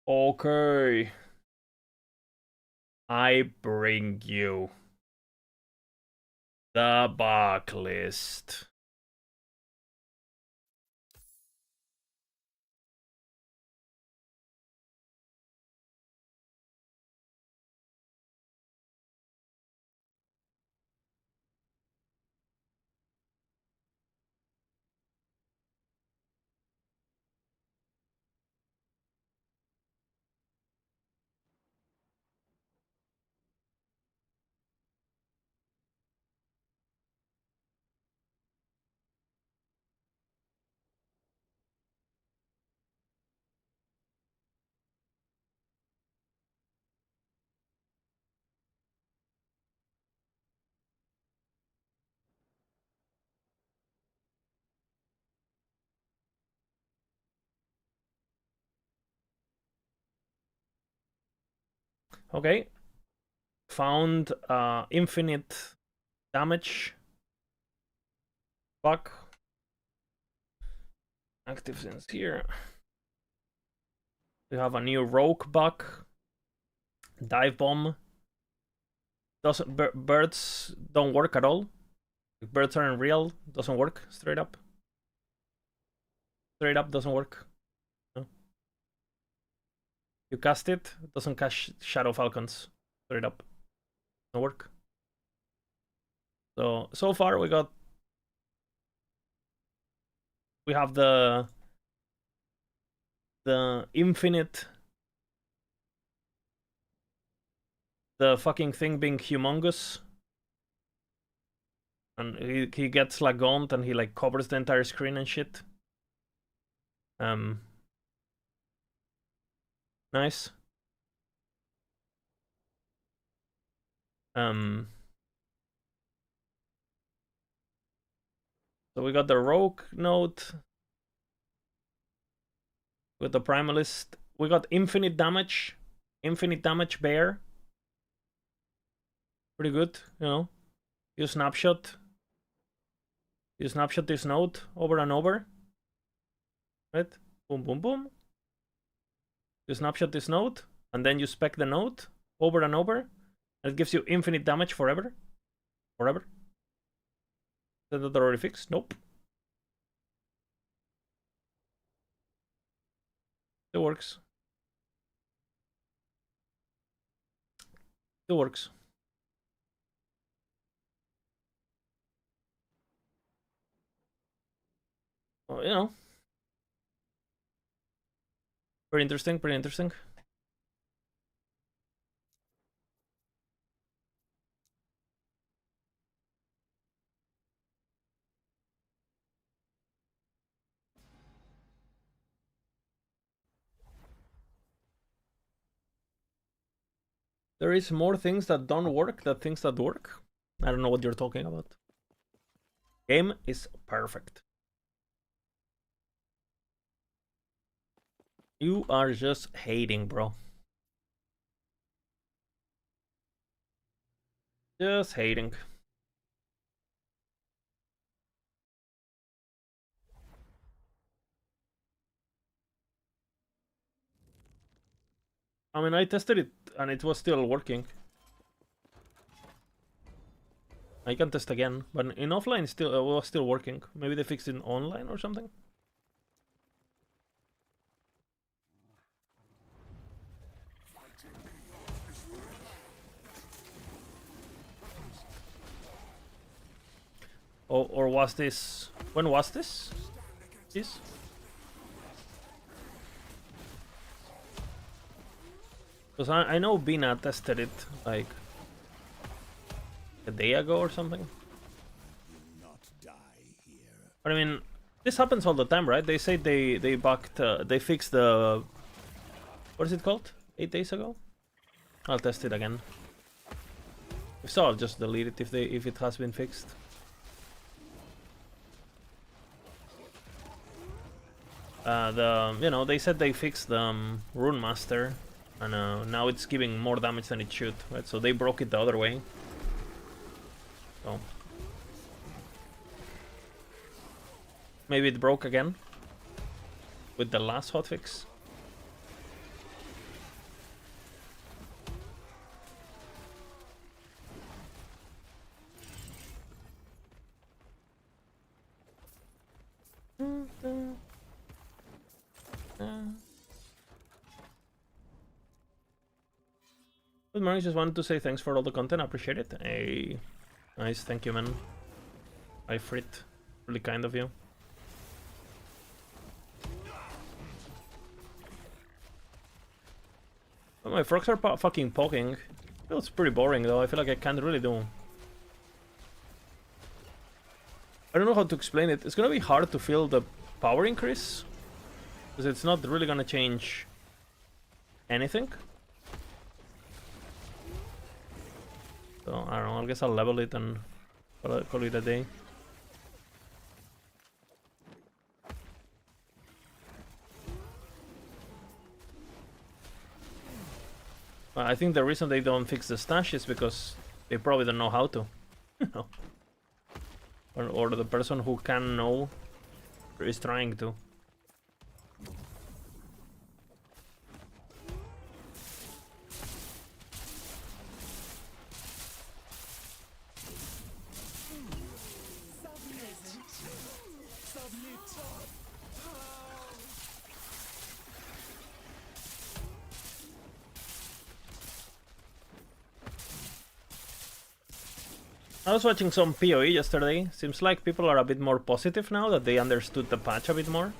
Okay. I bring you the backlist. Okay. Found infinite damage bug. Active since here. We have a new rogue bug. Dive bomb. Doesn't birds don't work at all. If birds aren't real, doesn't work. Straight up. Straight up doesn't work. No. You cast it, doesn't cast Shadow Falcons. Straight up. Doesn't work. So far we have the infinite, the fucking thing being humongous, and he gets like gaunt and he like covers the entire screen and shit. Nice. So we got the rogue note with the primalist. We got infinite damage bear. Pretty good, you know. You snapshot this node over and over, right? Boom, boom, boom. You snapshot this node, and then you spec the node over and over, and it gives you infinite damage forever. Forever. Is that already fixed? Nope. It works. It works. Well, you know. Pretty interesting, pretty interesting. There is more things that don't work than things that work. I don't know what you're talking about. Game is perfect. You are just hating, bro. Just hating. I mean, I tested it and it was still working. I can test again, but in offline still it was still working. Maybe they fixed it in online or something. Or was this... When was this? This? Because I know Bina tested it like a day ago or something. But I mean, this happens all the time, right? They say they bugged, they fixed the... What is it called? 8 days ago? I'll test it again. If so, I'll just delete it if it has been fixed. You know, they said they fixed the Rune Master, and now it's giving more damage than it should, right? So they broke it the other way. So maybe it broke again with the last hotfix. morning. Just wanted to say thanks for all the content. I appreciate it. Hey, nice. Thank you, man. Hi, Frit. Really kind of you. Oh, my frogs are fucking poking. Feels pretty boring though. I feel like I can't really do. I don't know how to explain it. It's gonna be hard to feel the power increase because it's not really gonna change anything. So I don't know. I guess I'll level it and call it a day. I think the reason they don't fix the stash is because they probably don't know how to. No. Or the person who can know is trying to. I was watching some PoE yesterday. Seems like people are a bit more positive now that they understood the patch a bit more.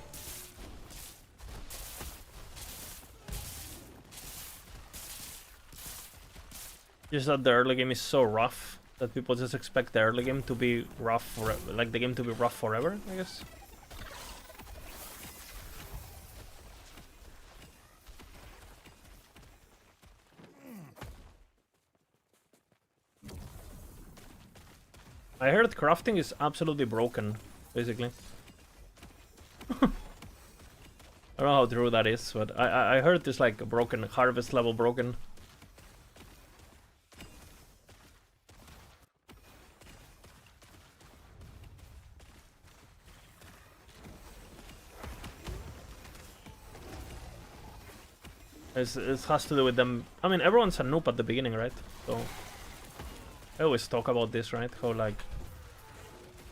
Just that the early game is so rough that people just expect the early game to be rough forever, like the game to be rough forever, I guess. I heard crafting is absolutely broken, basically. I don't know how true that is, but I heard it's like broken, harvest level broken. It has to do with them. I mean, everyone's a noob at the beginning, right? So I always talk about this, right? How like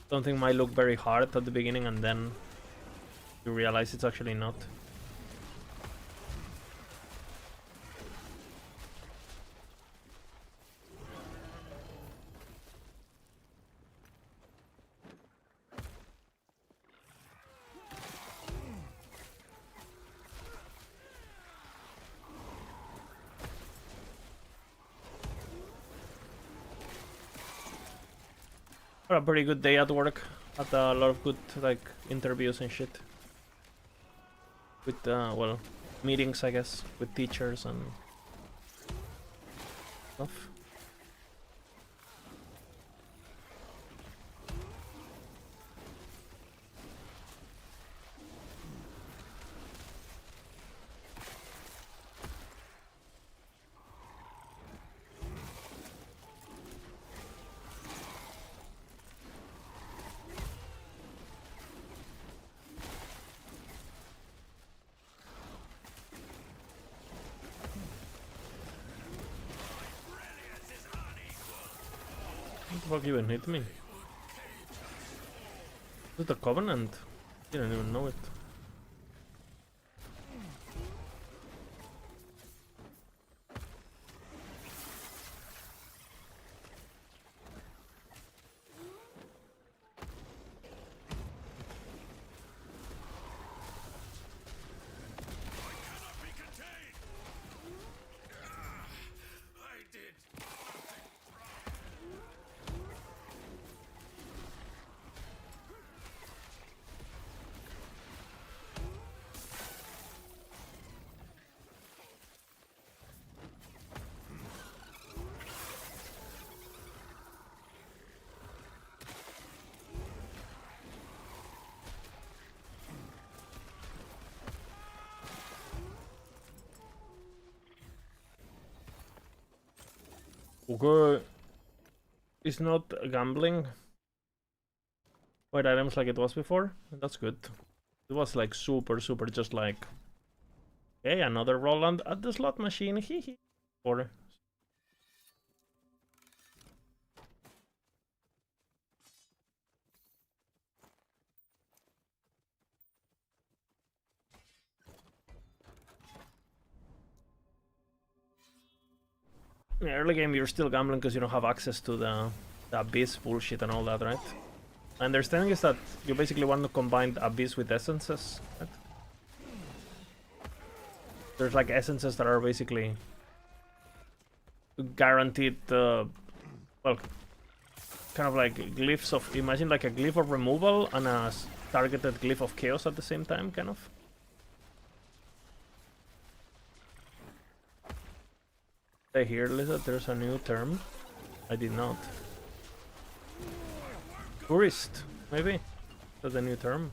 something might look very hard at the beginning and then you realize it's actually not. A pretty good day at work. Had a lot of good like interviews and shit. With well, meetings I guess with teachers and stuff. What the fuck even hit me? Is it a Covenant? Didn't even know it. Okay. It's not gambling white items like it was before. That's good. It was like super just like, okay, another Roland at the slot machine. Hehe. Or early game you're still gambling because you don't have access to the Abyss bullshit and all that, right? My understanding is that you basically want to combine Abyss with essences, right? There's like essences that are basically guaranteed, well, kind of like glyphs of, imagine like a glyph of removal and a targeted glyph of chaos at the same time, kind of. I hear, Lisa, there's a new term. I did not. Tourist, maybe? That's a new term.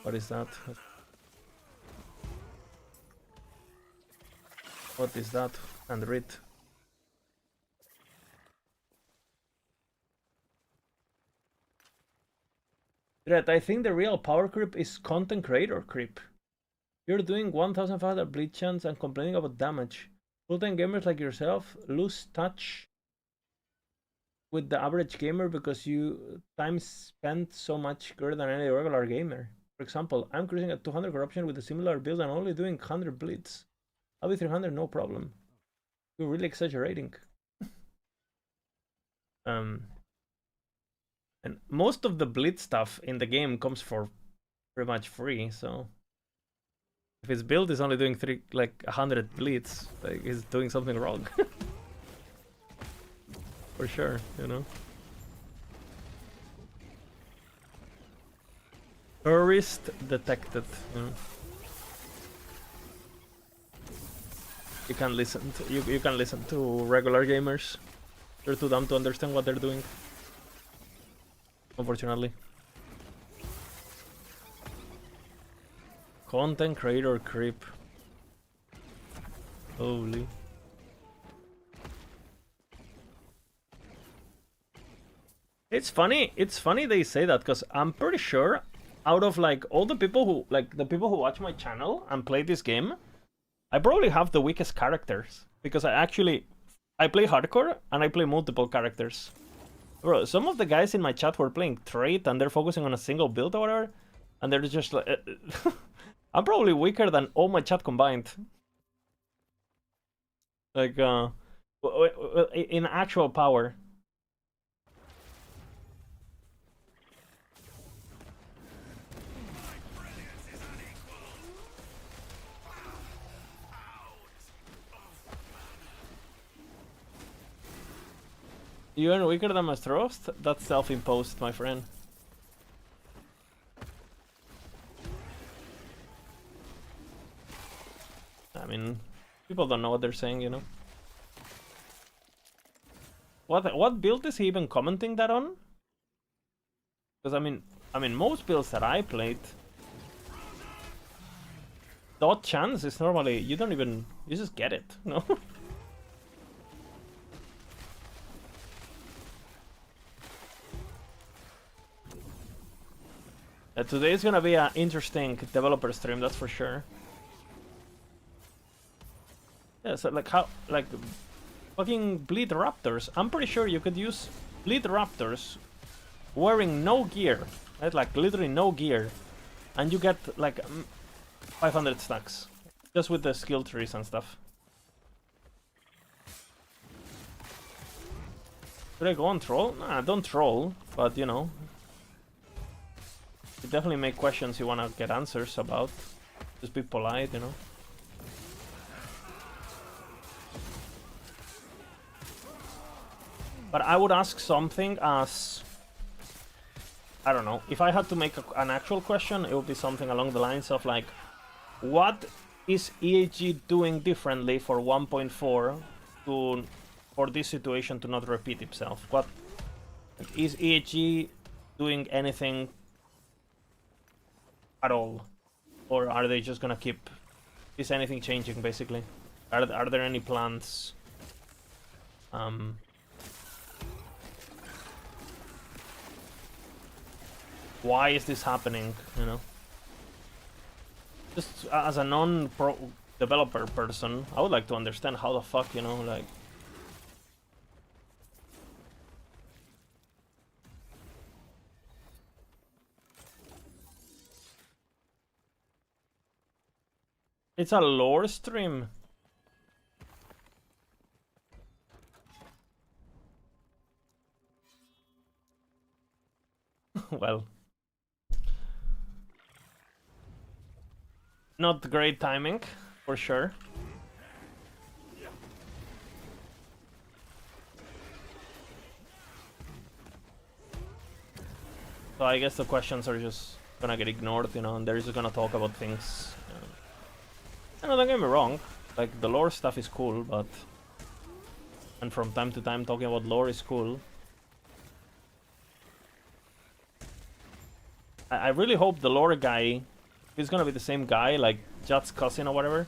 What is that? What is that? And read. Dread, I think the real power creep is content creator creep. You're doing 1,500 bleed chance and complaining about damage. Full-time gamers like yourself lose touch with the average gamer because you time spent so much greater than any regular gamer. For example, I'm cruising at 200 corruption with a similar build and only doing 100 bleeds. I'll be 300, no problem. You're really exaggerating. And most of the bleed stuff in the game comes for pretty much free, so if his build is only doing 100 bleeds, like he's doing something wrong. For sure, you know. Tourist detected. You know. You can listen to you can listen to regular gamers. They're too dumb to understand what they're doing. Unfortunately. Content creator creep. Holy. It's funny they say that because I'm pretty sure out of like all the people who watch my channel and play this game, I probably have the weakest characters because I play hardcore and I play multiple characters. Bro, some of the guys in my chat were playing trade and they're focusing on a single build or whatever, and they're just like I'm probably weaker than all my chat combined. Like in actual power. You are weaker than Mastrost? That's self-imposed, my friend. I mean, people don't know what they're saying, you know. What build is he even commenting that on? Because I mean, most builds that I played, dot chance is normally you just get it, no? Today is gonna be an interesting developer stream, that's for sure. Yeah, so like fucking Bleed Raptors. I'm pretty sure you could use Bleed Raptors wearing no gear, right? Like literally no gear, and you get like 500 stacks just with the skill trees and stuff. Should I go on troll? Nah, don't troll, but you know. You definitely make questions you wanna get answers about. Just be polite, you know. But I would ask something as... I don't know. If I had to make an actual question, it would be something along the lines of like... What is EHG doing differently for 1.4 for this situation to not repeat itself? What is EHG doing anything at all, or are they just gonna keep? Is anything changing basically? Are there any plans? Why is this happening? You know, just as a non-pro developer person, I would like to understand how the fuck, you know, like. It's a lore stream. Well, not great timing, for sure. So I guess the questions are just gonna get ignored, you know, and they're just gonna talk about things. And don't get me wrong, like, the lore stuff is cool, but... And from time to time talking about lore is cool. I really hope the lore guy is gonna be the same guy, like Jud's cousin or whatever.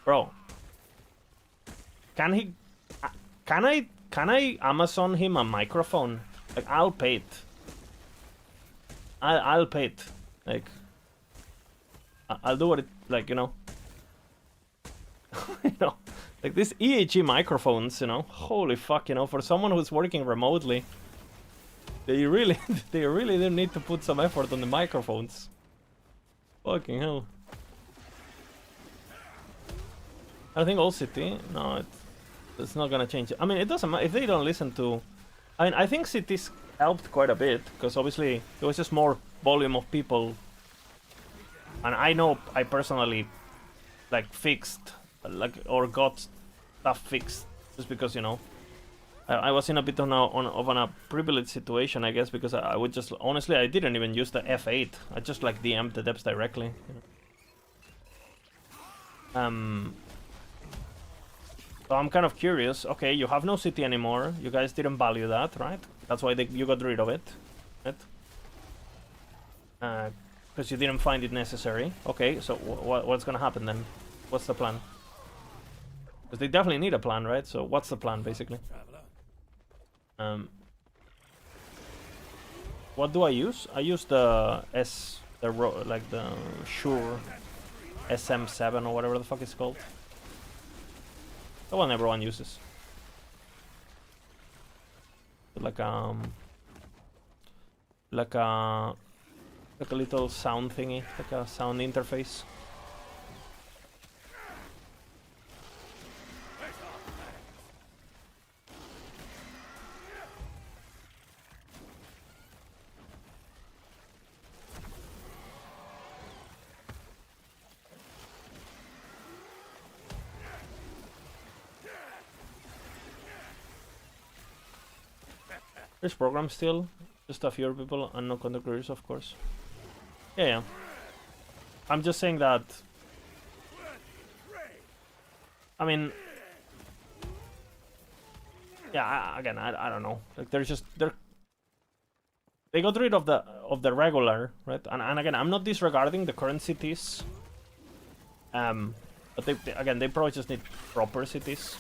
Bro. Can he... Can I Amazon him a microphone? Like, I'll pay it. I'll pay it. Like... I'll do what it... Like, you know... you know, like these EHG microphones, you know, holy fuck, you know, for someone who's working remotely, they really do need to put some effort on the microphones. Fucking hell. I think all city, no, it's not gonna change. I mean, it doesn't matter if they don't listen to. I mean, I think cities helped quite a bit because obviously there was just more volume of people, and I know I personally like fixed. Like, or got stuff fixed just because, you know, I was in a bit of a privileged situation, I guess, because I would just honestly I didn't even use the F8. I just like DM'd the depths directly, you know. So I'm kind of curious. Okay, you have no city anymore. You guys didn't value that, right? That's why you got rid of it, right? Because you didn't find it necessary. Okay, so what's gonna happen then? What's the plan? Because they definitely need a plan, right? So what's the plan, basically? What do I use? I use the like the Shure SM7 or whatever the fuck it's called. The one everyone uses. Like a little sound thingy, like a sound interface. There's programs still, just a few people and no content creators, of course. Yeah. I'm just saying that. I mean, yeah. Again, I don't know. Like, they got rid of the regular, right? And again, I'm not disregarding the current cities. But they probably just need proper cities.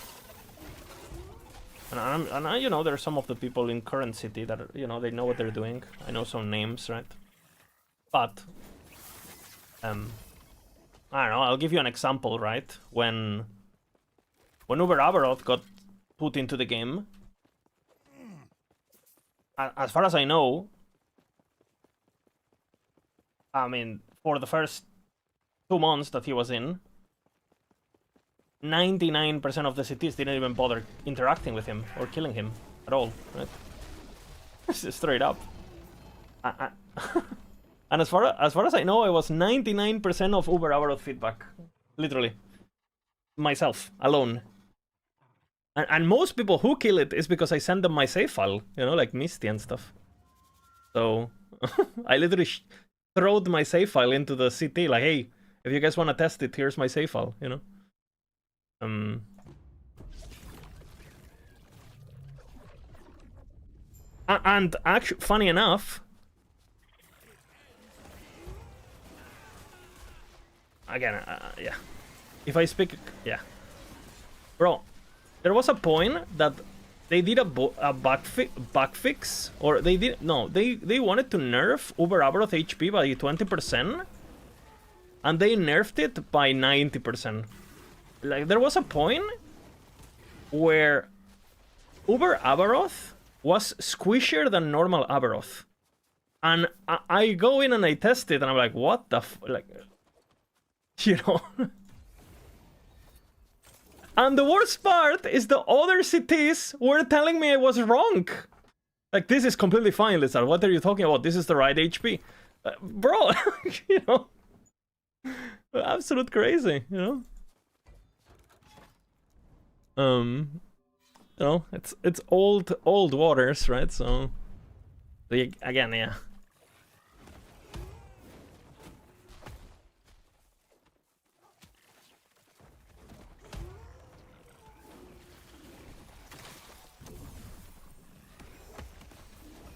And I, you know, there are some of the people in current city that are, you know, they know what they're doing. I know some names, right? But I don't know. I'll give you an example, right? When Uber Aberoth got put into the game, as far as I know, I mean, for the first 2 months that he was in, 99% of the cities didn't even bother interacting with him or killing him at all, right? Straight up. And as far as I know, I was 99% of Uber Aberoth feedback, literally, myself alone. And most people who kill it is because I send them my save file, you know, like Misty and stuff. So I literally throwed my save file into the CT, like, hey, if you guys want to test it, here's my save file, you know. And actually, funny enough, again, yeah, if I speak, yeah, bro, there was a point that they did a bug fix, or they wanted to nerf Uber Aberoth HP by 20%, and they nerfed it by 90%. Like, there was a point where Uber Aberoth was squishier than normal Aberoth. And I go in and I test it and I'm like, what the like, you know? And the worst part is the other cities were telling me I was wrong. Like, this is completely fine, Lizard. What are you talking about? This is the right HP. Bro, you know. Absolute crazy, you know. You know, it's old waters, right? So again, yeah.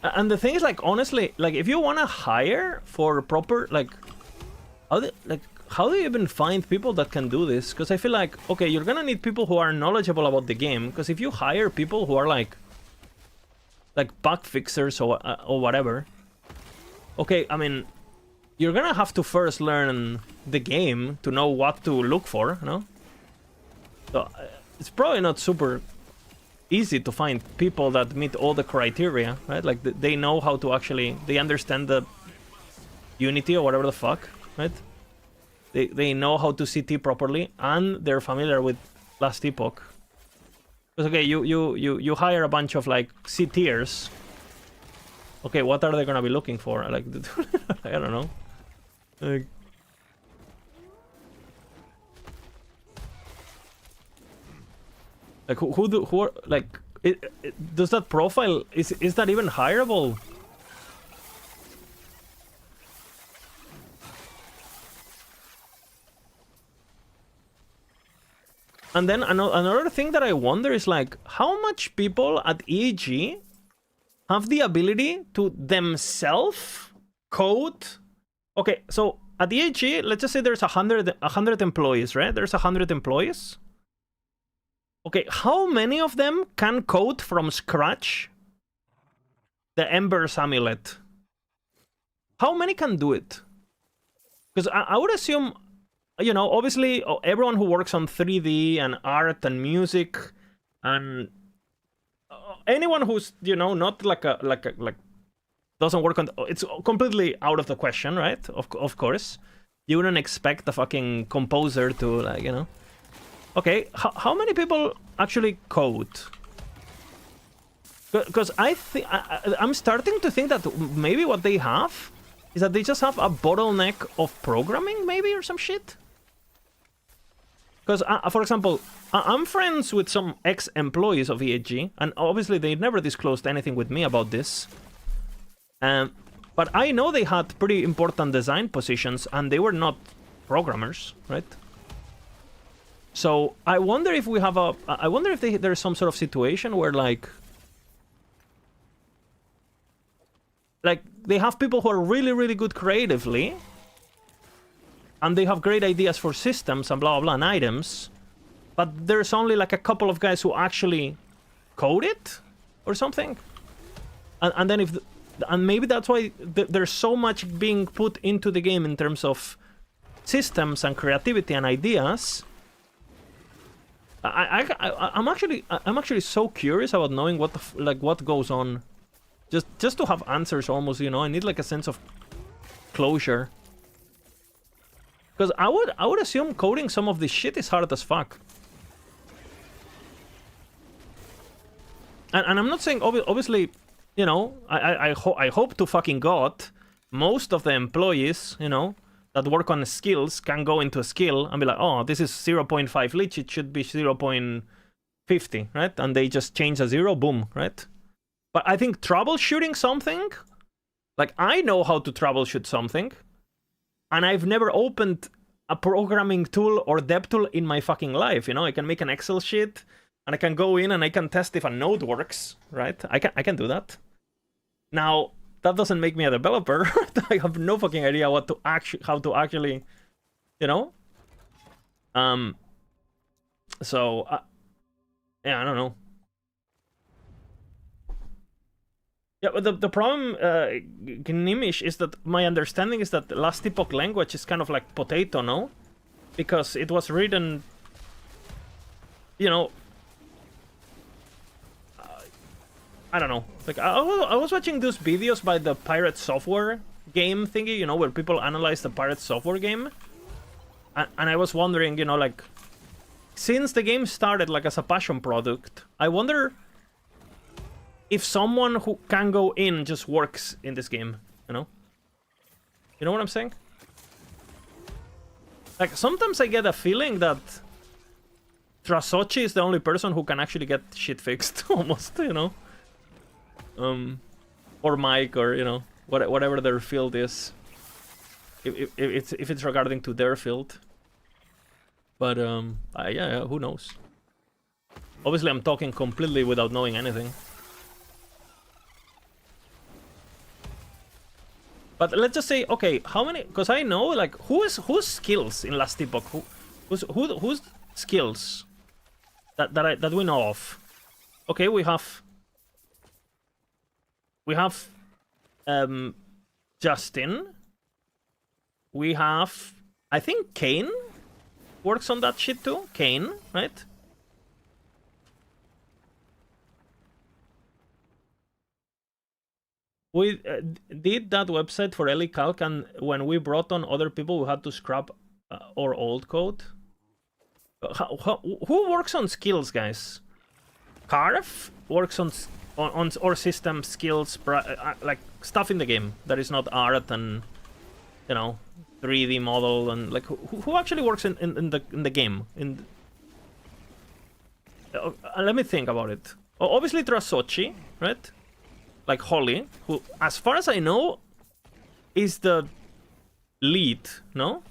And the thing is, like, honestly, like, if you want to hire for proper, like, how do you even find people that can do this? Because I feel like, okay, you're gonna need people who are knowledgeable about the game. Because if you hire people who are like bug fixers or whatever, okay, I mean, you're gonna have to first learn the game to know what to look for, you know? So it's probably not super easy to find people that meet all the criteria, right? Like, they know how to actually, they understand the Unity or whatever the fuck, right? They know how to CT properly, and they're familiar with last Epoch. Because, okay, you hire a bunch of, like, CTers. Okay, what are they gonna be looking for? Like, I don't know. Like who are, like, does that profile, is that even hireable? And then another thing that I wonder is, like, how much people at EAG have the ability to themselves code? Okay, so at EAG, let's just say there's 100 employees, right? There's 100 employees. Okay, how many of them can code from scratch the Ember's Amulet? How many can do it? Because I would assume, you know, obviously everyone who works on 3D and art and music and anyone who's, you know, not like doesn't work on, it's completely out of the question, right? Of course, you wouldn't expect a fucking composer to, like, you know. Okay, how many people actually code? Because I'm starting to think that maybe what they have is that they just have a bottleneck of programming, maybe, or some shit. Because, for example, I'm friends with some ex-employees of EAG, and obviously they never disclosed anything with me about this. But I know they had pretty important design positions, and they were not programmers, right? So I wonder if we have a... I wonder if there's some sort of situation where, like, they have people who are really, really good creatively, and they have great ideas for systems and blah, blah, blah, and items, but there's only, like, a couple of guys who actually code it or something. And then if... and maybe that's why there's so much being put into the game in terms of systems and creativity and ideas. I'm actually so curious about knowing what what goes on, just to have answers almost, you know. I need, like, a sense of closure, because I would assume coding some of this shit is hard as fuck. And I'm not saying obviously, you know, I hope to fucking God most of the employees, you know, that work on skills can go into a skill and be like, oh, this is 0.5 lich, it should be 0.50, right? And they just change a 0, boom, right? But I think troubleshooting something, like, I know how to troubleshoot something, and I've never opened a programming tool or dev tool in my fucking life, you know? I can make an Excel sheet, and I can go in and I can test if a node works, right? I can do that. Now, that doesn't make me a developer. I have no fucking idea how to actually, you know. So, yeah, I don't know. Yeah, but the problem, Gnimish, is that my understanding is that the last Epoch language is kind of like potato, no? Because it was written, you know, I don't know. Like, I was watching those videos by the Pirate Software game thingy, you know, where people analyze the Pirate Software game. And I was wondering, you know, like, since the game started like as a passion product, I wonder if someone who can go in just works in this game, you know? You know what I'm saying? Like, sometimes I get a feeling that Trasochi is the only person who can actually get shit fixed, almost, you know? Or Mike, or, you know, whatever their field is. If it's regarding to their field. But, yeah, who knows? Obviously, I'm talking completely without knowing anything. But let's just say, okay, how many? Because I know, like, whose skills in Last Epoch, whose skills that we know of. Okay, we have Justin. We have, I think, Kane works on that shit too. Kane, right? We did that website for Ellie Calc, and when we brought on other people, we had to scrap our old code. Who works on skills, guys? Carf works on or system skills, like stuff in the game that is not art and, you know, 3D model, and like who actually works in the game? Let me think about it. Obviously Trasochi, right? Like Holly, who, as far as I know, is the lead, no?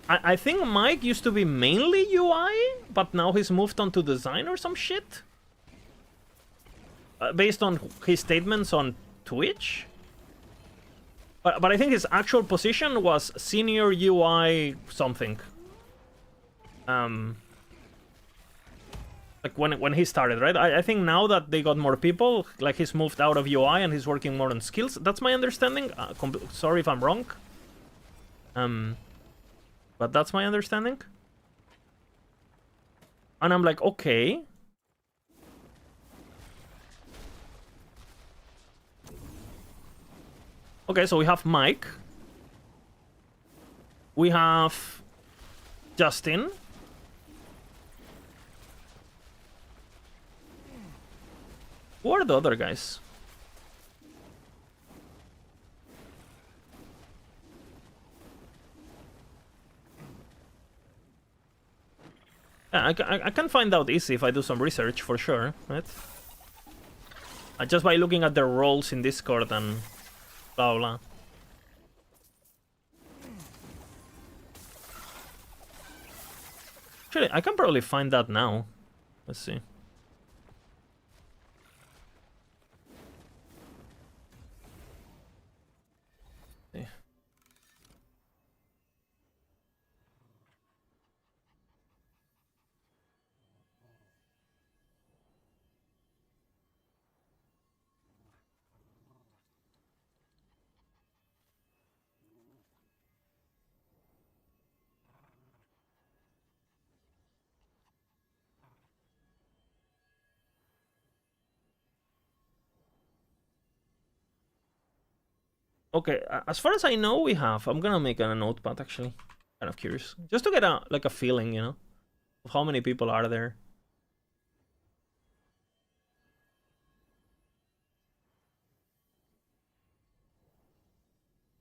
I think Mike used to be mainly UI, but now he's moved on to design or some shit. Based on his statements on Twitch. But I think his actual position was senior UI something. Like when he started, right? I think now that they got more people, like he's moved out of UI and he's working more on skills. That's my understanding. Sorry if I'm wrong. But that's my understanding. And I'm like, okay. Okay, so we have Mike. We have Justin. Who are the other guys? Yeah, I can find out easy if I do some research, for sure, right? Just by looking at their roles in Discord and blah blah. Actually, I can probably find that now. Let's see. Okay, as far as I know, we have. I'm gonna make a notepad, actually. Kind of curious. Just to get a feeling, you know, of how many people are there.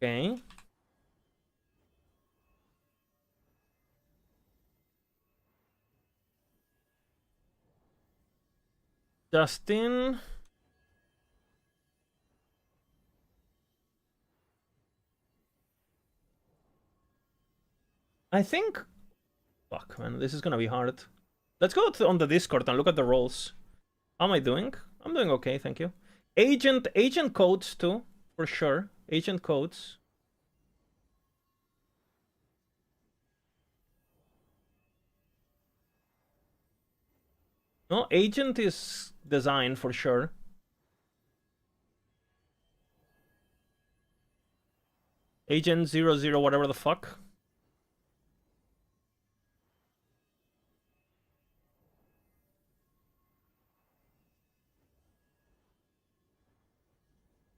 Okay. Justin. I think... Fuck, man, this is gonna be hard. Let's go on the Discord and look at the roles. How am I doing? I'm doing okay, thank you. Agent codes too, for sure. Agent codes. No, agent is design for sure. Agent 00 whatever the fuck.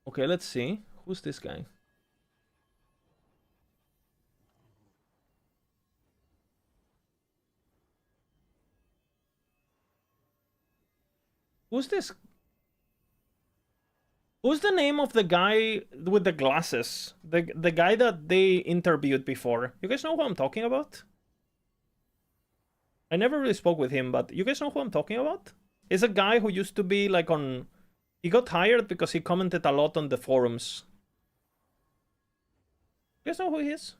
Okay, let's see. Who's this guy? Who's this? Who's the name of the guy with the glasses? The guy that they interviewed before. You guys know who I'm talking about? I never really spoke with him, but you guys know who I'm talking about? He's a guy who used to be like on... He got hired because he commented a lot on the forums. You guys know who he is?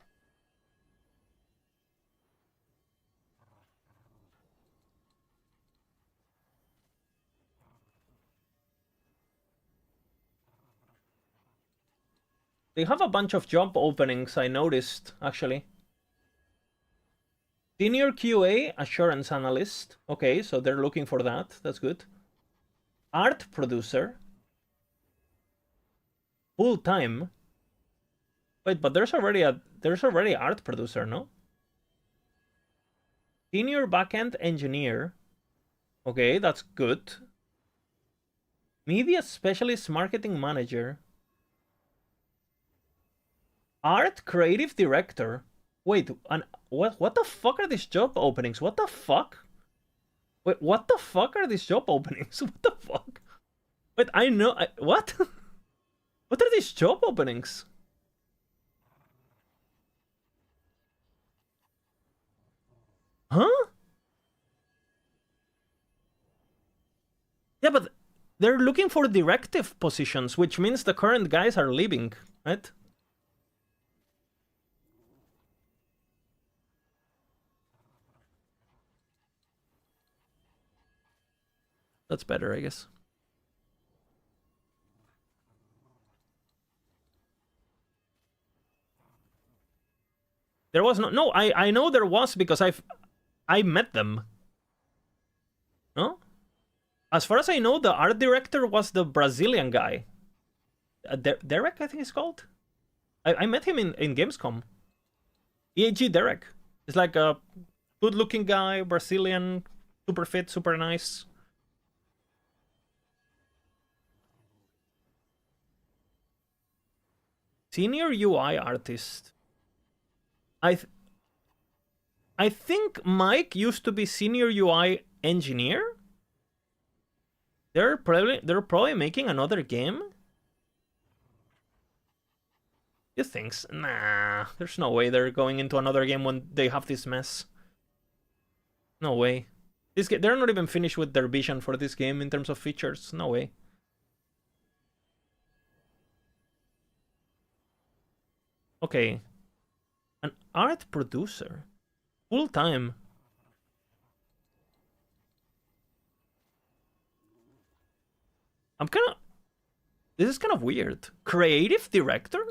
They have a bunch of job openings, I noticed, actually. Senior QA Assurance Analyst. Okay, so they're looking for that. That's good. Art Producer. Full-time. Wait, but there's already Art Producer, no? Senior Backend Engineer. Okay, that's good. Media Specialist Marketing Manager. Art Creative Director. Wait, and what the fuck are these job openings? What the fuck? Wait, what the fuck are these job openings? What the fuck? Wait, I know... what? What are these job openings? Huh? Yeah, but they're looking for directive positions, which means the current guys are leaving, right? That's better, I guess. There was no... I know there was because I met them. No? As far as I know, the art director was the Brazilian guy. Derek, I think it's called. I met him in Gamescom. EAG Derek. He's like a good-looking guy, Brazilian, super fit, super nice. Senior UI artist. I think Mike used to be senior UI engineer. They're probably making another game. You think? Nah, there's no way they're going into another game when they have this mess. No way. They're not even finished with their vision for this game in terms of features. No way. Okay. An art producer. Full time. This is kind of weird. Creative director?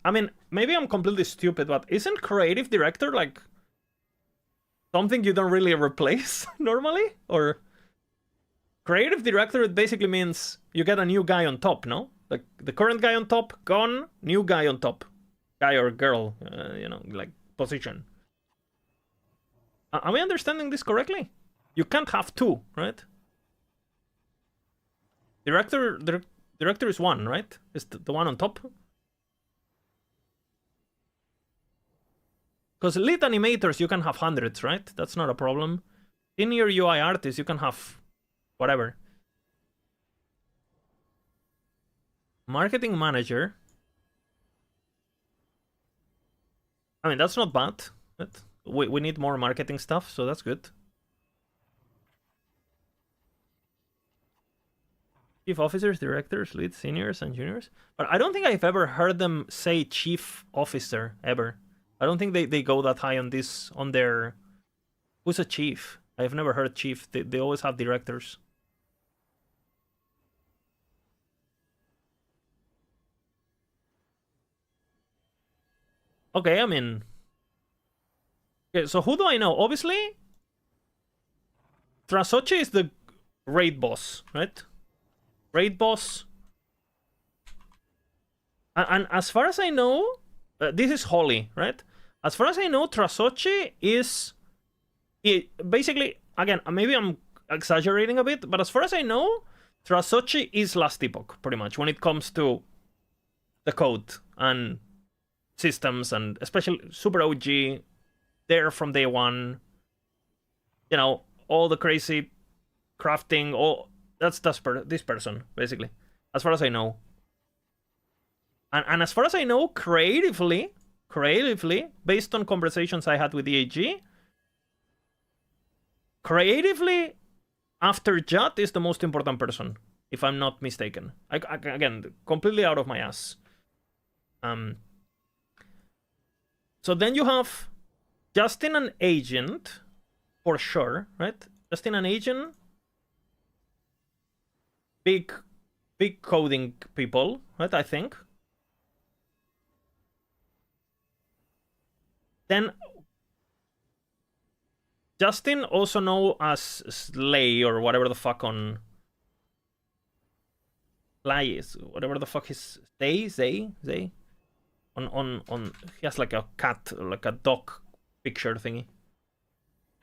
I mean, maybe I'm completely stupid, but isn't creative director like something you don't really replace normally? Or creative director, it basically means you get a new guy on top, no? Like the current guy on top, gone, new guy on top. Guy or girl, like position. Am I understanding this correctly? You can't have two, right? Director is one, right? Is the one on top? Because lead animators, you can have hundreds, right? That's not a problem. Senior UI artists, you can have whatever. Marketing manager. I mean, that's not bad. But we need more marketing stuff, so that's good. Chief officers, directors, leads, seniors, and juniors. But I don't think I've ever heard them say chief officer, ever. I don't think they go that high on this, on their... Who's a chief? I've never heard chief. They always have directors. Okay, I mean... Okay, so who do I know? Obviously, Trasoche is the raid boss, right? Raid boss. And as far as I know, this is Holly, right? As far as I know, Trasoche is... basically, again, maybe I'm exaggerating a bit, but as far as I know, Trasoche is last Epoch, pretty much, when it comes to the code and systems, and especially Super OG, there from day one. you know, all the crazy crafting, all that's this person, basically. As far as I know. And as far as I know, creatively, based on conversations I had with the AG, creatively, after Judd is the most important person, if I'm not mistaken. Again, completely out of my ass. So then you have Justin and Agent, for sure, right? Justin and Agent, big coding people, right? I think. Then Justin, also known as Slay or whatever the fuck on Slay is, whatever the fuck is Zay. On he has like a cat, like a dog picture thingy.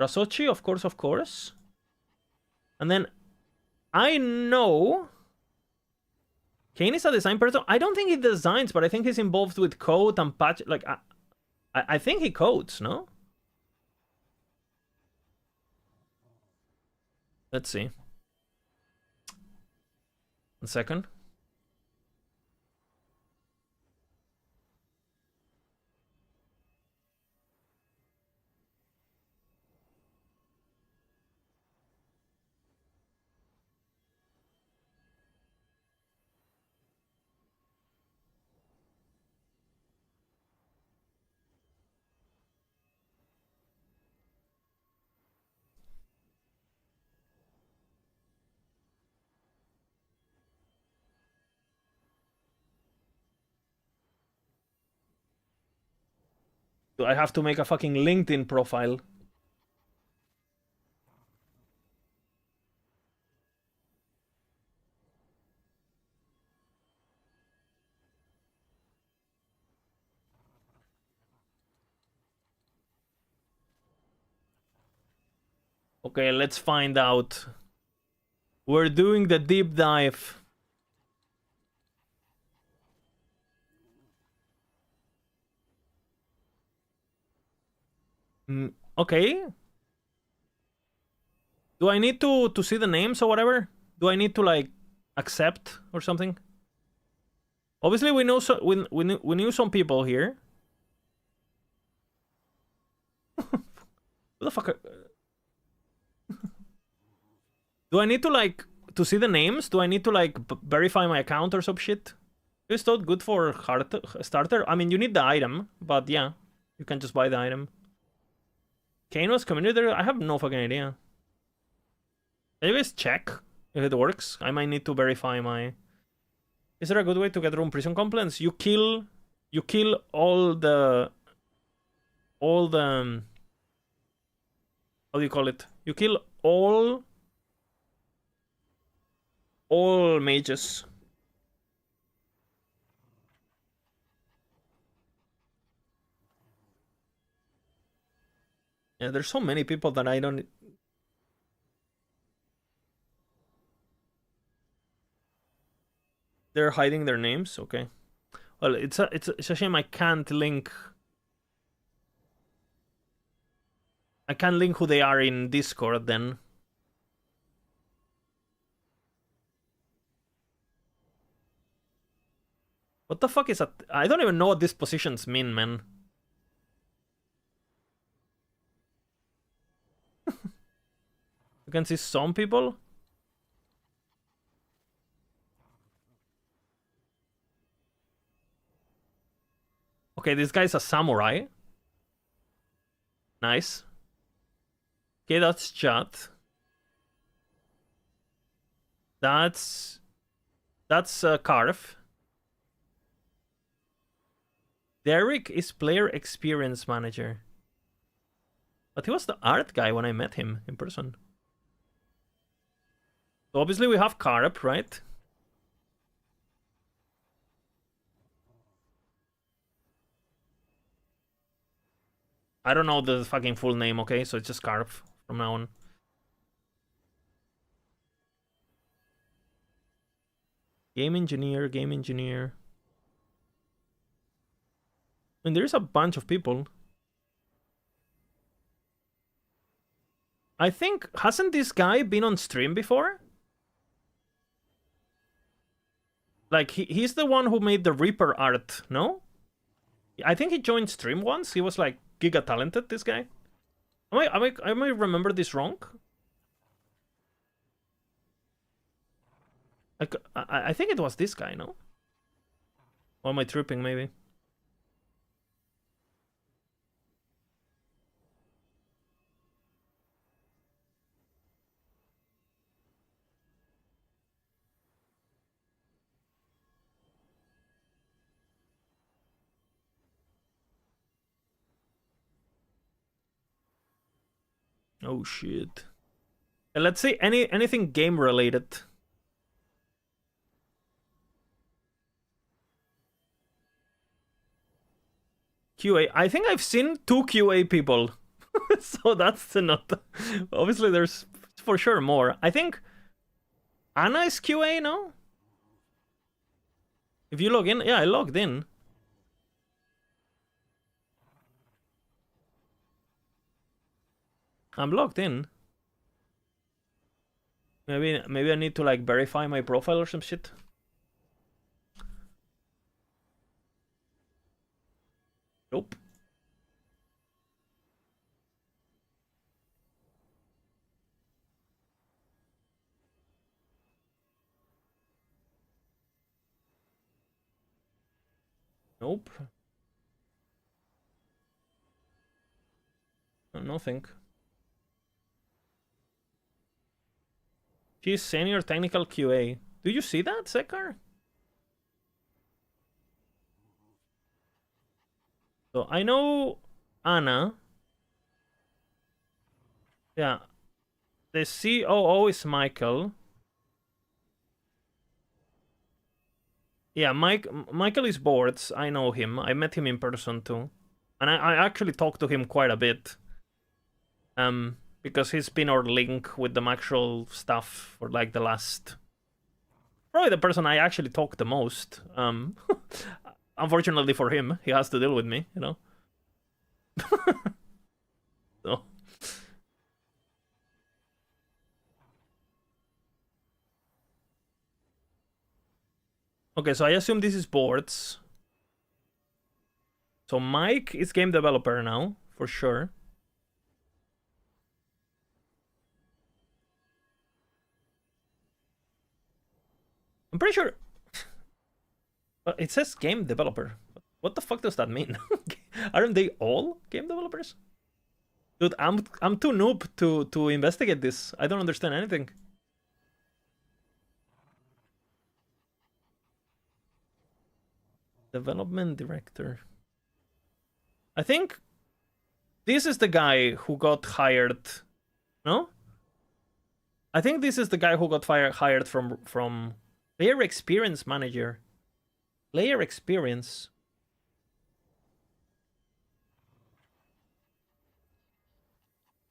Rasochi, of course. And then I know Kane is a design person. I don't think he designs, but I think he's involved with code and patch. Like I think he codes, no? Let's see. 1 second. Do I have to make a fucking LinkedIn profile? Okay, let's find out. We're doing the deep dive. Okay. Do I need to see the names or whatever? Do I need to like accept or something? Obviously, we know we knew some people here. Who the fuck? Do I need to like to see the names? Do I need to like verify my account or some shit? Is that good for hard starter? I mean, you need the item, but yeah, you can just buy the item. Kane was community. I have no fucking idea. Can you guys check if it works? I might need to verify my. Is there a good way to get room prison complaints? You kill all the how do you call it? You kill all mages. Yeah, there's so many people that I don't. They're hiding their names. Okay. Well, it's a shame I can't link. I can't link who they are in Discord then. What the fuck is that? I don't even know what these positions mean, man. You can see some people. Okay, this guy's a samurai. Nice. Okay, that's chat. That's Carve. Derek is player experience manager. But he was the art guy when I met him in person. So obviously we have Carp, right? I don't know the fucking full name, okay? So it's just Carp from now on. Game engineer. I mean, there's a bunch of people. I think, hasn't this guy been on stream before? Like, he's the one who made the Reaper art, no? I think he joined stream once. He was like giga talented, this guy. I might remember this wrong. I think it was this guy, no? Or am I tripping, maybe? Oh shit. Let's see anything game related. QA. I think I've seen 2 QA people. So that's not. Obviously, there's for sure more. I think Anna is QA, no? If you log in, yeah, I logged in. I'm logged in. Maybe I need to like verify my profile or some shit. Nope. Nope. Nothing. She's senior technical QA. Do you see that, Sekar? So I know Anna. Yeah. The COO is Michael. Yeah, Michael is Boards. I know him. I met him in person too. And I actually talked to him quite a bit. Because he's been our link with the Maxwell stuff for like the last... Probably the person I actually talked the most. Unfortunately for him, he has to deal with me, you know? So... Okay, so I assume this is Boards. So Mike is game developer now, for sure. I'm pretty sure... But it says game developer. What the fuck does that mean? Aren't they all game developers? Dude, I'm too noob to investigate this. I don't understand anything. Development director. I think this is the guy who got hired. No? I think this is the guy who got hired from player experience manager. Player experience.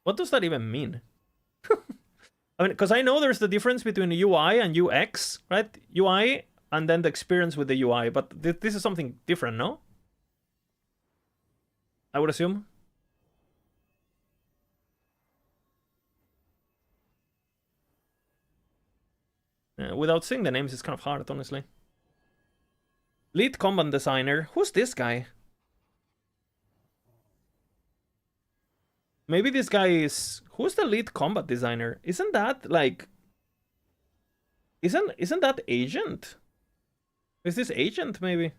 What does that even mean? I mean, because I know there's the difference between UI and UX, right? UI and then the experience with the UI, but this is something different, no? I would assume. Without seeing the names, it's kind of hard, honestly. Lead combat designer. Who's this guy? Maybe this guy is... Who's the lead combat designer? Isn't that, like... Isn't that Agent? Is this Agent, maybe?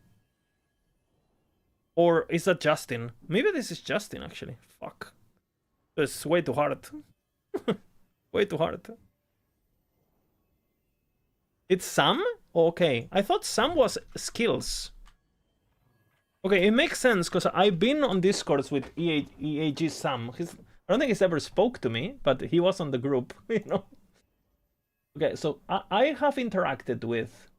Or is that Justin? Maybe this is Justin, actually. Fuck. It's way too hard. Way too hard. It's Sam? Okay. I thought Sam was skills. Okay, it makes sense, because I've been on Discords with EAG Sam. I don't think he's ever spoke to me, but he was on the group, you know? Okay, so I have interacted with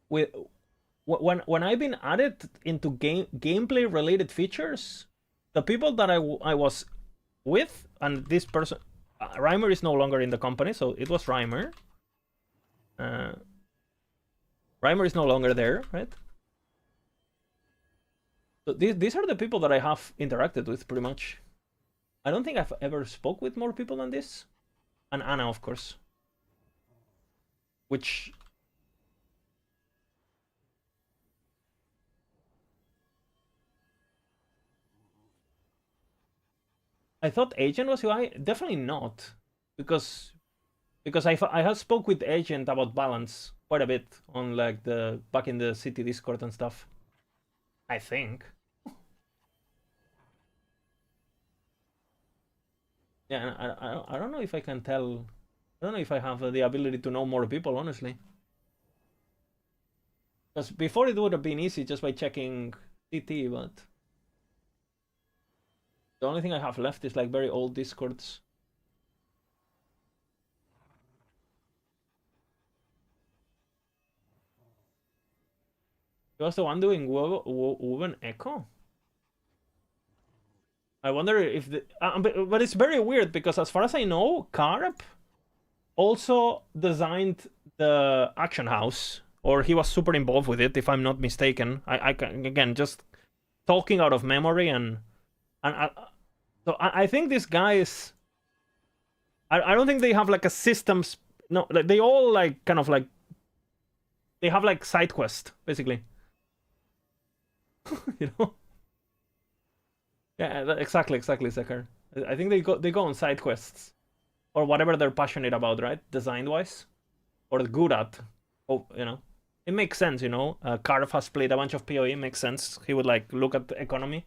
when I've been added into gameplay related features, the people that I was with, and this person, Reimer is no longer in the company, so it was Reimer. Reimer is no longer there, right? So these are the people that I have interacted with, pretty much. I don't think I've ever spoke with more people than this. And Anna, of course. Which... I thought Agent was UI. Definitely not. Because I have spoke with Agent about balance quite a bit on like the back in the city Discord and stuff. I think. Yeah, I don't know if I can tell. I don't know if I have the ability to know more people, honestly. Because before it would have been easy just by checking CT, but the only thing I have left is like very old Discords. He was the one doing Woven Echo? I wonder if the... but it's very weird because as far as I know, Karp also designed the Action House. Or he was super involved with it, if I'm not mistaken. I can, again, just talking out of memory and so I think these guys... I don't think they have like a systems... No, like they all like kind of like... They have like side quest, basically. You know? Yeah, exactly, Zekar. I think they go on side quests. Or whatever they're passionate about, right? Design-wise. Or good at. Oh, you know. It makes sense, you know. Karf has played a bunch of PoE, it makes sense. He would like look at the economy.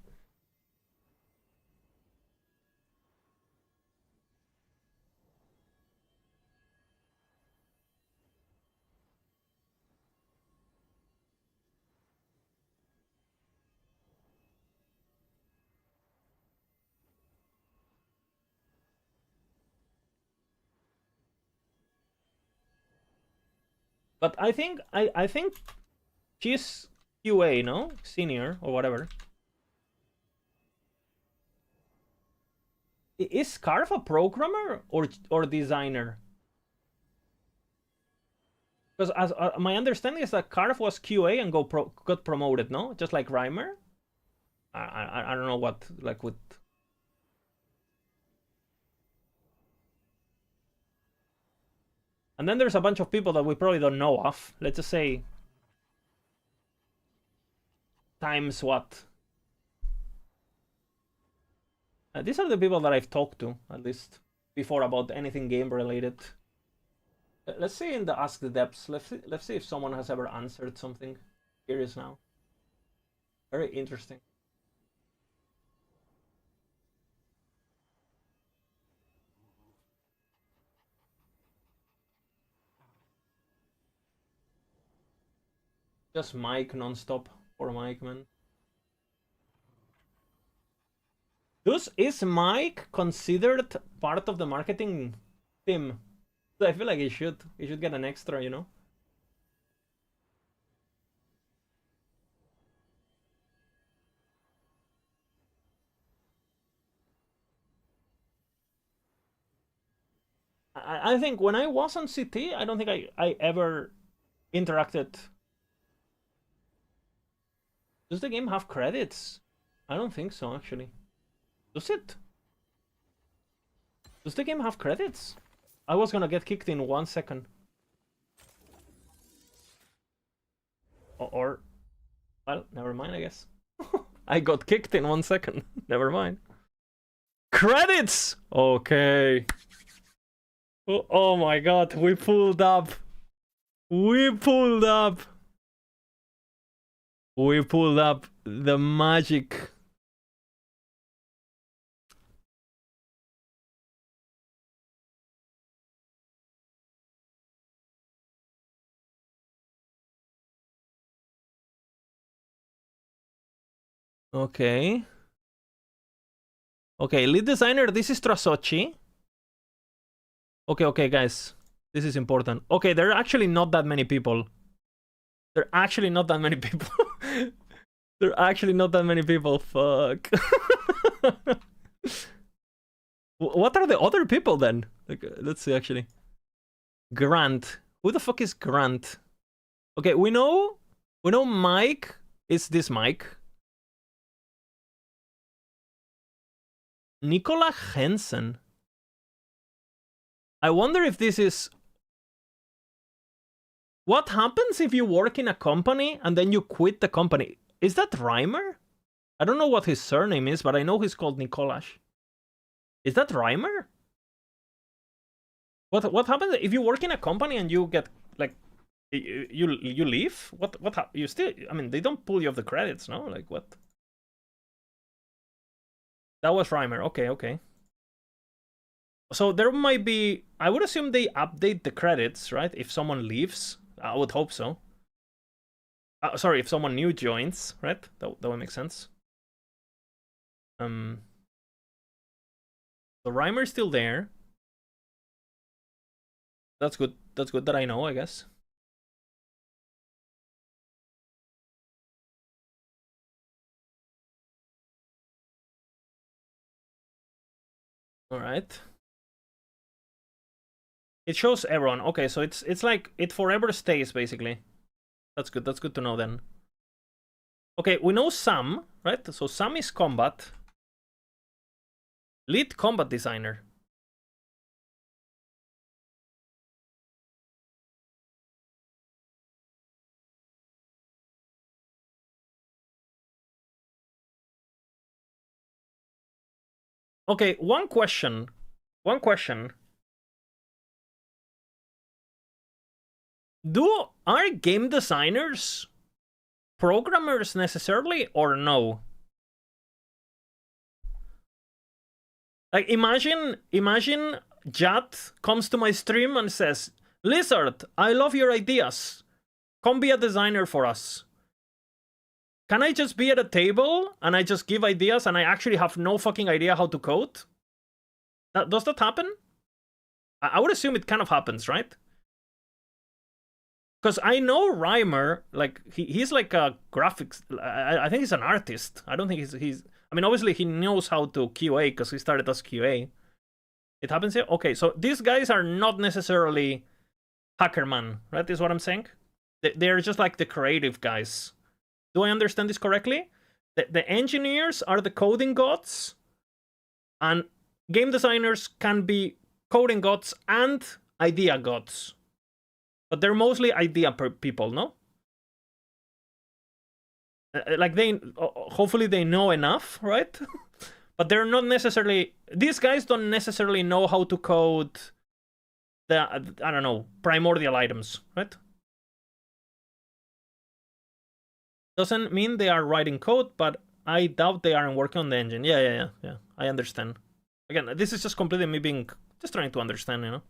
But I think she's QA, no? Senior or whatever. Is Scarf a programmer or designer? Because as my understanding is that Carf was QA and got promoted, no? Just like Reimer. I don't know what like with. And then there's a bunch of people that we probably don't know of. Let's just say times what? These are the people that I've talked to, at least, before about anything game related. Let's see in the Ask the Depths. Let's see if someone has ever answered something. Curious now. Very interesting. Just Mike non-stop for Mike, man. Is Mike considered part of the marketing team? I feel like he should. He should get an extra, you know? I think when I was on CT, I don't think I ever interacted. Does the game have credits? I don't think so, actually. Does it? Does the game have credits? I was gonna get kicked in 1 second. Or well, never mind, I guess. I got kicked in 1 second. Never mind. Credits! Okay. Oh my god, we pulled up. We pulled up. We pulled up the magic. Okay. Okay, lead designer, this is Trasochi. Okay, guys. This is important. Okay, there are actually not that many people. There are actually not that many people. There are actually not that many people. Fuck. What are the other people then? Like, let's see, actually. Grant. Who the fuck is Grant? Okay, we know Mike is this Mike. Nicola Hensen. I wonder if this is... What happens if you work in a company and then you quit the company? Is that Reimer? I don't know what his surname is, but I know he's called Nicolas. Is that Reimer? What happens if you work in a company and you get, like, you leave? What you still... I mean, they don't pull you off the credits, no? Like, what? That was Reimer. Okay. So there might be... I would assume they update the credits, right? If someone leaves. I would hope so. Sorry, if someone new joins, right? That would make sense. The Reimer's still there. That's good. That's good that I know, I guess. All right. It shows everyone. Okay, so it's like it forever stays, basically. That's good. That's good to know then. Okay, we know Sam, right? So Sam is combat. Lead combat designer. Okay, one question. Are game designers programmers necessarily, or no? Like, imagine Jat comes to my stream and says, Lizard, I love your ideas. Come be a designer for us. Can I just be at a table and I just give ideas and I actually have no fucking idea how to code? Does that happen? I would assume it kind of happens, right? Because I know Reimer, like, he's like a graphics... I think he's an artist. I don't think he's... I mean, obviously he knows how to QA because he started as QA. It happens here? Okay, so these guys are not necessarily hackerman, right? Is what I'm saying? They're just like the creative guys. Do I understand this correctly? The engineers are the coding gods, and game designers can be coding gods and idea gods. But they're mostly idea people, no? Like, they hopefully they know enough, right? But they're not necessarily... These guys don't necessarily know how to code the, I don't know, primordial items, right? Doesn't mean they are writing code, but I doubt they aren't working on the engine. Yeah. I understand. Again, this is just completely me being... Just trying to understand, you know?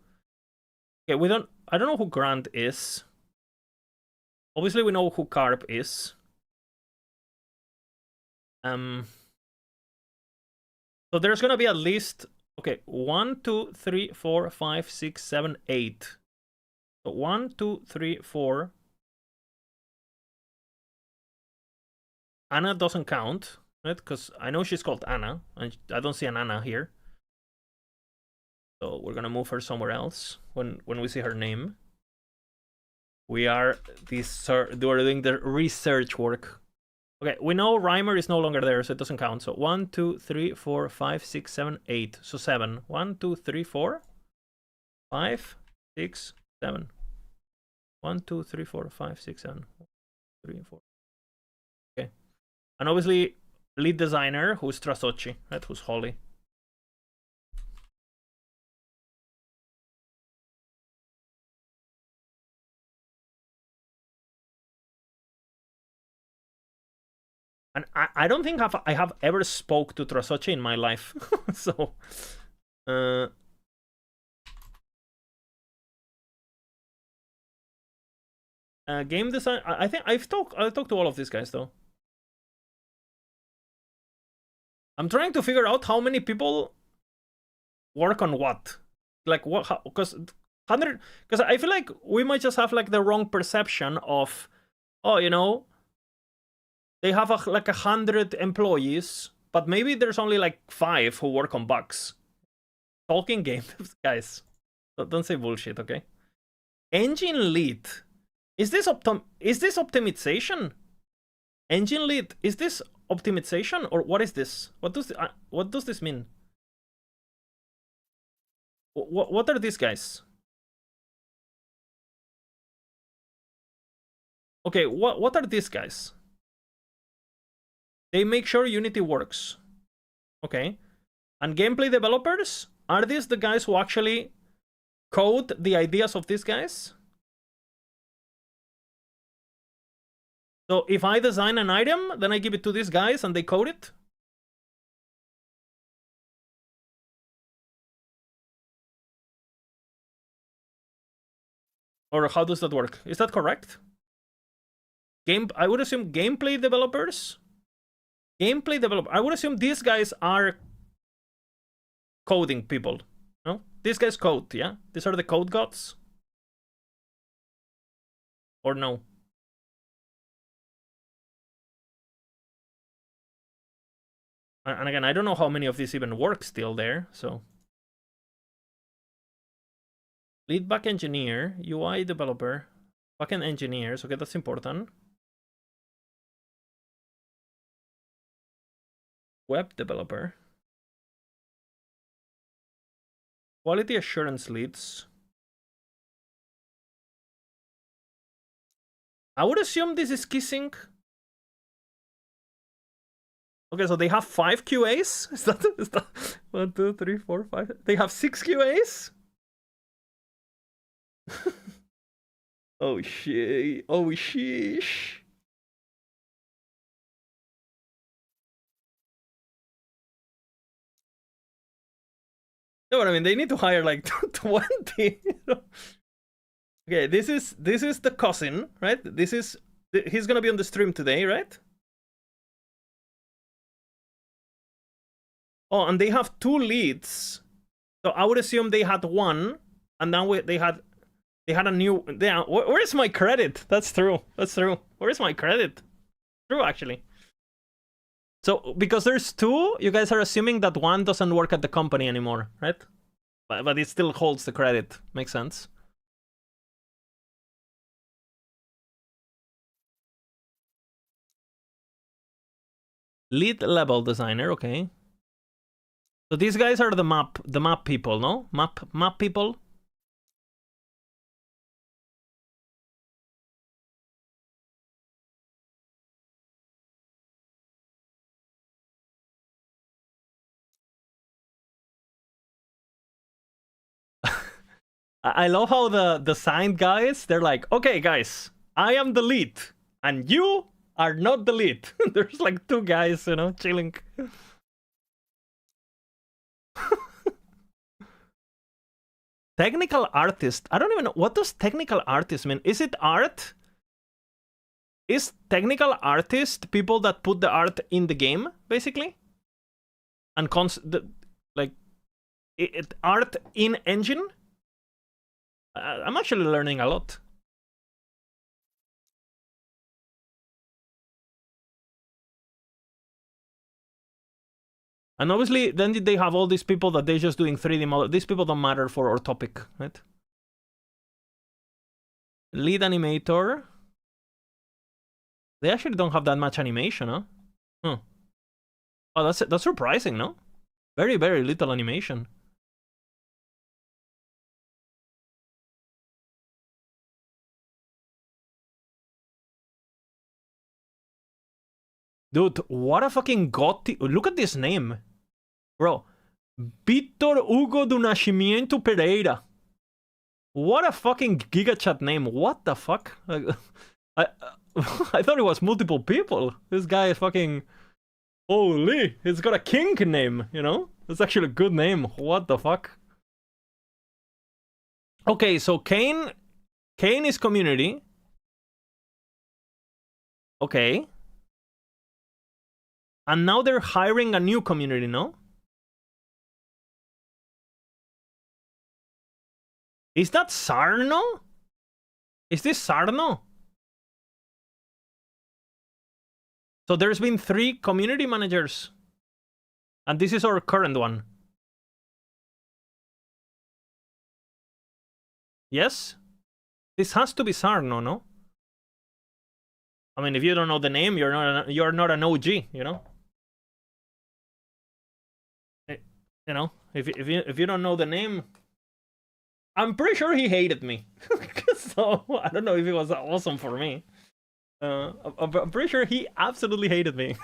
Okay, I don't know who Grant is. Obviously, we know who Carp is. So there's gonna be at least... Okay, 1, 2, 3, 4, 5, 6, 7, 8. So 1, 2, 3, 4. Anna doesn't count, right? Because I know she's called Anna, and I don't see an Anna here. So we're gonna move her somewhere else when we see her name. We're doing the research work. Okay, we know Reimer is no longer there, so it doesn't count. So 1, 2, 3, 4, 5, 6, 7, 8. So 7. 1, 2, 3, 4, 5, 6, 7. 1, 2, 3, 4, 5, 6, 7. 3, 4. Okay. And obviously, lead designer, who's Trasochi, right? Who's Holly. And I don't think I have ever spoke to Trasochi in my life. So, game design. I think I've talked to all of these guys though. I'm trying to figure out how many people work on what. Like what? Because 100. Because I feel like we might just have like the wrong perception of, oh, you know, they have like 100 employees, but maybe there's only like 5 who work on bugs. Talking game guys. Don't say bullshit, okay? Engine lead. Is this optimization? Engine lead. Is this optimization or what is this? What does this mean? What are these guys? Okay, what are these guys? They make sure Unity works. Okay. And gameplay developers? Are these the guys who actually code the ideas of these guys? So if I design an item, then I give it to these guys and they code it? Or how does that work? Is that correct? I would assume gameplay developers? Gameplay developer. I would assume these guys are coding people. No? These guys code, yeah? These are the code gods? Or no? And again, I don't know how many of these even work still there, so. Lead back engineer, UI developer, backend engineers. Okay, that's important. Web developer. Quality assurance leads. I would assume this is kissing. Okay, so they have 5 QAs? Is that 1, 2, 3, 4, 5? They have 6 QAs? Oh shit. Oh sheesh. No, but I mean they need to hire like 20. Okay, this is the cousin, right? He's gonna be on the stream today, right? Oh, and they have 2 leads. So I would assume they had 1, and now they had a new. Yeah, where's my credit? That's true. That's true. Where's my credit? True, actually. So because there's 2, you guys are assuming that 1 doesn't work at the company anymore, right? But it still holds the credit. Makes sense. Lead level designer, okay. So these guys are the map people, no? Map people. I love how the signed guys, they're like, okay guys, I am the lead and you are not the lead. There's like 2 guys, you know, chilling. Technical artist. I don't even know. What does technical artist mean? Is it art? Is technical artist people that put the art in the game, basically? And like art in engine? I'm actually learning a lot. And obviously, then they have all these people that they're just doing 3D model. These people don't matter for our topic, right? Lead animator. They actually don't have that much animation, huh? Huh. Oh, that's surprising, no? Very, very little animation. Dude, what a fucking god. Look at this name. Bro. Vitor Hugo do Nascimento Pereira. What a fucking gigachat name. What the fuck? I thought it was multiple people. This guy is fucking... Holy, he's got a king name, you know? That's actually a good name. What the fuck? Okay, so Kane is community. Okay. And now they're hiring a new community, no? Is that Sarno? Is this Sarno? So there's been 3 community managers. And this is our current one. Yes? This has to be Sarno, no? I mean, if you don't know the name, you're not an OG, you know? You know, if you don't know the name, I'm pretty sure he hated me. So I don't know if it was awesome for me. I'm pretty sure he absolutely hated me.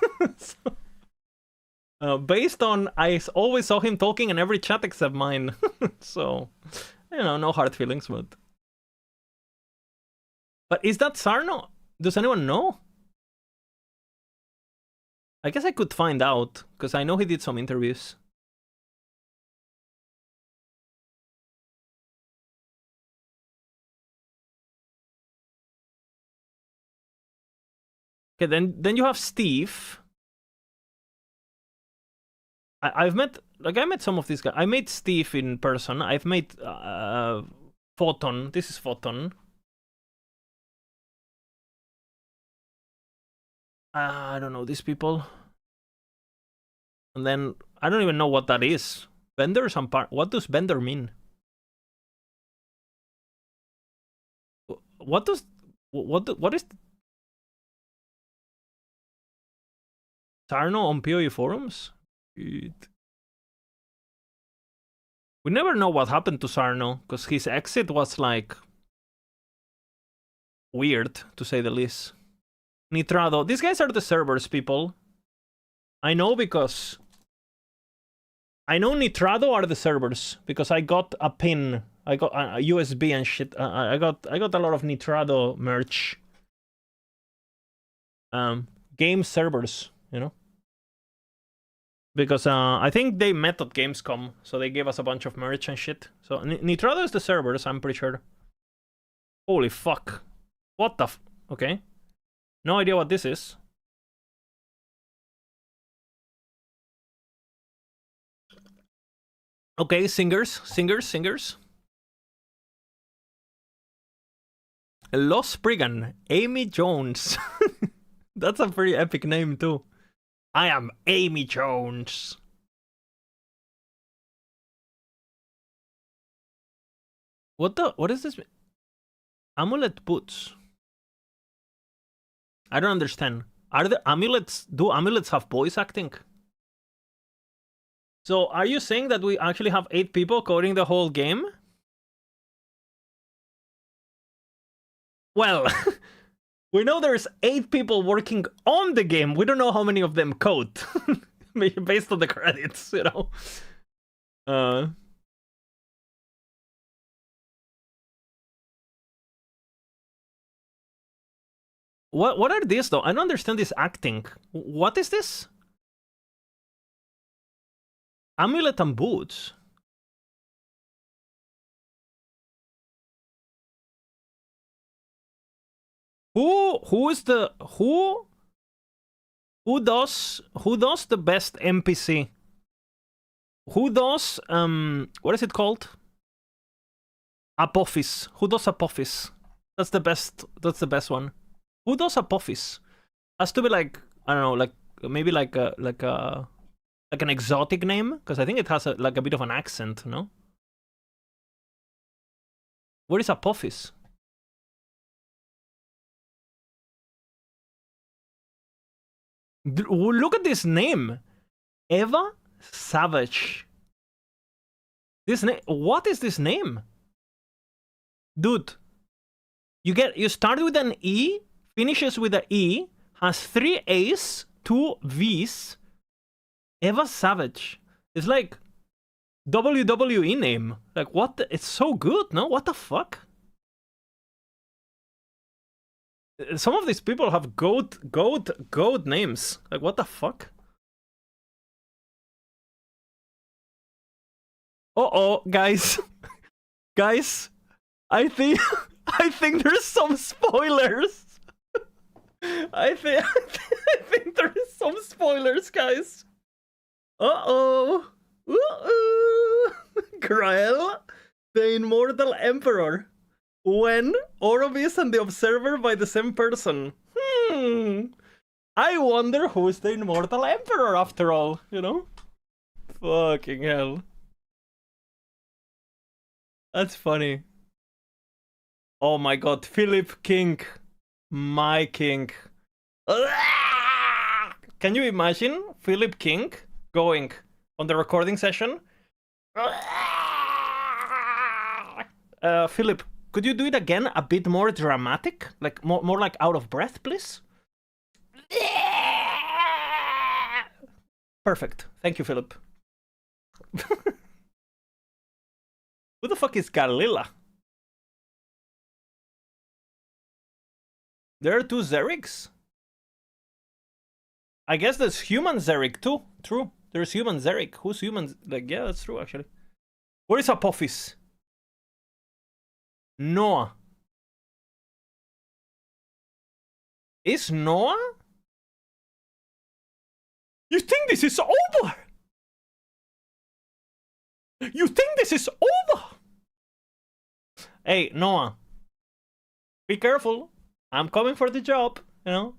So, based on I always saw him talking in every chat except mine. So, no hard feelings, but is that Sarno? Does anyone know? I guess I could find out, because I know he did some interviews. Okay, then you have Steve. I've met, I met some of these guys. I met Steve in person. I've met Photon. This is Photon. I don't know these people. And then I don't even know what that is. Vendors and what does vendor mean? What is Sarno on PoE forums? We never know what happened to Sarno, because his exit was like weird, to say the least. Nitrado. These guys are the servers, people. I know because I know Nitrado are the servers, because I got a pin. I got a USB and shit. I got a lot of Nitrado merch. Game servers, because I think they met at Gamescom, so they gave us a bunch of merch and shit. So Nitrado is the servers, I'm pretty sure. Holy fuck. What the okay. No idea what this is. Okay, singers. Los Spriggan, Amy Jones. That's a pretty epic name too. I am Amy Jones. What is this? Amulet boots. I don't understand. Are the amulets, do amulets have voice acting? So are you saying that we actually have 8 people coding the whole game? Well, we know there's 8 people working on the game. We don't know how many of them code. Based on the credits, What are these though? I don't understand this acting. What is this? Amulet and boots. Who does the best NPC? Who does what is it called? Apophis. Who does Apophis? That's the best one. Who does Apophis? Has to be like, I don't know, like maybe like an exotic name, because I think it has like a bit of an accent, no? Where is Apophis? Look at this name, Eva Savage. This name. What is this name, dude? You start with an E, finishes with an E, has 3 A's, 2 V's. Eva Savage. It's like WWE name. Like what? It's so good, no? What the fuck? Some of these people have goat names. Like what the fuck? Uh-oh, guys. Guys, I think there's some spoilers. I think there is some spoilers, guys. Uh-oh. Grael, the immortal emperor. When Orovis and the Observer by the same person. I wonder who is the immortal emperor after all, Fucking hell. That's funny. Oh my god, Philip King. My king. Can you imagine Philip King going on the recording session? Philip, could you do it again a bit more dramatic? Like more like out of breath, please? Perfect. Thank you, Philip. Who the fuck is Galila? There are two Zeriks? I guess there's human Zerik too. True. There's human Zerik. Who's human? Like, yeah, that's true, actually. Where is Apophis? Noah. Is Noah? You think this is over? You think this is over? Hey, Noah. Be careful. I'm coming for the job, you know?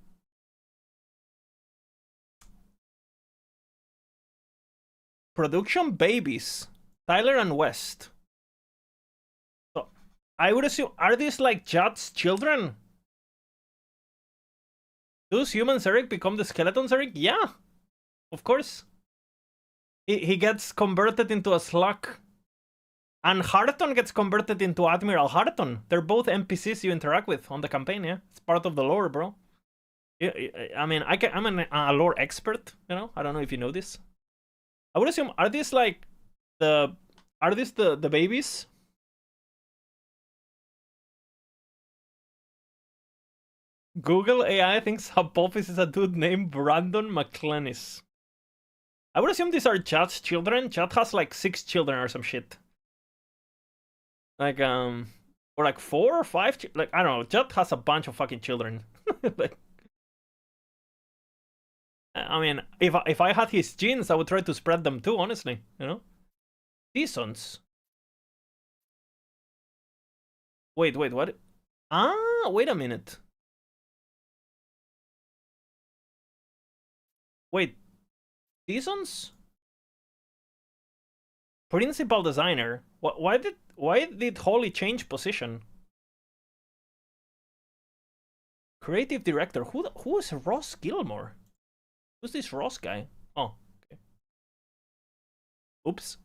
Production babies. Tyler and West. So, I would assume, are these like Judd's children? Does human Zerek become the skeleton Zerek? Yeah, of course. He gets converted into a slug. And Harton gets converted into Admiral Harton. They're both NPCs you interact with on the campaign, yeah? It's part of the lore, bro. I mean, I'm a lore expert, you know? I don't know if you know this. I would assume, are these like the babies? Google AI thinks Apophis is a dude named Brandon McClennis. I would assume these are Judd's children. Judd has like 6 children or some shit. Like, or like 4 or 5, like, I don't know, Judd has a bunch of fucking children. Like, I mean, if I had his genes, I would try to spread them too, honestly, you know? Seasons. Wait, what? Ah, wait a minute. Wait, seasons? Principal designer. Why did Holly change position? Creative director. Who is Ross Gilmore? Who's this Ross guy? Oh, okay. Oops.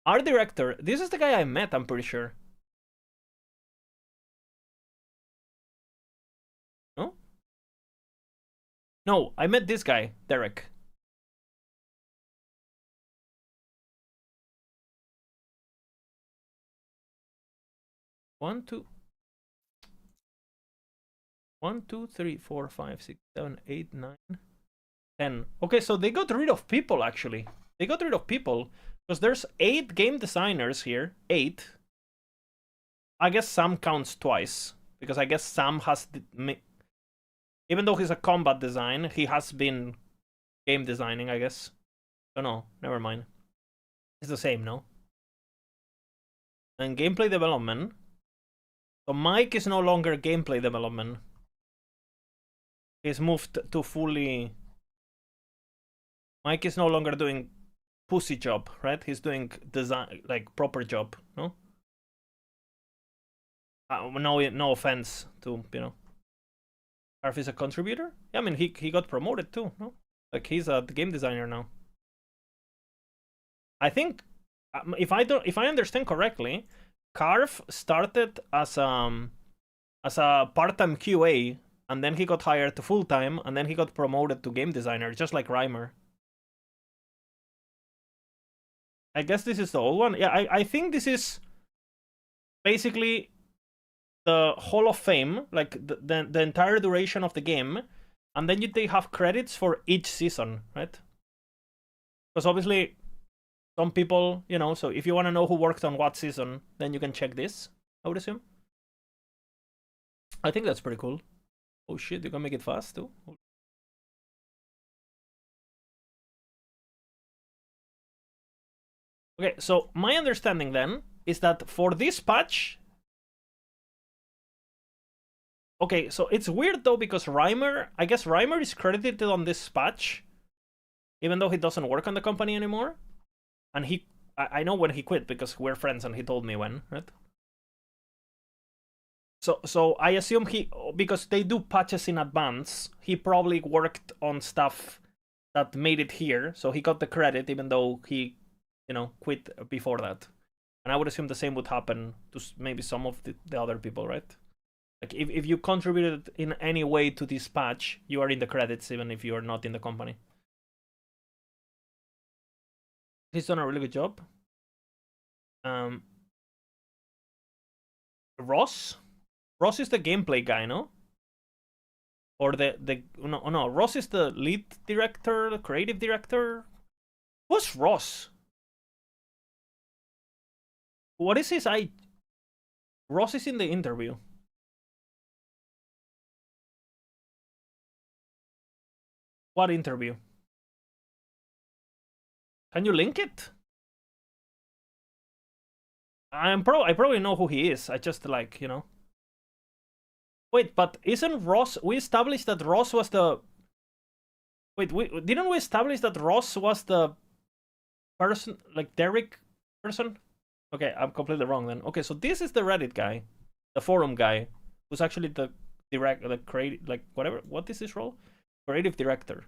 Art director. This is the guy I met, I'm pretty sure. No? No, I met this guy, Derek. One, two, 3, 4, 5, 6, 7, 8, 9, 10. Okay, so they got rid of people, actually. They got rid of people because there's 8 game designers here. 8. I guess Sam counts twice because I guess Sam has, even though he's a combat design, he has been game designing, I guess. Oh no, never mind. It's the same, no? And gameplay development. So Mike is no longer gameplay development. He's moved to fully... Mike is no longer doing pussy job, right? He's doing design, like proper job, no? No offense to, you know. Harf is a contributor? Yeah, I mean, he got promoted too, no? Like, he's a game designer now. I think, if I understand correctly, Carf started as a part-time QA, and then he got hired to full-time, and then he got promoted to game designer, just like Reimer. I guess this is the old one. Yeah, I think this is basically the Hall of Fame, like the entire duration of the game, and then they have credits for each season, right? Because obviously, some people, you know, so if you want to know who worked on what season, then you can check this, I would assume. I think that's pretty cool. Oh shit, you can make it fast too? Okay, so my understanding then is that for this patch... Okay, so it's weird though because Reimer, I guess Reimer is credited on this patch, even though he doesn't work on the company anymore. And I know when he quit because we're friends and he told me when, right? So I assume because they do patches in advance, he probably worked on stuff that made it here, so he got the credit even though he, you know, quit before that. And I would assume the same would happen to maybe some of the other people, right? Like if you contributed in any way to this patch, you are in the credits even if you are not in the company. He's done a really good job. Ross is the gameplay guy, no? Or no, Ross is the lead director, the creative director. Who's Ross? What is his I? Ross is in the interview. What interview? Can you link it? I probably know who he is. I just like, you know. Wait, but isn't Ross? We established that Ross was the. Wait, didn't we establish that Ross was the person, like Derek person? Okay, I'm completely wrong then. Okay, so this is the Reddit guy, the forum guy, who's actually the creative, like whatever. What is his role? Creative director.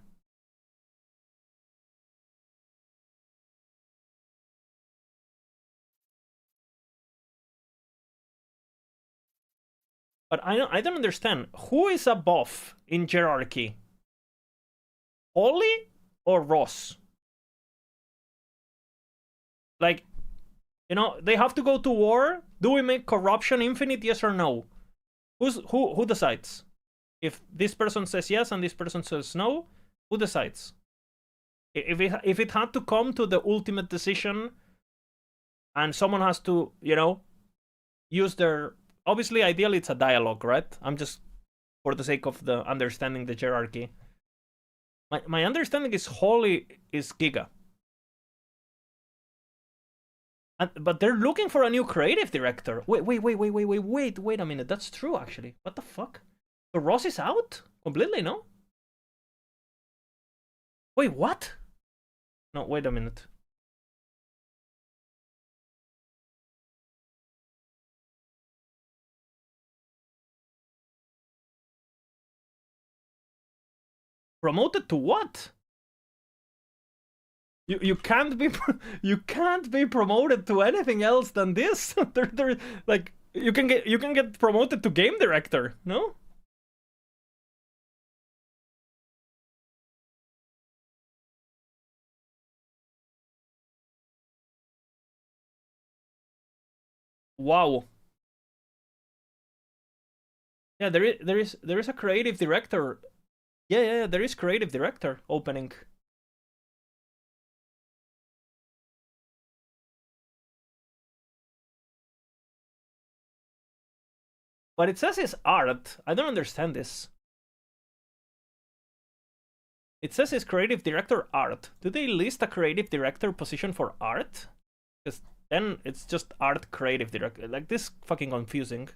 But I don't understand. Who is above in hierarchy? Holly or Ross? Like, you know, they have to go to war. Do we make corruption infinite? Yes or no? Who decides? If this person says yes and this person says no, who decides? If it had to come to the ultimate decision, and someone has to, you know, use their, obviously, ideally it's a dialogue, right? I'm just for the sake of the understanding the hierarchy. My understanding is Holly is Giga. But they're looking for a new creative director. Wait a minute. That's true, actually. What the fuck? So Ross is out? Completely, no? Wait, what? No, wait a minute. Promoted to what? You can't be you can't be promoted to anything else than this. They're like you can get promoted to game director, no? Wow. Yeah, there is a creative director. Yeah, there is creative director opening. But it says it's art. I don't understand this. It says it's creative director art. Do they list a creative director position for art? Because then it's just art creative director. Like, this fucking confusing.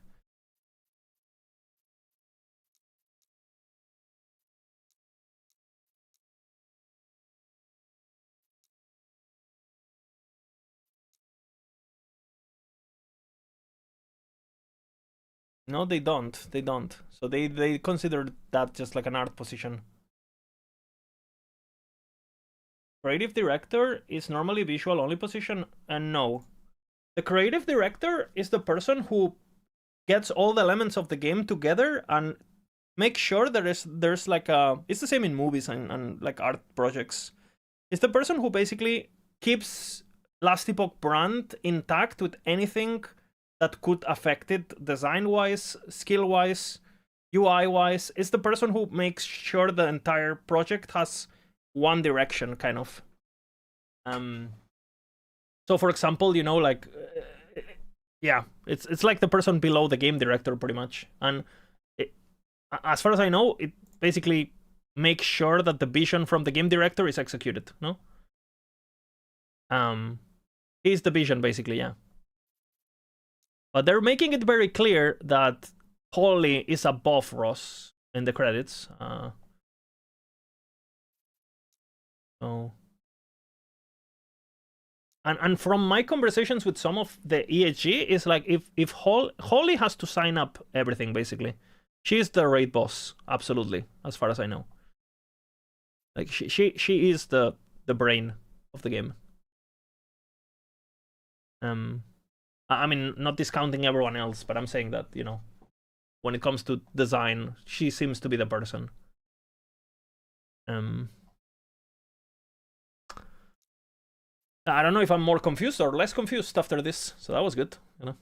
No, they don't. They don't. So they consider that just like an art position. Creative director is normally visual only position, and no. The creative director is the person who gets all the elements of the game together and makes sure there's like a, it's the same in movies and like art projects. It's the person who basically keeps Last Epoch brand intact with anything that could affect it design-wise, skill-wise, UI-wise. It's the person who makes sure the entire project has one direction, kind of. So for example, you know, like yeah, it's like the person below the game director pretty much. And as far as I know, it basically makes sure that the vision from the game director is executed, no? He's the vision basically, yeah. But they're making it very clear that Holly is above Ross in the credits. So, and from my conversations with some of the EHG, is like if Holly has to sign up everything basically. She's the raid boss, absolutely, as far as I know. Like she is the brain of the game. I mean, not discounting everyone else, but I'm saying that, you know, when it comes to design, she seems to be the person. I don't know if I'm more confused or less confused after this, so that was good, you know.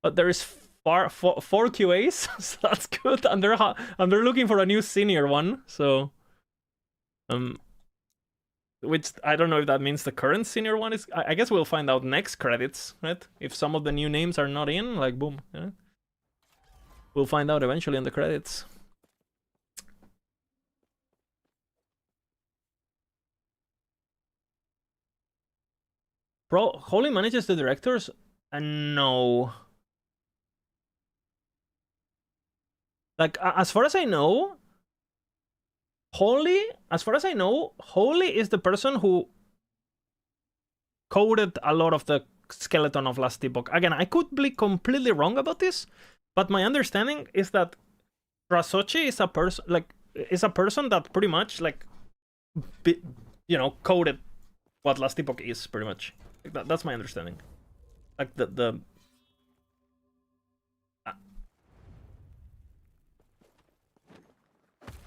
But there is four QAs, so that's good, and they're looking for a new senior one, so which I don't know if that means the current senior one is. I guess we'll find out next credits, right? If some of the new names are not in, like boom, yeah. We'll find out eventually in the credits. Holy manages the directors? No. Like, as far as I know, Holy is the person who coded a lot of the skeleton of Last Epoch. Again, I could be completely wrong about this, but my understanding is that Rasochi is a person that pretty much, like, you know, coded what Last Epoch is, pretty much. Like that's my understanding. Like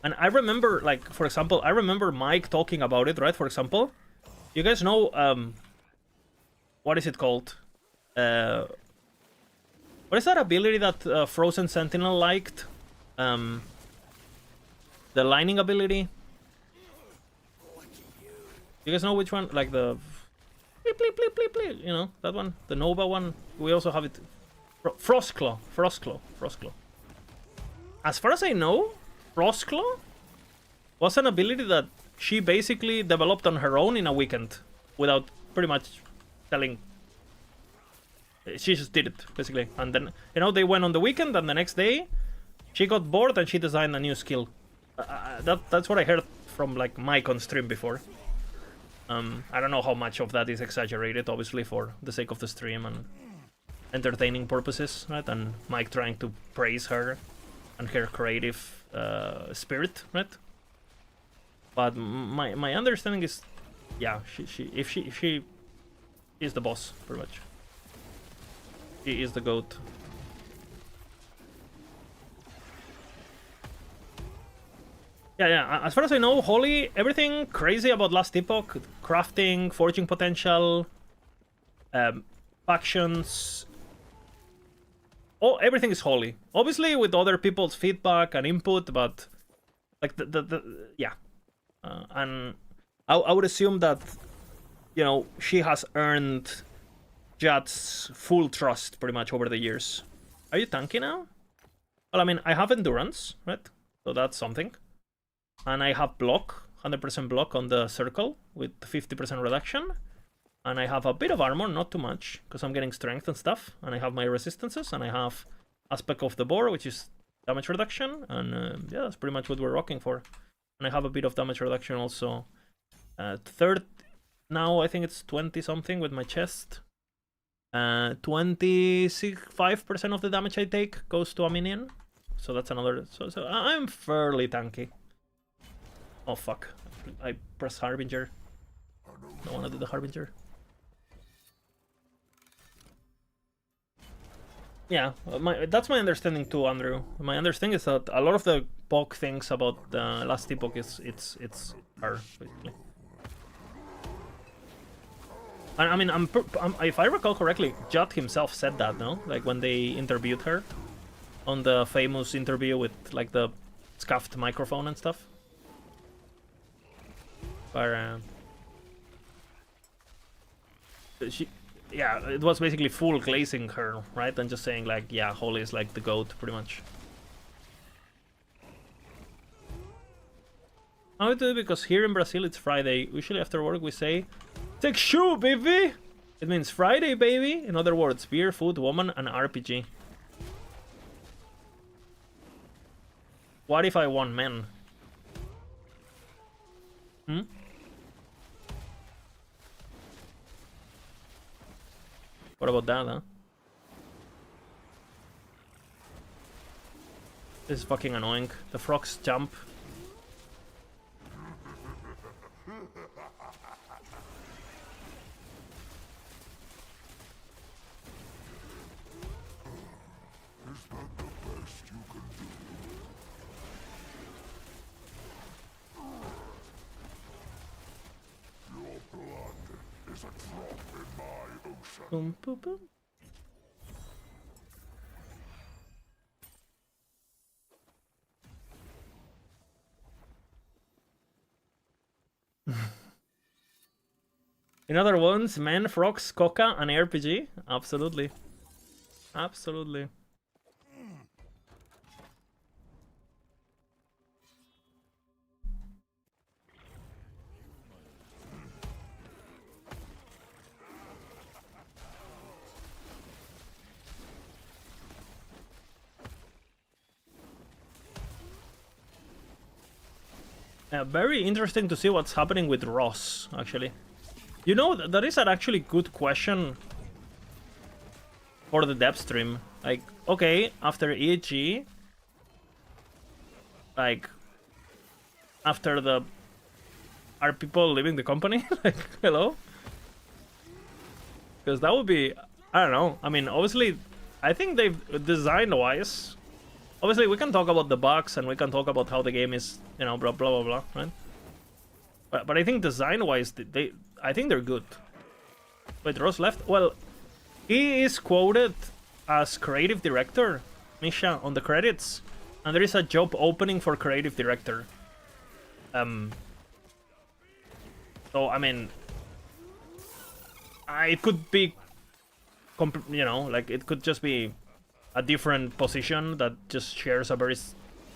and I remember, like, for example, I remember Mike talking about it, right? For example, you guys know what is it called? What is that ability that Frozen Sentinel liked? The lining ability. You guys know which one? Like the you know, that one, the Nova one. We also have it. Frostclaw. As far as I know, Frostclaw was an ability that she basically developed on her own in a weekend, without pretty much telling. She just did it basically, and then, you know, they went on the weekend, and the next day, she got bored and she designed a new skill. That's what I heard from, like, Mike on stream before. I don't know how much of that is exaggerated, obviously, for the sake of the stream and entertaining purposes, right? And Mike trying to praise her and her creative spirit, right? But my understanding is, yeah, she is the boss, pretty much. She is the GOAT. Yeah. As far as I know, Holy, everything crazy about Last Epoch, crafting, forging potential, factions, everything is Holy. Obviously, with other people's feedback and input, but like yeah. And I would assume that, you know, she has earned Jad's full trust pretty much over the years. Are you tanky now? Well, I mean, I have endurance, right? So that's something. And I have block, 100% block on the circle with 50% reduction. And I have a bit of armor, not too much, because I'm getting strength and stuff. And I have my resistances, and I have aspect of the boar, which is damage reduction. And yeah, that's pretty much what we're rocking for. And I have a bit of damage reduction also. Third, now I think it's 20 something with my chest. 25% of the damage I take goes to a minion. So that's another. So I'm fairly tanky. Oh fuck. I pressed Harbinger. Don't want to do the Harbinger. Yeah, that's my understanding too, Andrew. My understanding is that a lot of the bug things about the Last Epoch is it's her, basically. I mean, if I recall correctly, Judd himself said that, no? Like when they interviewed her on the famous interview with, like, the scuffed microphone and stuff. But yeah, it was basically full glazing her, right? And just saying, like, yeah, Holy is like the GOAT, pretty much. How do it? Because here in Brazil it's Friday. Usually after work we say, "Take shoe, baby!" It means Friday, baby. In other words, beer, food, woman, and RPG. What if I want men? What about that, huh? This is fucking annoying. The frogs jump. Boom, boom, boom. In other words, men, frogs, coca, and RPG? Absolutely. Absolutely. Very interesting to see what's happening with Ross, actually. You know, that is an actually good question for the dev stream. Like, okay, after EHG, like, after the... Are people leaving the company? Like, hello? Because that would be... I don't know. I mean, obviously, I think they've, design-wise... Obviously, we can talk about the bugs and we can talk about how the game is, you know, blah, blah, blah, blah, right? But I think design-wise, I think they're good. Wait, Ross left? Well, he is quoted as creative director, Misha, on the credits. And there is a job opening for creative director. So, I mean... it could be... You know, like, it could just be a different position that just shares a very...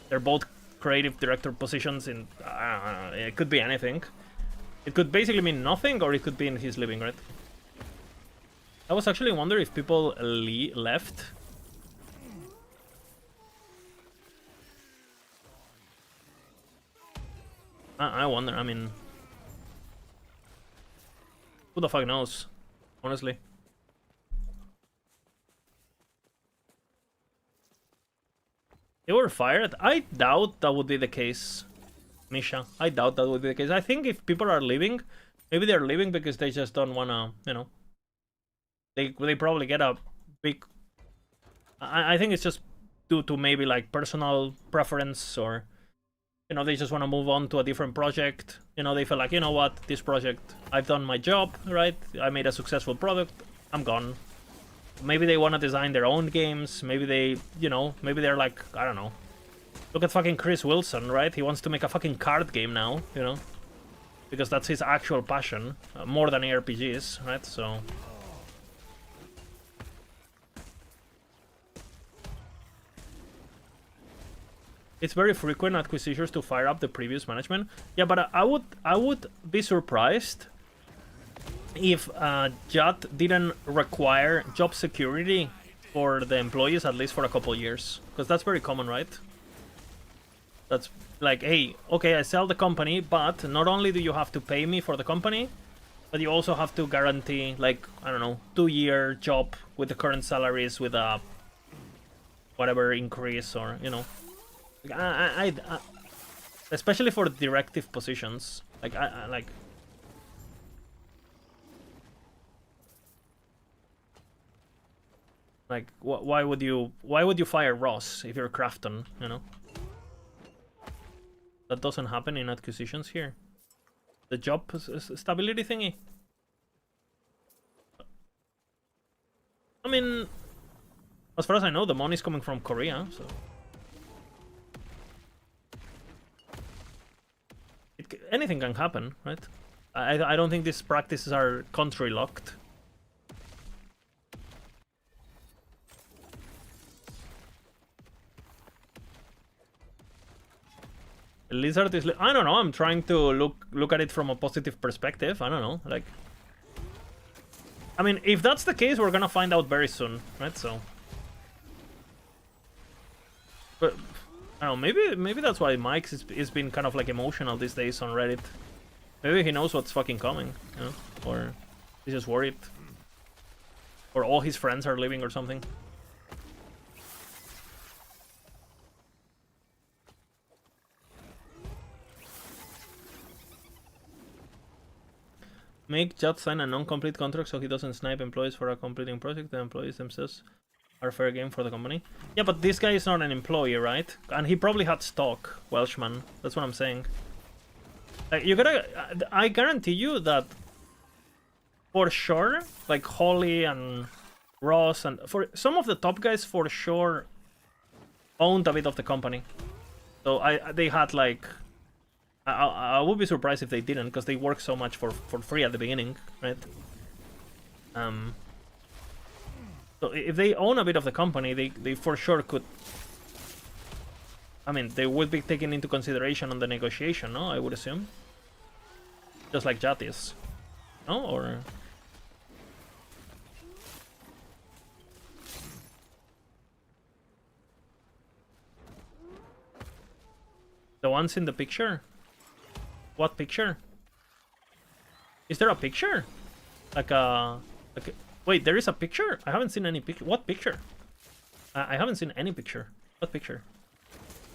They're both creative director positions in... it could be anything. It could basically mean nothing, or it could be in his living, right? I was actually wondering if people left. I wonder, I mean... Who the fuck knows, honestly. They were fired? I doubt that would be the case, Misha. I doubt that would be the case. I think if people are leaving, maybe they're leaving because they just don't wanna, you know... They probably get a big... I think it's just due to maybe like personal preference, or... You know, they just want to move on to a different project. You know, they feel like, you know what, this project, I've done my job, right? I made a successful product, I'm gone. Maybe they want to design their own games. Maybe they, you know, maybe they're like, I don't know. Look at fucking Chris Wilson, right? He wants to make a fucking card game now, you know? Because that's his actual passion, more than ARPGs, right? So... It's very frequent acquisitions to fire up the previous management. Yeah, but I would be surprised if JAT didn't require job security for the employees, at least for a couple years. Because that's very common, right? That's like, hey, okay, I sell the company, but not only do you have to pay me for the company, but you also have to guarantee, like, I don't know, 2-year job with the current salaries, with a whatever increase, or, you know. I especially for directive positions, like why would you fire Ross if you're Crafton, you know? That doesn't happen in acquisitions here. The job stability thingy. I mean, as far as I know, the money's coming from Korea, so. Anything can happen, right? I don't think these practices are country locked. Lizard is... I don't know, I'm trying to look at it from a positive perspective. I don't know, like... I mean, if that's the case, we're gonna find out very soon, right? So... But... I don't know, maybe that's why Mike's is been kind of like emotional these days on Reddit. Maybe he knows what's fucking coming, you know? Or he's just worried. Or all his friends are leaving or something. Make Jat sign a non-complete contract so he doesn't snipe employees for a completing project. The employees themselves are fair game for the company. Yeah, but this guy is not an employee, right? And he probably had stock, Welshman. That's what I'm saying. Like, you gotta... I guarantee you that for sure, like Holly and Ross, and for some of the top guys, for sure, owned a bit of the company. So they had like, I would be surprised if they didn't, because they worked so much for free at the beginning, right? So if they own a bit of the company, they for sure could. I mean, they would be taken into consideration on the negotiation, no? I would assume. Just like Jatis, no? Or the ones in the picture? What picture? Is there a picture? Like a... Wait, there is a picture? I haven't seen any picture. What picture? I haven't seen any picture. What picture?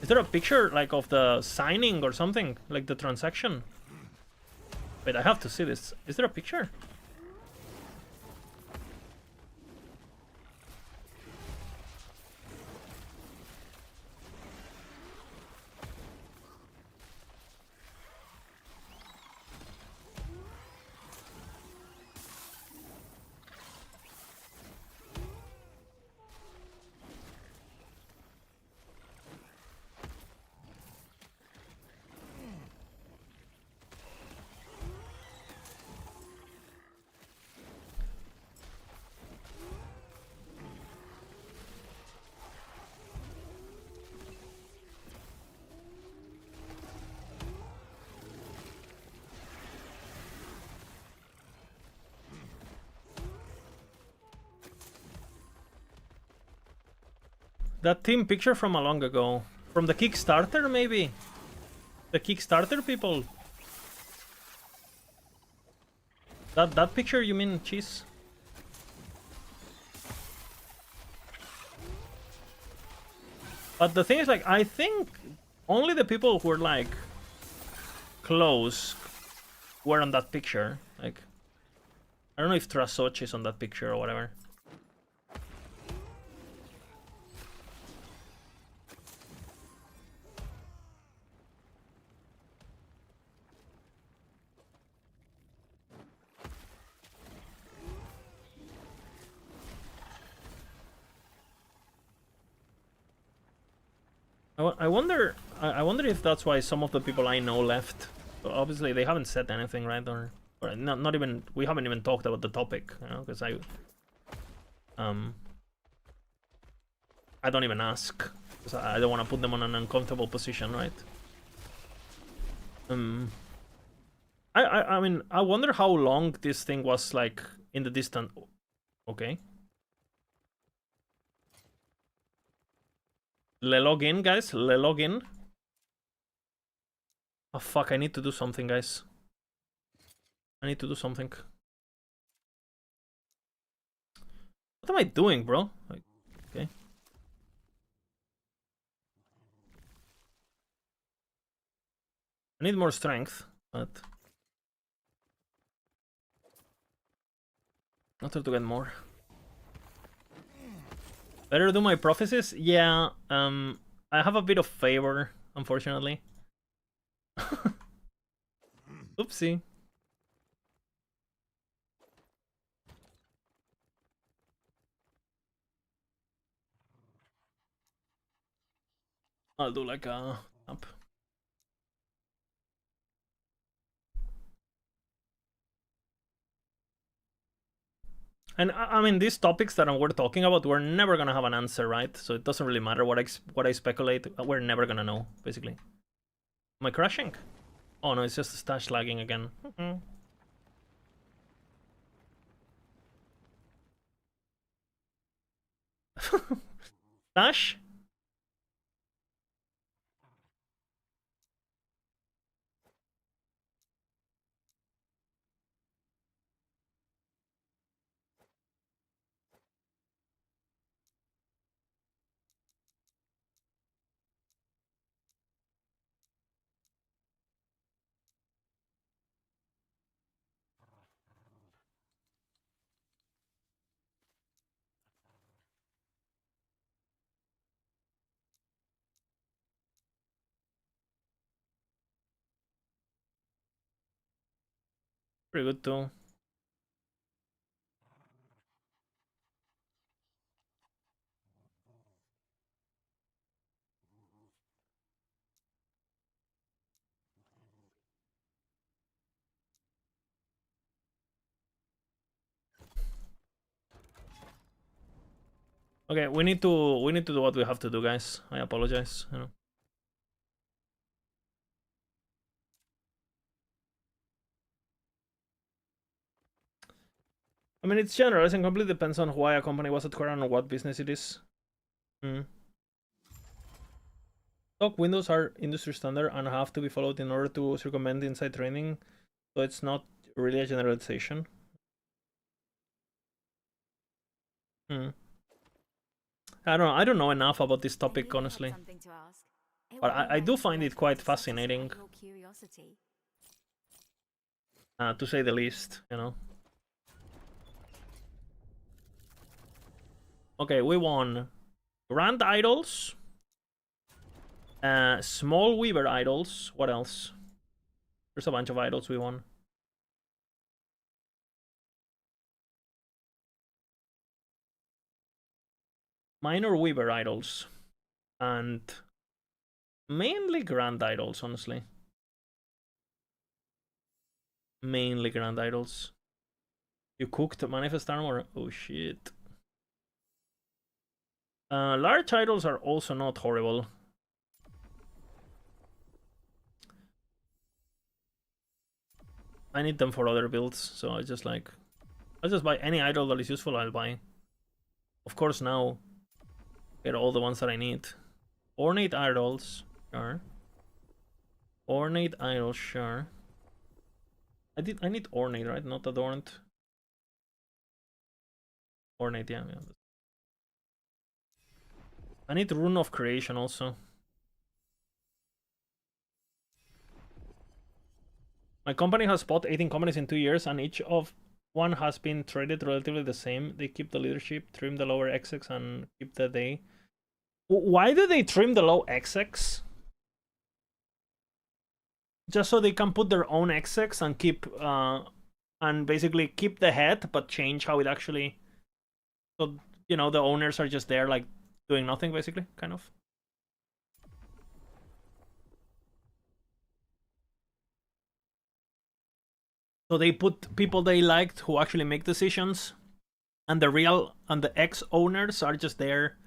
Is there a picture, like, of the signing or something? Like the transaction? Wait, I have to see this. Is there a picture? That team picture from a long ago. From the Kickstarter, maybe? The Kickstarter people? That picture, you mean, Cheese? But the thing is, like, I think only the people who were, like, close were on that picture. Like, I don't know if Trasoch is on that picture or whatever. I wonder. I wonder if that's why some of the people I know left. But obviously, they haven't said anything, right? Or not even. We haven't even talked about the topic, you know, because I don't even ask, because I don't want to put them on an uncomfortable position, right? I mean, I wonder how long this thing was, like, in the distant. Okay. Le login, guys. Le login. Oh fuck! I need to do something, guys. I need to do something. What am I doing, bro? Like, okay. I need more strength, but not to get more. Better do my prophecies? Yeah, I have a bit of favor, unfortunately. Oopsie. I'll do like a up. And I mean, these topics that we're talking about, we're never gonna have an answer, right? So it doesn't really matter what I speculate. We're never gonna know, basically. Am I crashing? Oh no, it's just the stash lagging again. Stash? Pretty good too. Okay, we need to do what we have to do, guys. I apologize. You know. I mean, it's generous and completely depends on why a company was acquired and what business it is. Stock windows are industry standard and have to be followed in order to circumvent inside trading, so it's not really a generalization. I don't know enough about this topic, honestly. But I do find it quite fascinating. To say the least, you know. Okay, we won Grand Idols, Small Weaver Idols. What else? There's a bunch of idols we won. Minor Weaver Idols. And mainly Grand Idols, honestly. Mainly Grand Idols. You cooked Manifest Armor? Oh shit. Large idols are also not horrible. I need them for other builds, so I'll just buy any idol that is useful, I'll buy. Of course now, get all the ones that I need. Ornate idols, sure. Ornate idols, sure. I need ornate, right? Not adorned. Ornate, yeah. I need Rune of Creation also. My company has bought 18 companies in 2 years, and each of one has been traded relatively the same. They keep the leadership, trim the lower XX, and keep the day. Why do they trim the low XX? Just so they can put their own XX and keep and basically keep the head, but change how it actually. So you know the owners are just there like doing nothing, basically, kind of. So they put people they liked who actually make decisions, and the ex-owners are just there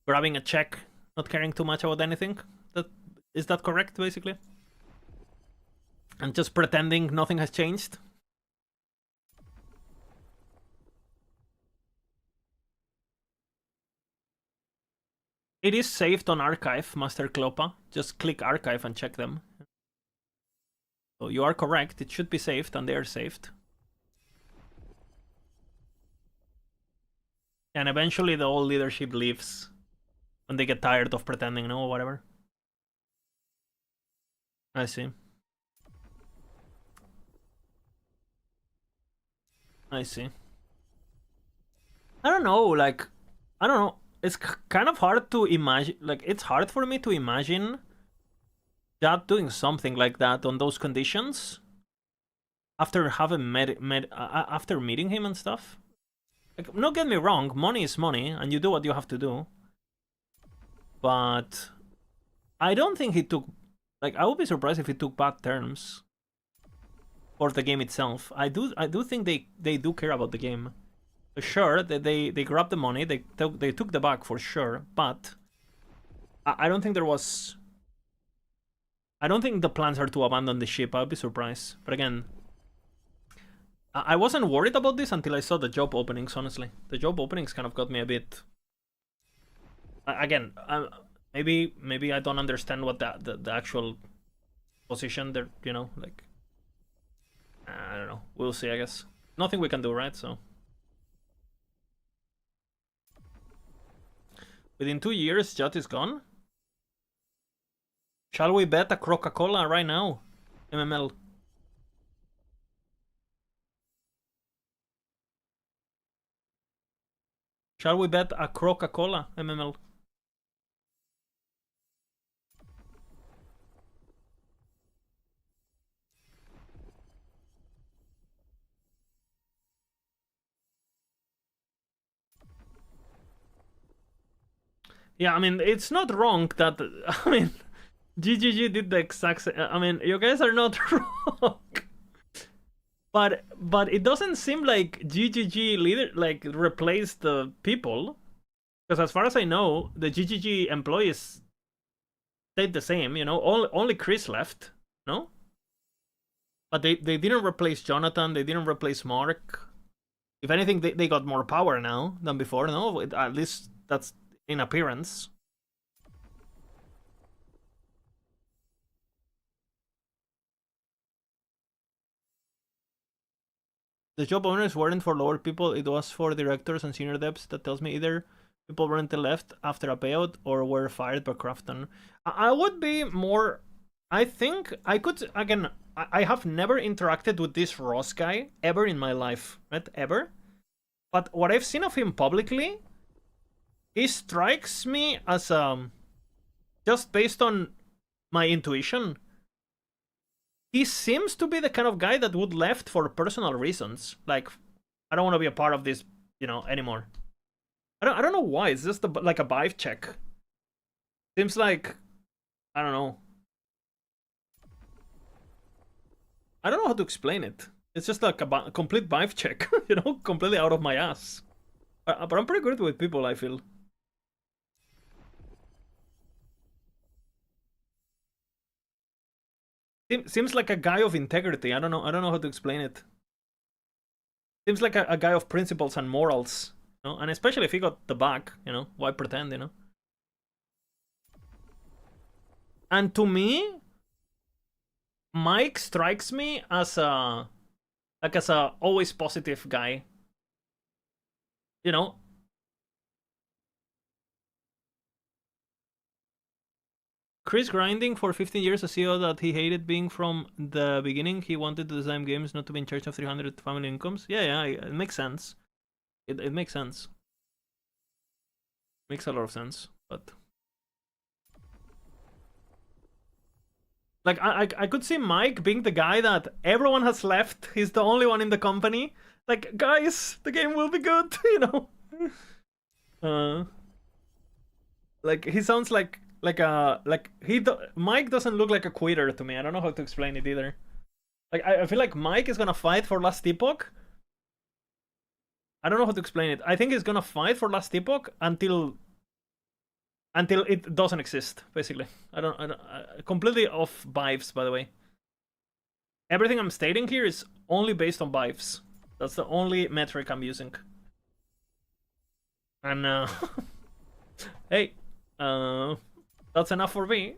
grabbing a check, not caring too much about anything. Is that correct, basically? And just pretending nothing has changed? It is saved on archive, Master Klopa. Just click archive and check them. So you are correct, it should be saved, and they are saved. And eventually the old leadership leaves when they get tired of pretending, no, or whatever. I see. I see. I don't know, like, I don't know. It's kind of hard to imagine, like, it's hard for me to imagine that doing something like that on those conditions after having after meeting him and stuff. Like, don't get me wrong, money is money, and you do what you have to do. But I don't think he took, like, I would be surprised if he took bad terms for the game itself. I do think they do care about the game. Sure, they grabbed the money, they took the bag for sure, but I don't think there was. I don't think the plans are to abandon the ship. I'd be surprised. But again, I wasn't worried about this until I saw the job openings, honestly. The job openings kind of got me a bit. Again, maybe I don't understand what the actual position there, you know, like. I don't know. We'll see, I guess. Nothing we can do, right? So. Within 2 years, Jut is gone? Shall we bet a Coca-Cola right now? MML. Shall we bet a Coca-Cola? MML. Yeah, I mean, it's not wrong that, I mean, GGG did the exact same. I mean, you guys are not wrong. But it doesn't seem like GGG leader like replaced the people. Because as far as I know, the GGG employees stayed the same, you know. Only Chris left, no? But they didn't replace Jonathan, they didn't replace Mark. If anything, they got more power now than before, no? At least that's in appearance. The job owners weren't for lower people, it was for directors and senior devs. That tells me either people weren't left after a payout or were fired by Crafton. I would be more... I think I could... Again, I have never interacted with this Ross guy ever in my life, right? Ever. But what I've seen of him publicly, he strikes me as just based on my intuition, he seems to be the kind of guy that would left for personal reasons. Like, I don't want to be a part of this, you know, anymore. I don't know why. It's just like a vibe check. Seems like, I don't know. I don't know how to explain it. It's just like a complete vibe check, you know, completely out of my ass. But I'm pretty good with people, I feel. Seems like a guy of integrity. I don't know how to explain it. Seems like a guy of principles and morals, you know? And especially if he got the bag, you know, why pretend, you know? And to me, Mike strikes me as a always positive guy. You know? Chris grinding for 15 years, a CEO that he hated being from the beginning. He wanted to design games, not to be in charge of 300 family incomes. Yeah, it makes sense. It makes sense. Makes a lot of sense, but... Like, I could see Mike being the guy that everyone has left. He's the only one in the company. Like, guys, the game will be good, you know? Like, he sounds like Mike doesn't look like a quitter to me. I don't know how to explain it either. Like, I feel like Mike is gonna fight for Last Epoch. I don't know how to explain it. I think he's gonna fight for Last Epoch until it doesn't exist, basically. I don't completely off vibes, by the way. Everything I'm stating here is only based on vibes. That's the only metric I'm using. And hey, that's enough for me.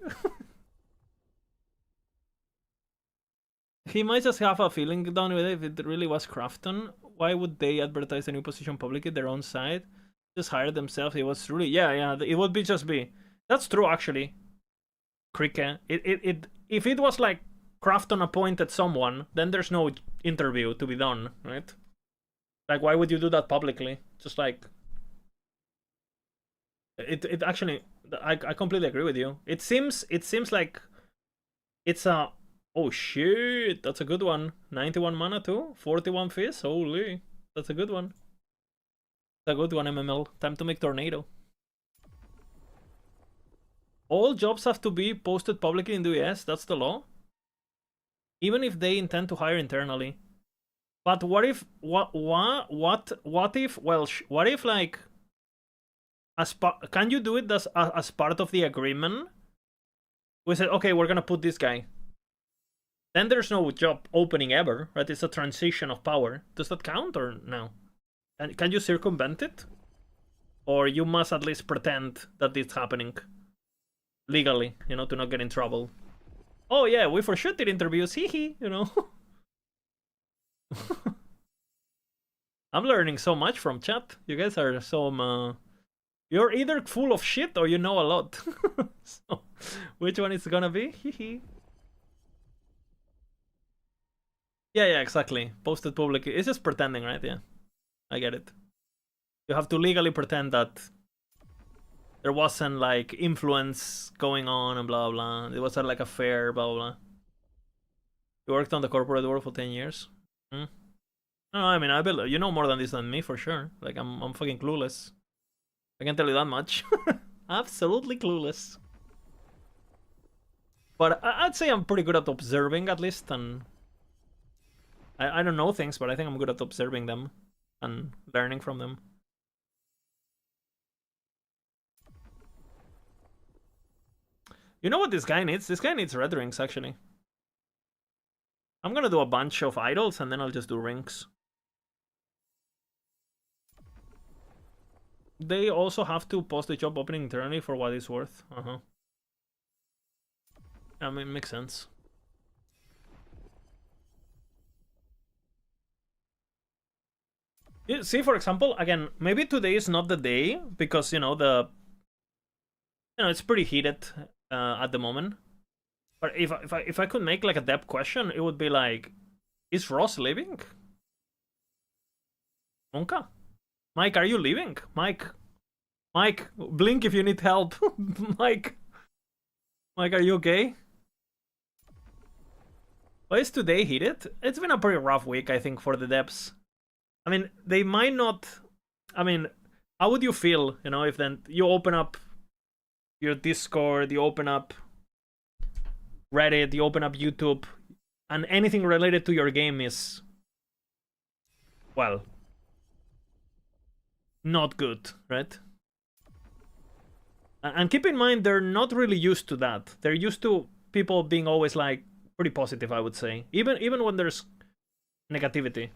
He might just have a feeling done with it. If it really was Crafton, why would they advertise a new position publicly their own site? Just hire themselves. It was truly, yeah. It would be just be. That's true, actually. Cricket. If it was like Crafton appointed someone, then there's no interview to be done, right? Like, why would you do that publicly? Just like it actually. I completely agree with you. It seems like it's a... Oh shit, that's a good one. 91 mana too, 41 fizz. Holy, that's a good one. A good one, MML. Time to make Tornado. All jobs have to be posted publicly in the US. That's the law. Even if they intend to hire internally. But what if what if? Well, what if like can you do it as part of the agreement? We said, okay, we're gonna put this guy. Then there's no job opening ever, right? It's a transition of power. Does that count or no? And can you circumvent it? Or you must at least pretend that it's happening legally, you know, to not get in trouble. Oh yeah, we for sure did interviews, hee, you know. I'm learning so much from chat. You guys are so you're either full of shit or you know a lot. So, which one is gonna be? Hee. Yeah, exactly. Posted publicly. It's just pretending, right? Yeah. I get it. You have to legally pretend that there wasn't like influence going on and blah blah. It wasn't like a fair blah blah. You worked on the corporate world for 10 years. No, I mean, you know more than this than me for sure. Like I'm fucking clueless. I can tell you that much. Absolutely clueless. But I'd say I'm pretty good at observing at least, and I don't know things, but I think I'm good at observing them and learning from them. You know what this guy needs? This guy needs red rings, actually. I'm gonna do a bunch of idols, and then I'll just do rings. They also have to post the job opening internally for what it's worth. I mean, makes sense. See, for example, again, maybe today is not the day because it's pretty heated at the moment. But if I could make like a depth question, it would be like, is Ross leaving? Monka? Mike, are you leaving? Mike, blink if you need help. Mike, are you okay? Why is today heated? It's been a pretty rough week, I think, for the depths. I mean, they might not. I mean, how would you feel, if then you open up your Discord, you open up Reddit, you open up YouTube, and anything related to your game is, well, not good, right? And keep in mind, they're not really used to that. They're used to people being always like pretty positive, I would say, even when there's negativity.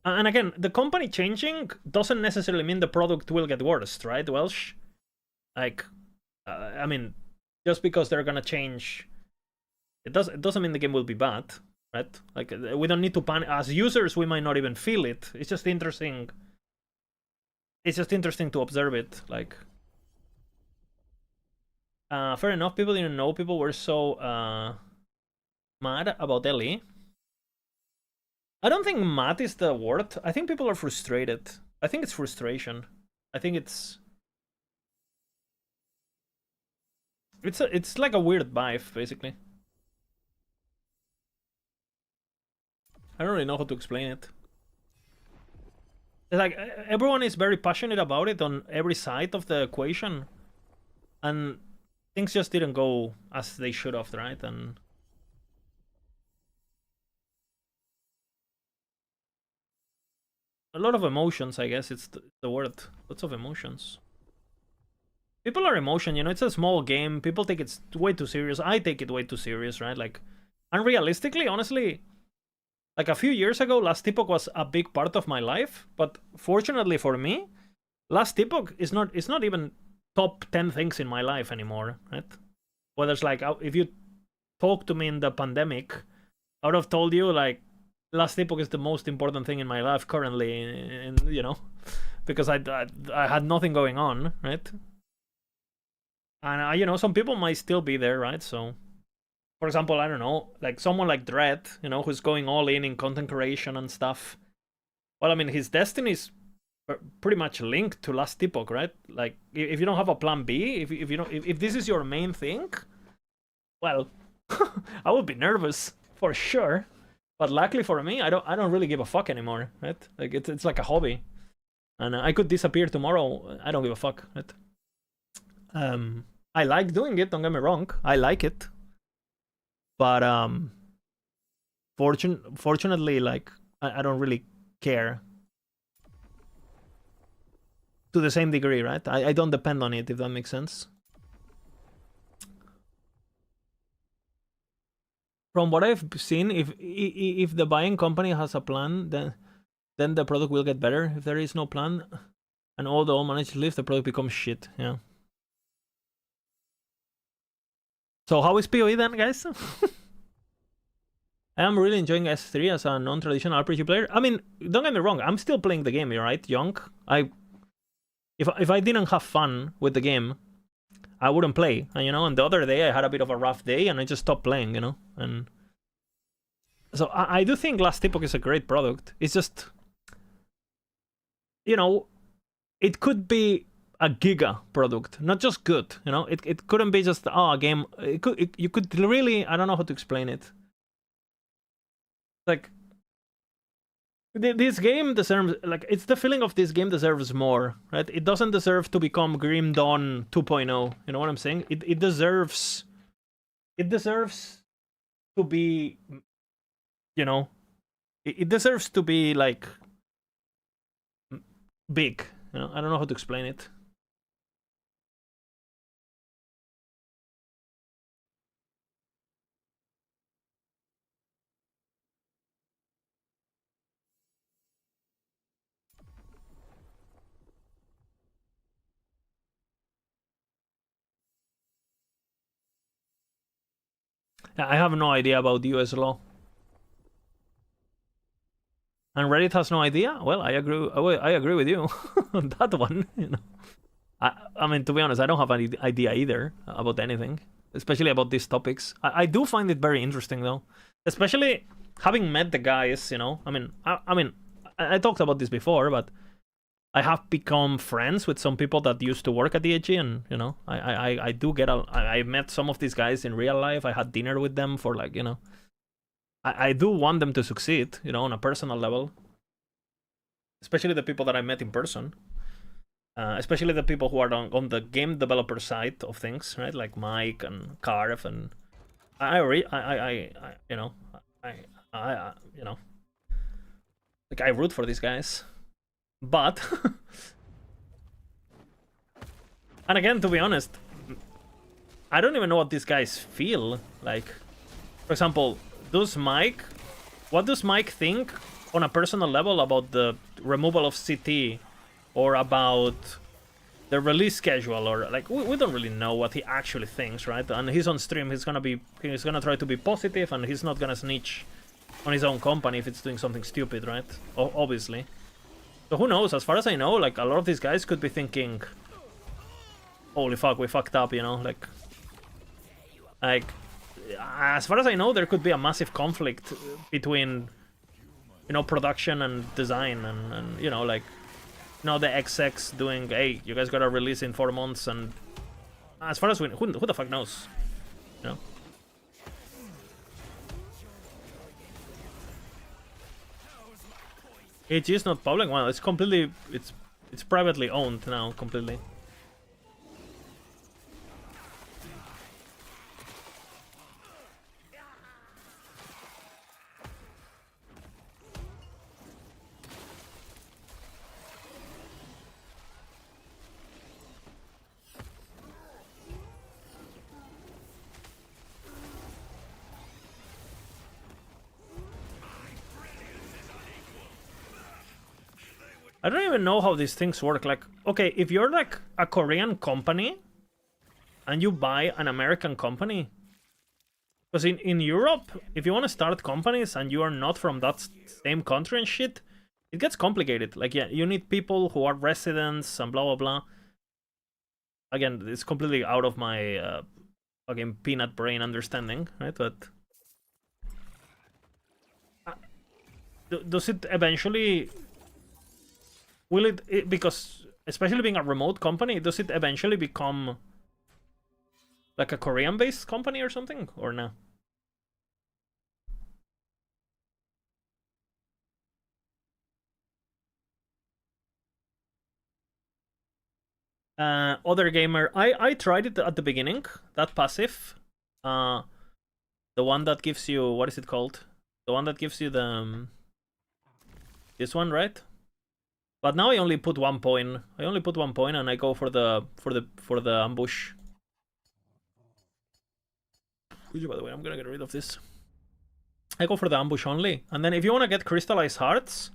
And again, the company changing doesn't necessarily mean the product will get worse, right, Welsh? Like, I mean, just because they're gonna change, it doesn't mean the game will be bad, right? Like, we don't need to panic. As users, we might not even feel it. It's just interesting. It's just interesting to observe it. Like, fair enough. People didn't know. People were so mad about Ellie. I don't think mad is the word. I think people are frustrated. I think it's frustration. I think it's like a weird vibe, basically. I don't really know how to explain it. It's like everyone is very passionate about it on every side of the equation, and things just didn't go as they should have, right? And a lot of emotions, I guess it's the word. Lots of emotions. People are emotion, it's a small game. People take it way too serious. I take it way too serious, right? Like, unrealistically, honestly, like a few years ago, Last Epoch was a big part of my life. But fortunately for me, Last Epoch is not even top 10 things in my life anymore, right? Whether it's like, if you talk to me in the pandemic, I would have told you, like, Last Epoch is the most important thing in my life currently, and because I had nothing going on, right? And some people might still be there, right? So, for example, I don't know, like someone like Dread, who's going all in content creation and stuff. Well, I mean, his destiny is pretty much linked to Last Epoch, right? Like, if you don't have a plan B, if this is your main thing, well, I would be nervous for sure. But luckily for me, I don't really give a fuck anymore, right? Like, it's like a hobby, and I could disappear tomorrow. I don't give a fuck, right? I like doing it. Don't get me wrong. I like it, but fortunately, like, I don't really care to the same degree, right? I don't depend on it, if that makes sense. From what I've seen, if the buying company has a plan, then the product will get better. If there is no plan and all the old managers leave, the product becomes shit. Yeah. So how is PoE then, guys? I am really enjoying S3 as a non-traditional RPG player. I mean, don't get me wrong, I'm still playing the game, right, Young? If I didn't have fun with the game, I wouldn't play. And the other day I had a bit of a rough day and I just stopped playing, And so I do think Last Epoch is a great product. It's just, it could be a giga product, not just good. It couldn't be just a game. You could really, I don't know how to explain it. Like, this game deserves, like, it's the feeling of this game deserves more, right? It doesn't deserve to become Grim Dawn 2.0. You know what I'm saying? It deserves to be, it deserves to be like big. You know, I don't know how to explain it. I have no idea about US law. And Reddit has no idea? Well, I agree. I agree with you on that one. You know, I mean, to be honest, I don't have any idea either about anything, especially about these topics. I do find it very interesting though, especially having met the guys. You know, I talked about this before, but I have become friends with some people that used to work at the AG, and you know, I do get I met some of these guys in real life. I had dinner with them for like, you know, I do want them to succeed, you know, on a personal level. Especially the people that I met in person. Especially the people who are on the game developer side of things, right? Like Mike and Carv, and you know, you know, like I root for these guys, but and again, to be honest, I don't even know what these guys feel like. For example, what does Mike think on a personal level about the removal of CT, or about the release schedule, or like we don't really know what he actually thinks, right? And he's on stream, he's gonna try to be positive, and he's not gonna snitch on his own company if it's doing something stupid, right? Obviously. So who knows? As far as I know, like a lot of these guys could be thinking, holy fuck, we fucked up, you know, like as far as I know, there could be a massive conflict between, you know, production and design, and you know, like, you know, the XX doing, hey, you guys gotta release in 4 months, and as far as we, who the fuck knows, you know? AG is not public. Well, it's completely, it's privately owned now, completely. I don't even know how these things work. Like, okay, if you're like a Korean company and you buy an American company, because in Europe, if you want to start companies and you are not from that same country and shit, it gets complicated. Like, yeah, you need people who are residents and blah, blah, blah. Again, it's completely out of my fucking peanut brain understanding, right? But does it eventually... Will it, because especially being a remote company, does it eventually become like a Korean-based company or something, or no? Other gamer, I tried it at the beginning, that passive. The one that gives you, what is it called? The one that gives you the this one, right? But now I only put 1 point. I only put 1 point, and I go for the ambush. By the way, I'm gonna get rid of this. I go for the ambush only, and then if you want to get crystallized hearts,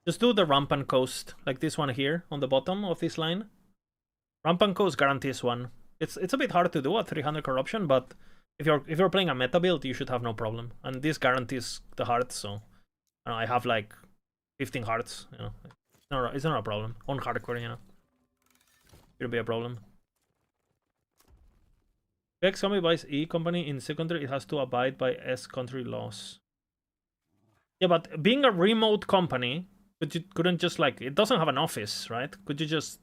just do the rampant coast, like this one here on the bottom of this line. Rampant coast guarantees one. It's a bit hard to do at 300 corruption, but if you're playing a meta build, you should have no problem. And this guarantees the hearts, so I have like 15 hearts, you know. It's not a problem. On hardcore, you know. It'll be a problem. If X company buys E company in C country, it has to abide by S country laws. Yeah, but being a remote company, couldn't just like, it doesn't have an office, right? Could you just...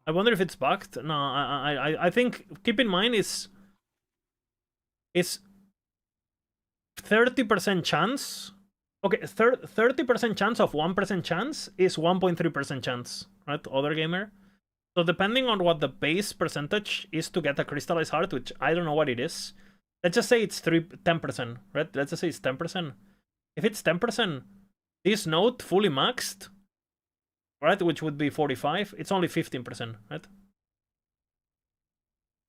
I wonder if it's bugged. No, I think, keep in mind, it's 30% chance Okay, 30% chance of 1% chance is 1.3% chance, right? Other gamer. So depending on what the base percentage is to get a crystallized heart, which I don't know what it is, let's just say it's 10%, right? Let's just say it's 10%. If it's 10%, this node fully maxed, right, which would be 45, it's only 15%, right?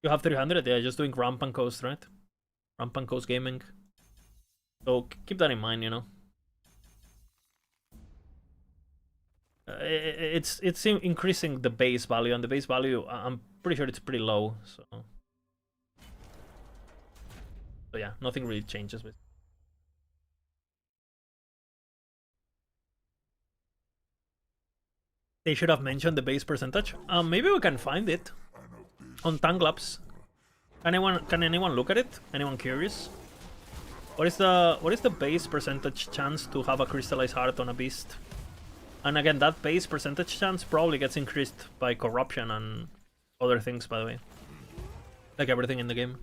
You have 300, yeah, just doing ramp and coast, right? Ramp and coast gaming. So keep that in mind, you know. It's increasing the base value, and the base value, I'm pretty sure it's pretty low, so yeah, nothing really changes with. They should have mentioned the base percentage. Maybe we can find it on Tanglabs. Can anyone look at it? Anyone curious? What is the base percentage chance to have a crystallized heart on a beast? And again, that base percentage chance probably gets increased by corruption and other things, by the way. Like everything in the game.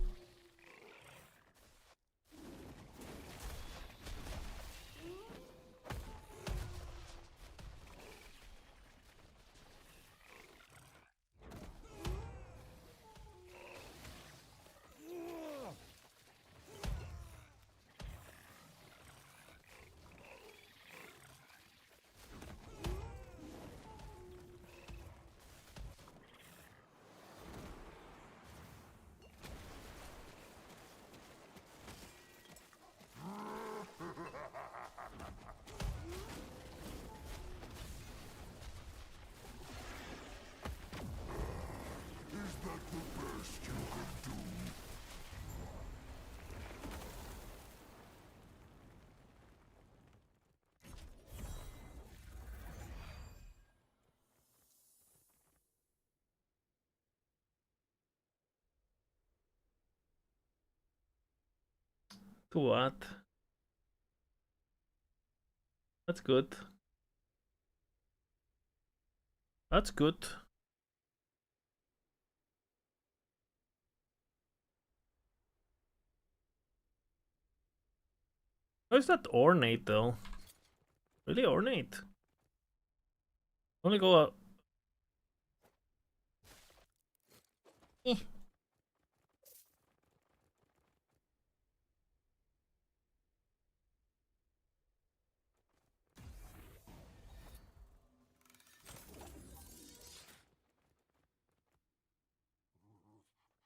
To what? That's good. That's good. How is that ornate though? Really ornate? Only go up.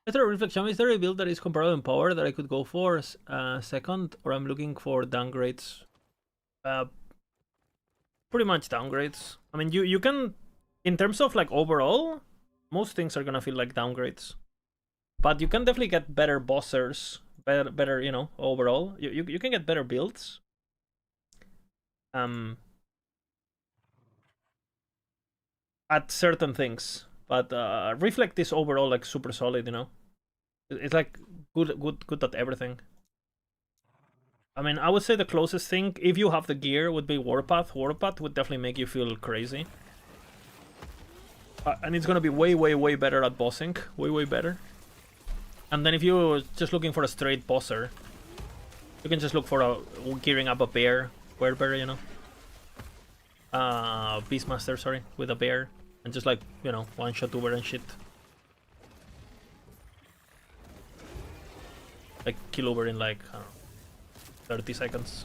Is there a reflection? Is there a build that is comparable in power that I could go for second? Or I'm looking for downgrades? Pretty much downgrades. I mean, you can, in terms of like overall, most things are gonna feel like downgrades. But you can definitely get better bossers, better, you know, overall. You can get better builds. At certain things. But Reflect is overall like super solid, you know. It's like good at everything. I mean, I would say the closest thing, if you have the gear, would be Warpath. Warpath would definitely make you feel crazy. And it's gonna be way better at bossing. Way better. And then if you're just looking for a straight bosser, you can just look for gearing up a bear. Bear, you know. Beastmaster, sorry, with a bear. And just like, you know, one-shot Uber and shit. Like, kill Uber in like, I don't know, 30 seconds.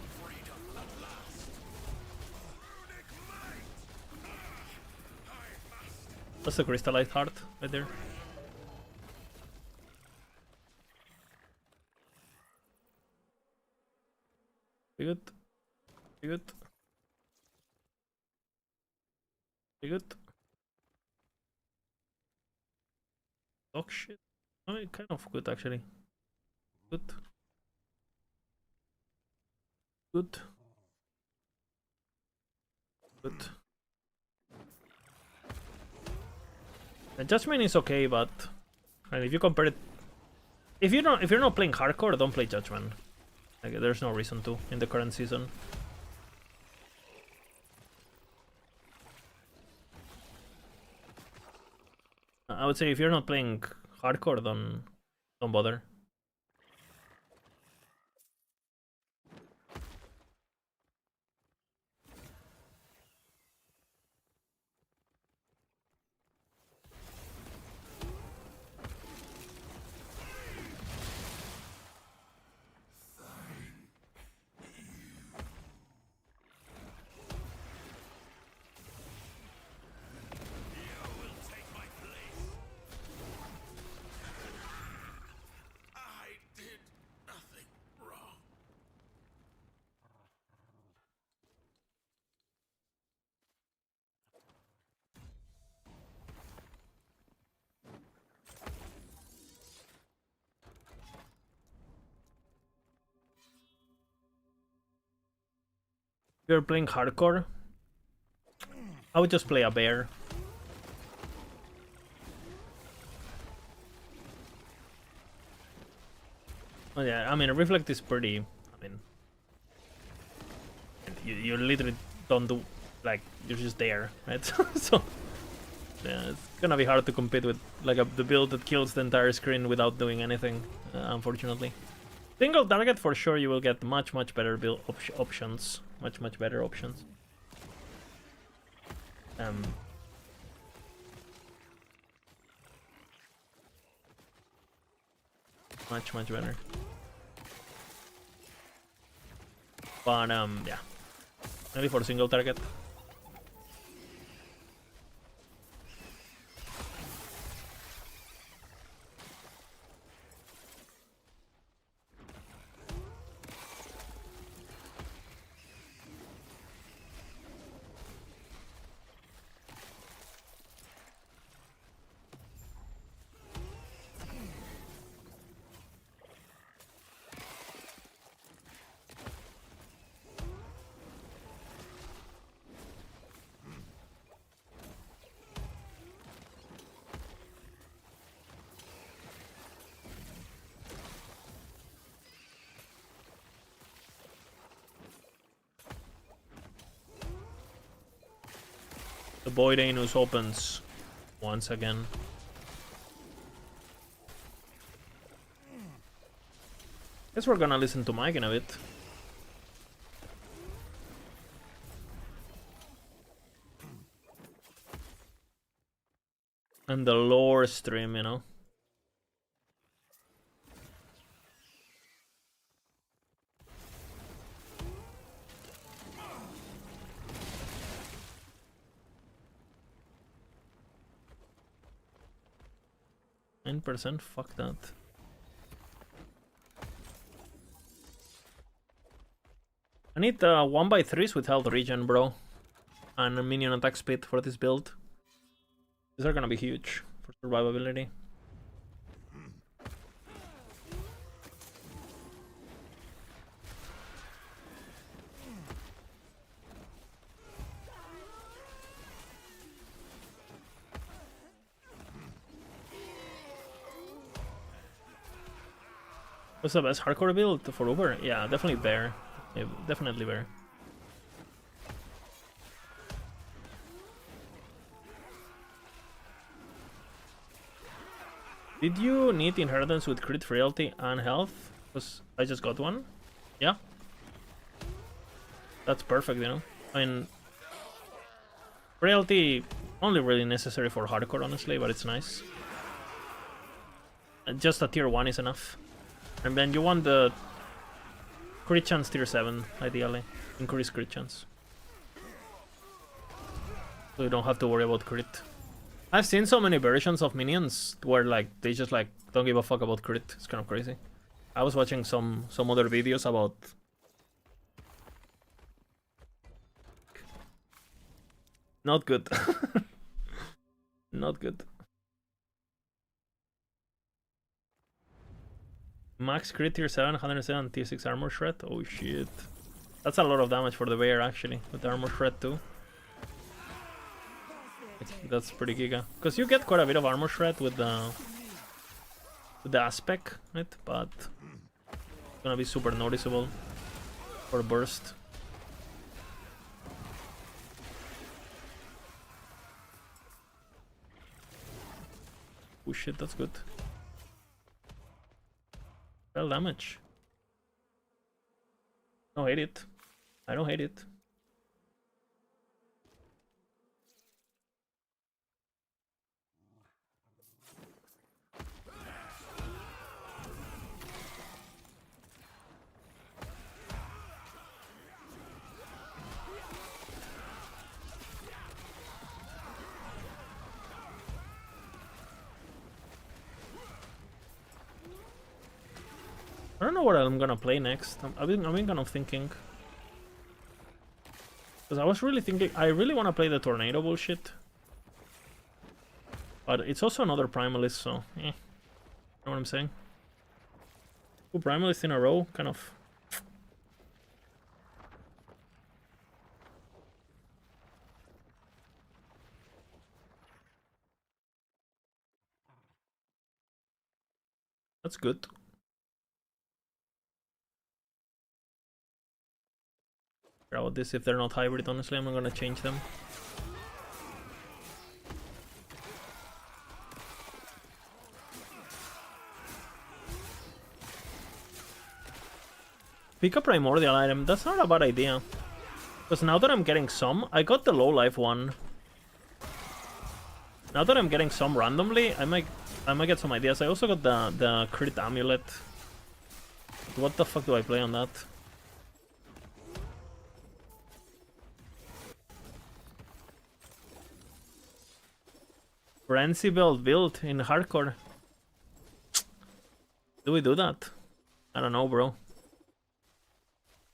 That's the crystallized heart right there. Be good. Be good. Be good. Dog shit. Oh, kind of good actually. Good. Good. Good. The Judgment is okay, but if you compare it, if you're not playing hardcore, don't play Judgment. Like, there's no reason to in the current season. I would say if you're not playing hardcore, don't bother. If you're playing hardcore, I would just play a bear. Oh yeah, I mean, Reflect is pretty... I mean... You literally don't do... Like, you're just there, right? So... Yeah, it's gonna be hard to compete with like the build that kills the entire screen without doing anything, unfortunately. Single target, for sure, you will get much better build options. Much better options. Much better. But yeah, maybe for single target. The Void Anus opens once again. Guess we're gonna listen to Mike in a bit. And the lore stream, you know. %, fuck that. I need 1x3s with health regen, bro. And a minion attack speed for this build. These are gonna be huge for survivability. What's the best hardcore build for Uber? Yeah, definitely bear. Yeah, definitely bear. Did you need inheritance with crit frailty and health? Because I just got one. Yeah. That's perfect, you know. I mean, frailty only really necessary for hardcore, honestly, but it's nice. And just a tier 1 is enough. And then you want the crit chance tier 7, ideally. Increase crit chance. So you don't have to worry about crit. I've seen so many versions of minions where like they just like don't give a fuck about crit. It's kind of crazy. I was watching some other videos about... Not good. Not good. Max crit tier 7, 107 tier 6 armor shred. Oh shit. That's a lot of damage for the bear actually, with the armor shred too. That's pretty giga. Because you get quite a bit of armor shred with the aspect, right? But it's gonna be super noticeable for burst. Oh shit, that's good. Well, damage. I don't hate it. I don't hate it. I don't know what I'm gonna play next. I've been kind of thinking. Because I was really thinking, I really want to play the tornado bullshit. But it's also another primalist, so you know what I'm saying? 2 primalists in a row, kind of. That's good. About this, if they're not hybrid, honestly, I'm not gonna change them. Pick a primordial item. That's not a bad idea. Because now that I'm getting some, I got the low life one. Now that I'm getting some randomly, I might get some ideas. I also got the crit amulet. What the fuck do I play on that? Frenzy belt build in hardcore. Do we do that? I don't know, bro.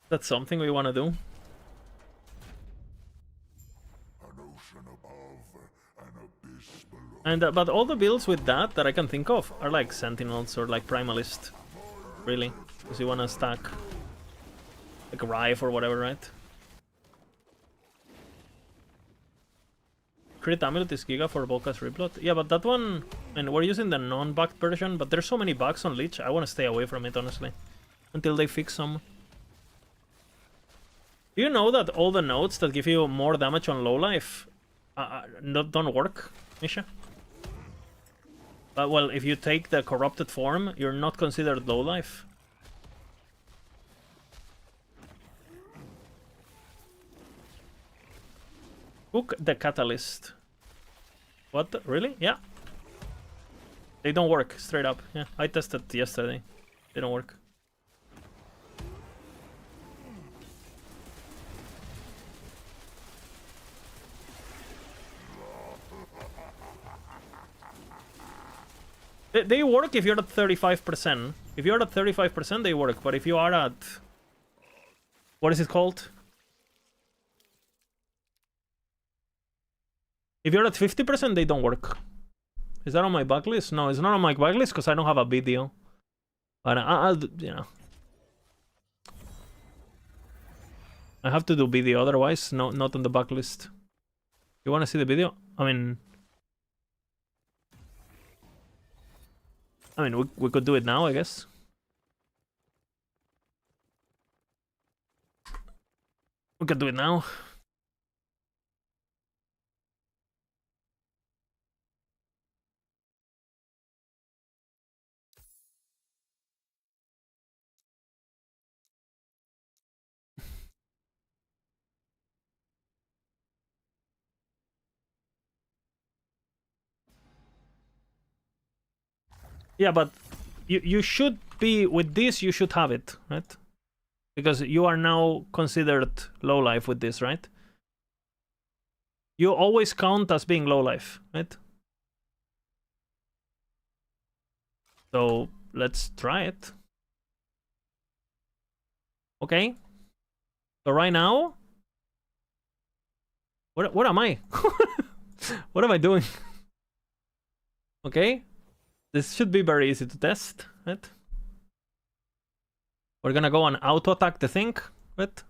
That's something we want to do. And but all the builds with that I can think of are like Sentinels or like Primalist, really, because you want to stack like a Rife or whatever, right? Crit Amulet is Giga for Volca's Replot. Yeah, but that one, and we're using the non-bugged version, but there's so many bugs on Lich, I want to stay away from it, honestly, until they fix some. Do you know that all the nodes that give you more damage on low life don't work, Misha? Well, if you take the corrupted form, you're not considered low life. Cook the catalyst. What? Really? Yeah. They don't work, straight up. Yeah, I tested yesterday. They don't work. They work if you're at 35%. If you're at 35%, they work. But if you are at... What is it called? If you're at 50%, they don't work. Is that on my backlist? No, it's not on my backlist because I don't have a video. But I'll, you know. I have to do video, otherwise, no, not on the backlist. You want to see the video? I mean, we could do it now, I guess. We could do it now. Yeah, but you should be, with this, you should have it, right? Because you are now considered low life with this, right? You always count as being low life, right? So let's try it. Okay. So right now, what am I? What am I doing? Okay. This should be very easy to test, right? We're gonna go and auto-attack the thing, right?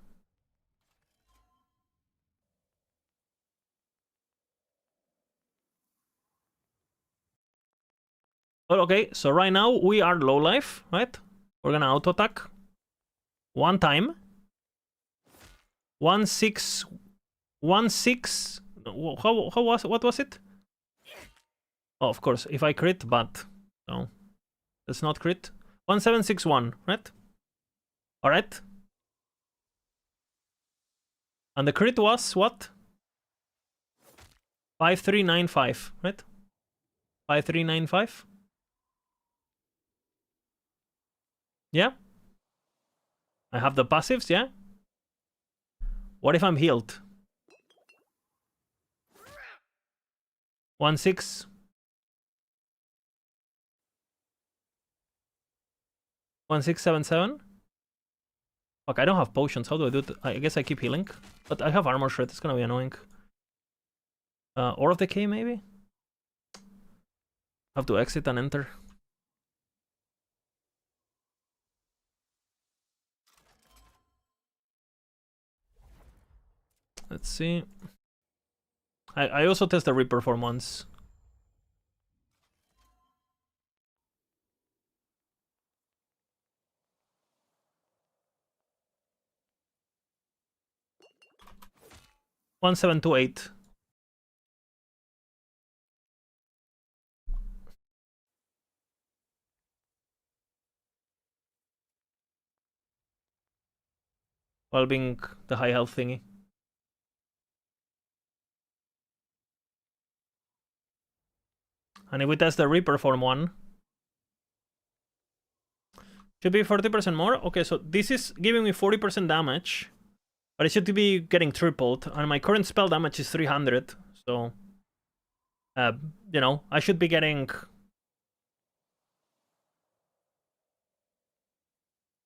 Okay, so right now we are low life, right? We're gonna auto-attack. One time. 1-6... 1-6... What was it? Oh, of course, if I crit, but... No. Let's not crit. 1761, right? Alright. And the crit was what? 5395, right? 5395? Yeah? I have the passives, yeah? What if I'm healed? 1-6. 1677. Fuck, I don't have potions. How do I do it? I guess I keep healing. But I have armor shred. It's gonna be annoying. Ore of Decay, maybe? Have to exit and enter. Let's see. I also test the Reaper for once. 1728. While being the high health thingy. And if we test the Reaper form 1, should be 40% more. Okay, so this is giving me 40% damage, but it should be getting tripled, and my current spell damage is 300, so you know, I should be getting...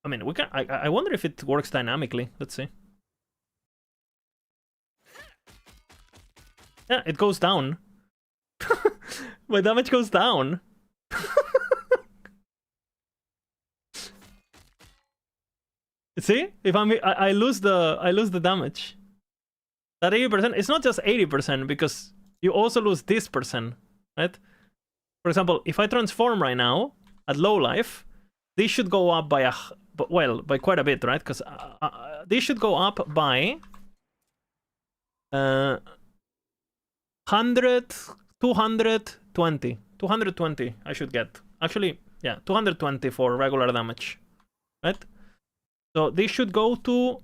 I mean, we can... I wonder if it works dynamically. Let's see. Yeah, it goes down. My damage goes down. See, if I lose the damage. That 80%, it's not just 80% because you also lose this percent, right? For example, if I transform right now at low life, this should go up by by quite a bit, right? Because this should go up by 100, 220, 220. I should get actually, yeah, 220 for regular damage, right? So this should go to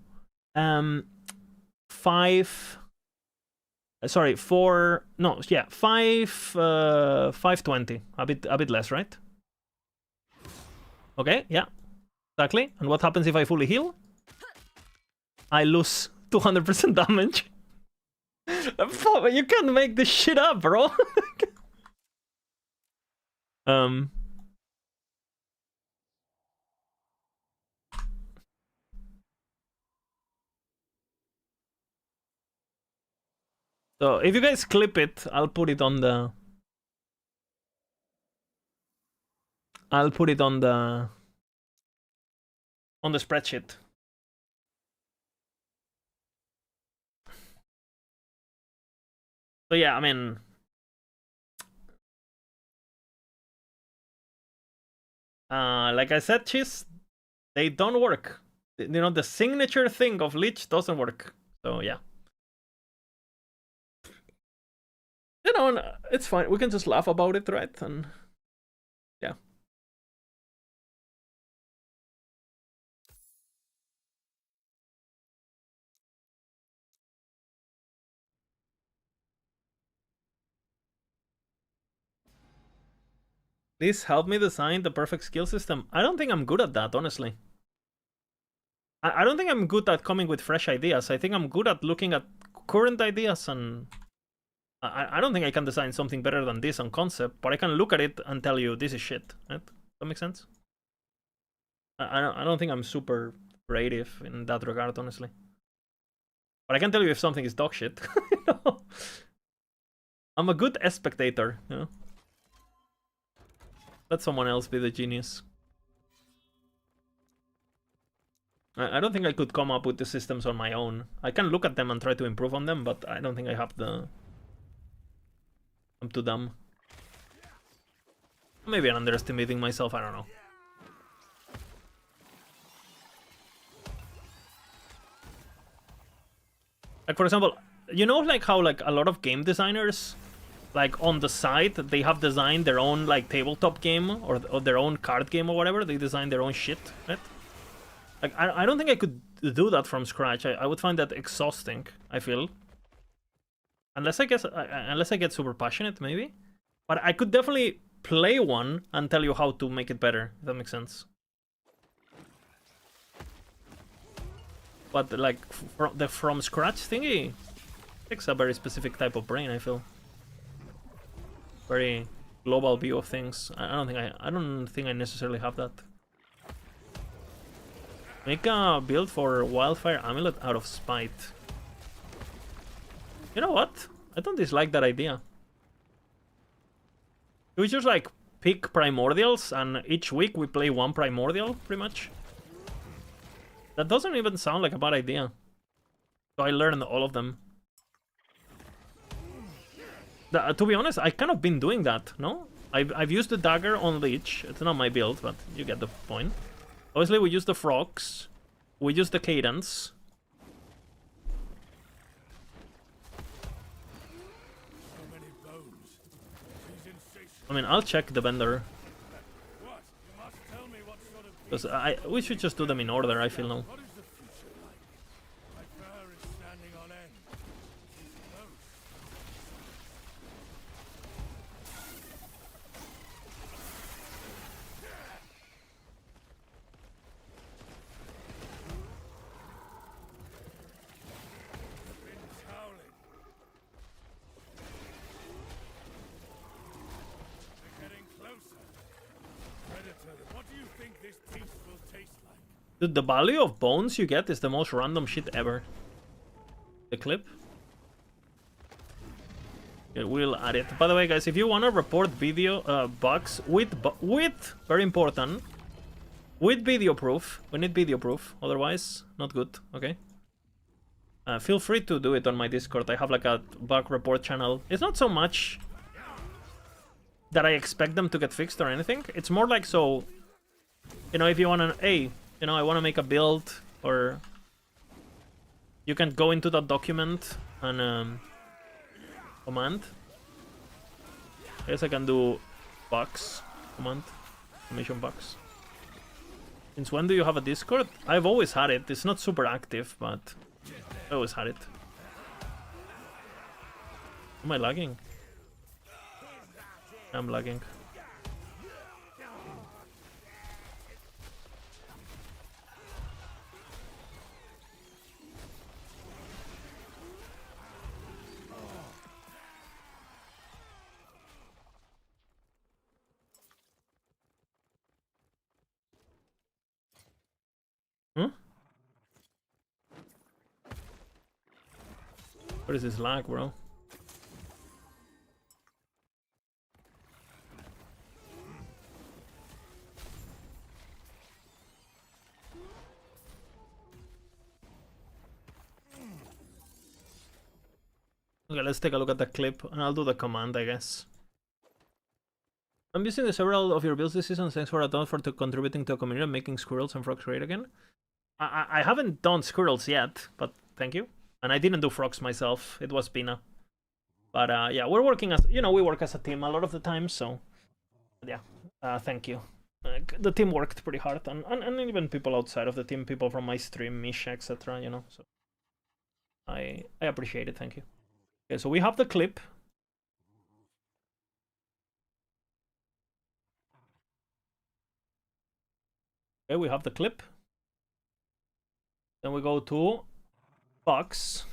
520, a bit less, right? Okay, yeah, exactly. And what happens if I fully heal? I lose 200% damage. You can't make this shit up, bro. So if you guys clip it, I'll put it on the... spreadsheet. So yeah, I mean... like I said, Cheese, they don't work. You know, the signature thing of Lich doesn't work. So yeah. You know, it's fine. We can just laugh about it, right? And yeah. Please help me design the perfect skill system. I don't think I'm good at that, honestly. I don't think I'm good at coming with fresh ideas. I think I'm good at looking at current ideas, and I don't think I can design something better than this on concept, but I can look at it and tell you this is shit. Right? That makes sense? I don't think I'm super creative in that regard, honestly. But I can tell you if something is dog shit. You know? I'm a good spectator, you know? Let someone else be the genius. I don't think I could come up with the systems on my own. I can look at them and try to improve on them, but I don't think I have the... I'm too dumb. Maybe I'm underestimating myself, I don't know. Like, for example, you know, like how like a lot of game designers, like on the side, they have designed their own like tabletop game or their own card game or whatever. They design their own shit, right? Like, I don't think I could do that from scratch. I would find that exhausting, I feel. Unless I get super passionate, maybe. But I could definitely play one and tell you how to make it better, if that makes sense. But like the from scratch thingy takes a very specific type of brain, I feel. Very global view of things. I don't think I necessarily have that. Make a build for Wildfire Amulet out of spite. You know what? I don't dislike that idea. We just like pick primordials and each week we play one primordial, pretty much. That doesn't even sound like a bad idea. So I learned all of them. To be honest, I kind of been doing that, no? I've used the dagger on Lich. It's not my build, but you get the point. Obviously, we use the frogs. We use the cadence. I mean, I'll check the vendor. Because we should just do them in order, I feel now. Dude, the value of bones you get is the most random shit ever. The clip. Okay, we'll add it. By the way, guys, if you want to report video bugs with very important, with video proof. We need video proof, otherwise not good. Okay. Feel free to do it on my Discord. I have like a bug report channel. It's not so much that I expect them to get fixed or anything. It's more like, so, you know, if you want to, hey, you know, I want to make a build, or you can go into that document and command. I guess I can do bugs command, mission bugs. Since when do you have a Discord? I've always had it. It's not super active, but I always had it. Am I lagging? I'm lagging. Huh? What is this lag, bro? Okay, let's take a look at the clip, and I'll do the command, I guess. I'm using the several of your builds this season. Thanks for contributing to a community and making squirrels and frogs great again. I haven't done squirrels yet, but thank you. And I didn't do frogs myself. It was Pina. But yeah, we're working as, you know, we work as a team a lot of the time, so yeah, thank you. The team worked pretty hard, and even people outside of the team, people from my stream, Misha, etc., you know, so I appreciate it, thank you. Okay, so we have the clip. Okay, we have the clip. Then we go to box.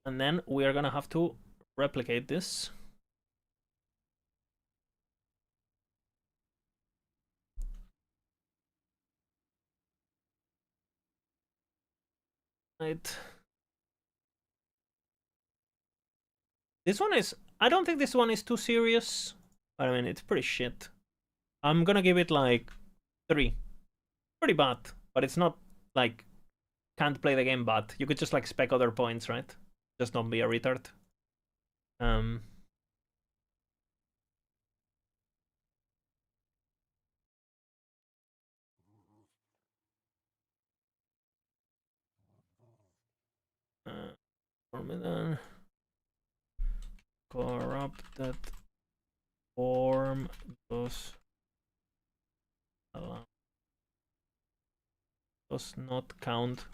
And then we are gonna have to replicate this. Right. This one is, I don't think this one is too serious. I mean, it's pretty shit. I'm gonna give it like 3. Pretty bad, but it's not like can't play the game bad. You could just like spec other points, right? Just don't be a retard. Forbidden. Corrupted form does not count.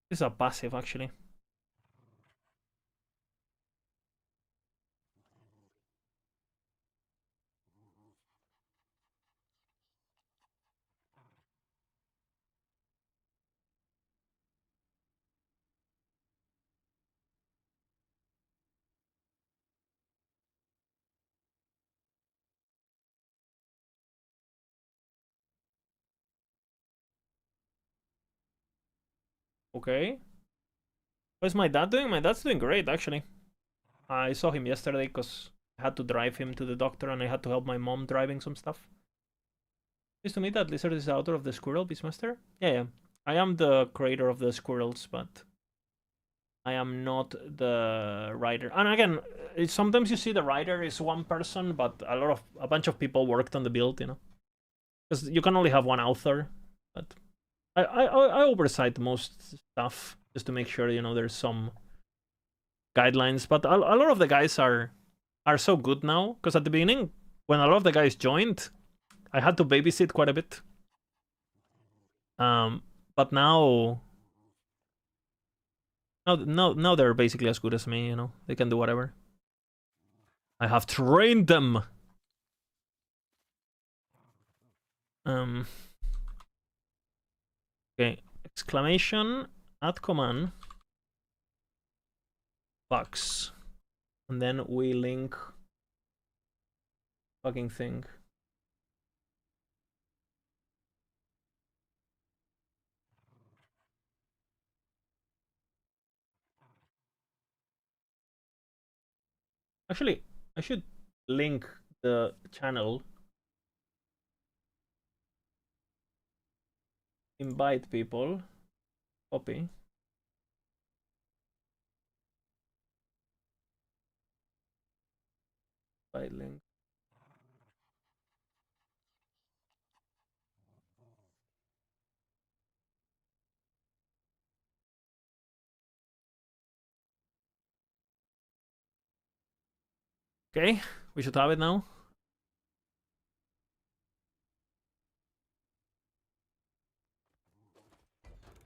This is a passive, actually. Okay. What's my dad doing? My dad's doing great, actually. I saw him yesterday because I had to drive him to the doctor and I had to help my mom driving some stuff. Pleased to meet that Lizard is the author of the Squirrel Beastmaster? Yeah. I am the creator of the squirrels, but I am not the writer. And again, sometimes you see the writer is one person, but a bunch of people worked on the build, you know, because you can only have one author. But I oversight most stuff just to make sure, you know, there's some guidelines. But a lot of the guys are so good now, because at the beginning, when a lot of the guys joined, I had to babysit quite a bit. But now they're basically as good as me, you know. They can do whatever. I have trained them. Okay, exclamation, add command, box. And then we link fucking thing. Actually, I should link the channel. Invite people. Copy. Invite link. Okay, we should have it now.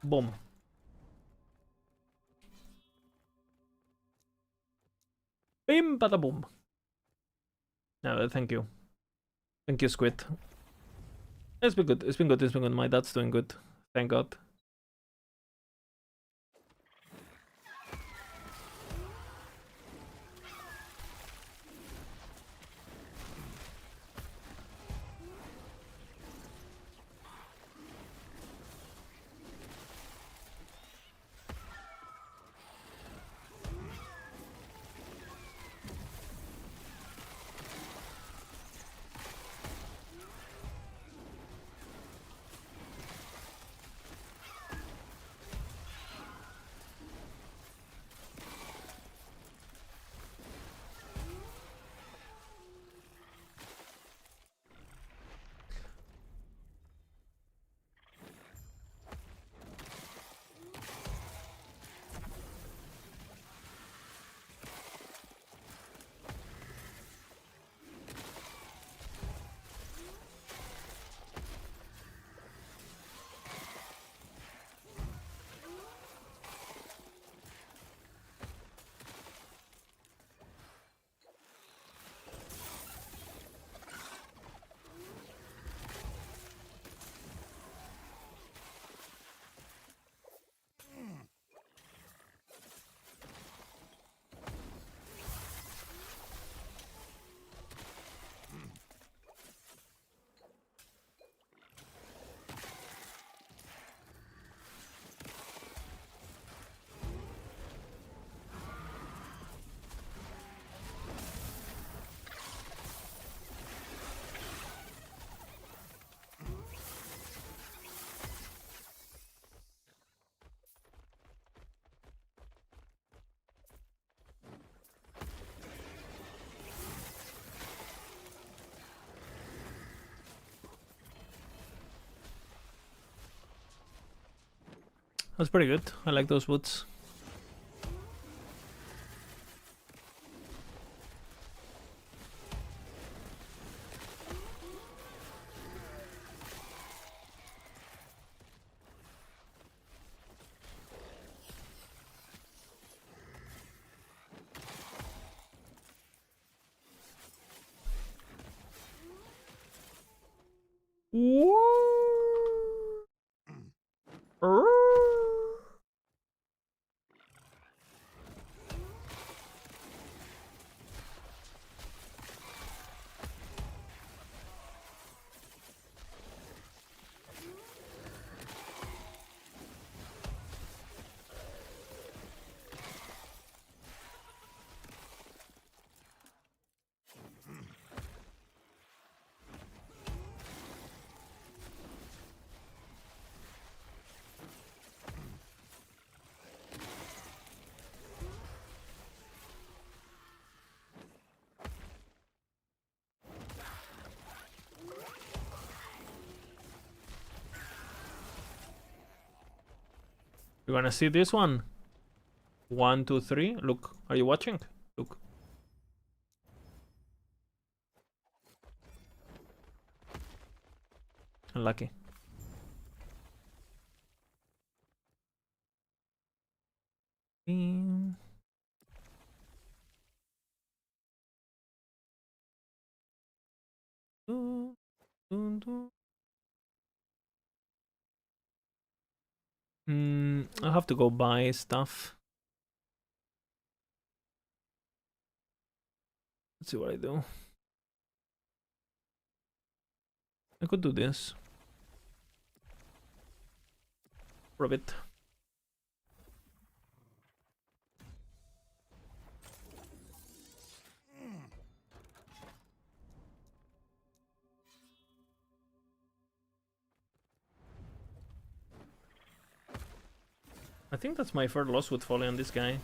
Boom. Bim bada boom. No, thank you. Thank you, Squid. It's been good. It's been good. It's been good. My dad's doing good. Thank God. That's pretty good. I like those woods. You're gonna see this one. 1, 2, 3. Look, are you watching? Look. Unlucky. Dun, dun, dun. I'll have to go buy stuff. Let's see what I do. I could do this. For a bit. I think that's my third loss with Folly on this guy.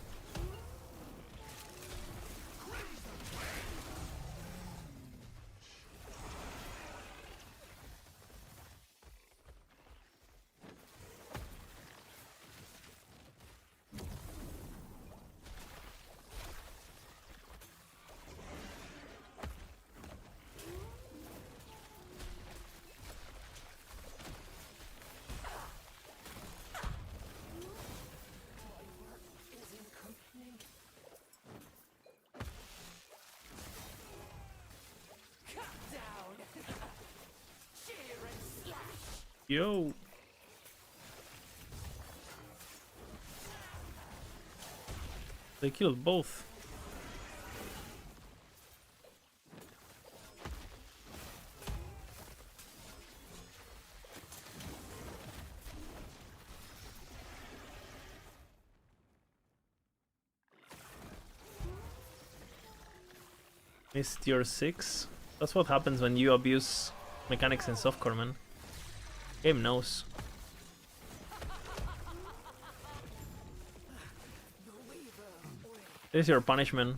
Yo! They killed both. Missed your 6. That's what happens when you abuse mechanics in softcore, man. Game knows. This is your punishment,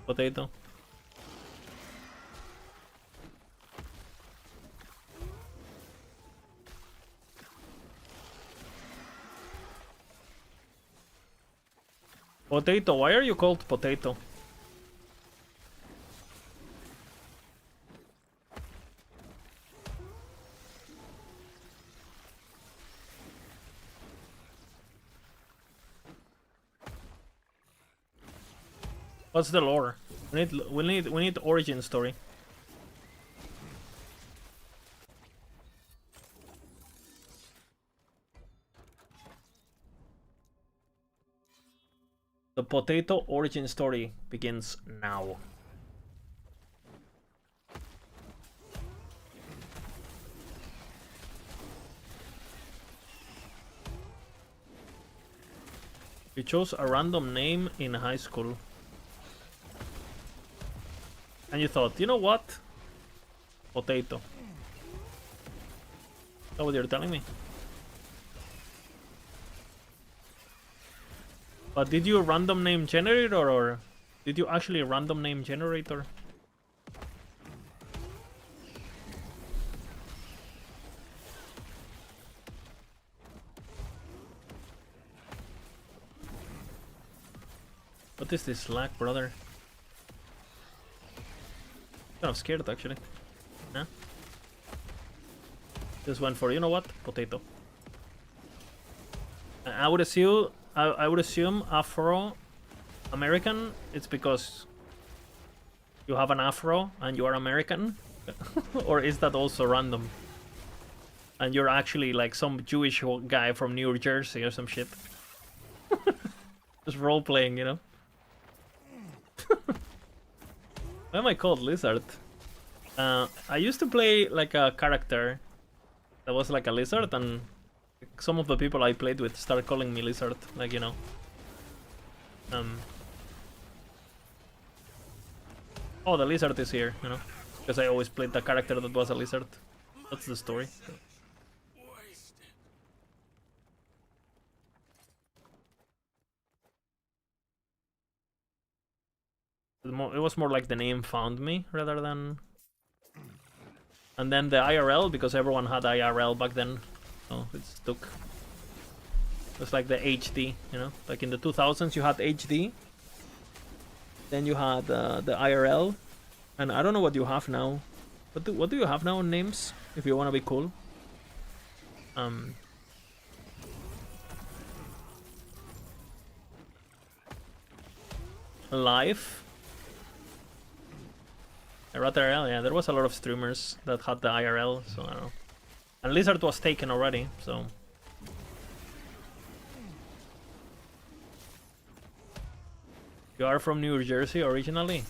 Potato. Potato, why are you called Potato? What's the lore? We need origin story. The Potato origin story begins now. You chose a random name in high school. And you thought, you know what? Potato. Is that what you're telling me? But did you random name generate or did you actually random name generator? What is this lag, brother? Kind of scared actually. Nah. Just went for, you know what? Potato. I would assume Afro American. It's because you have an Afro and you are American, or is that also random? And you're actually like some Jewish guy from New Jersey or some shit. Just role playing, you know. Why am I called Lizard? I used to play like a character that was like a lizard, and some of the people I played with started calling me Lizard, like, you know. Oh, the lizard is here, you know, because I always played the character that was a lizard. That's the story. It was more like the name found me rather than. And then the IRL, because everyone had IRL back then, so it took. was like the HD, you know, like in the 2000s you had HD, then you had the IRL, and I don't know what you have now. What do you have now on names if you want to be cool? Live. IRL, yeah, there was a lot of streamers that had the IRL, so I don't know. And Lizard was taken already, so. You are from New Jersey originally?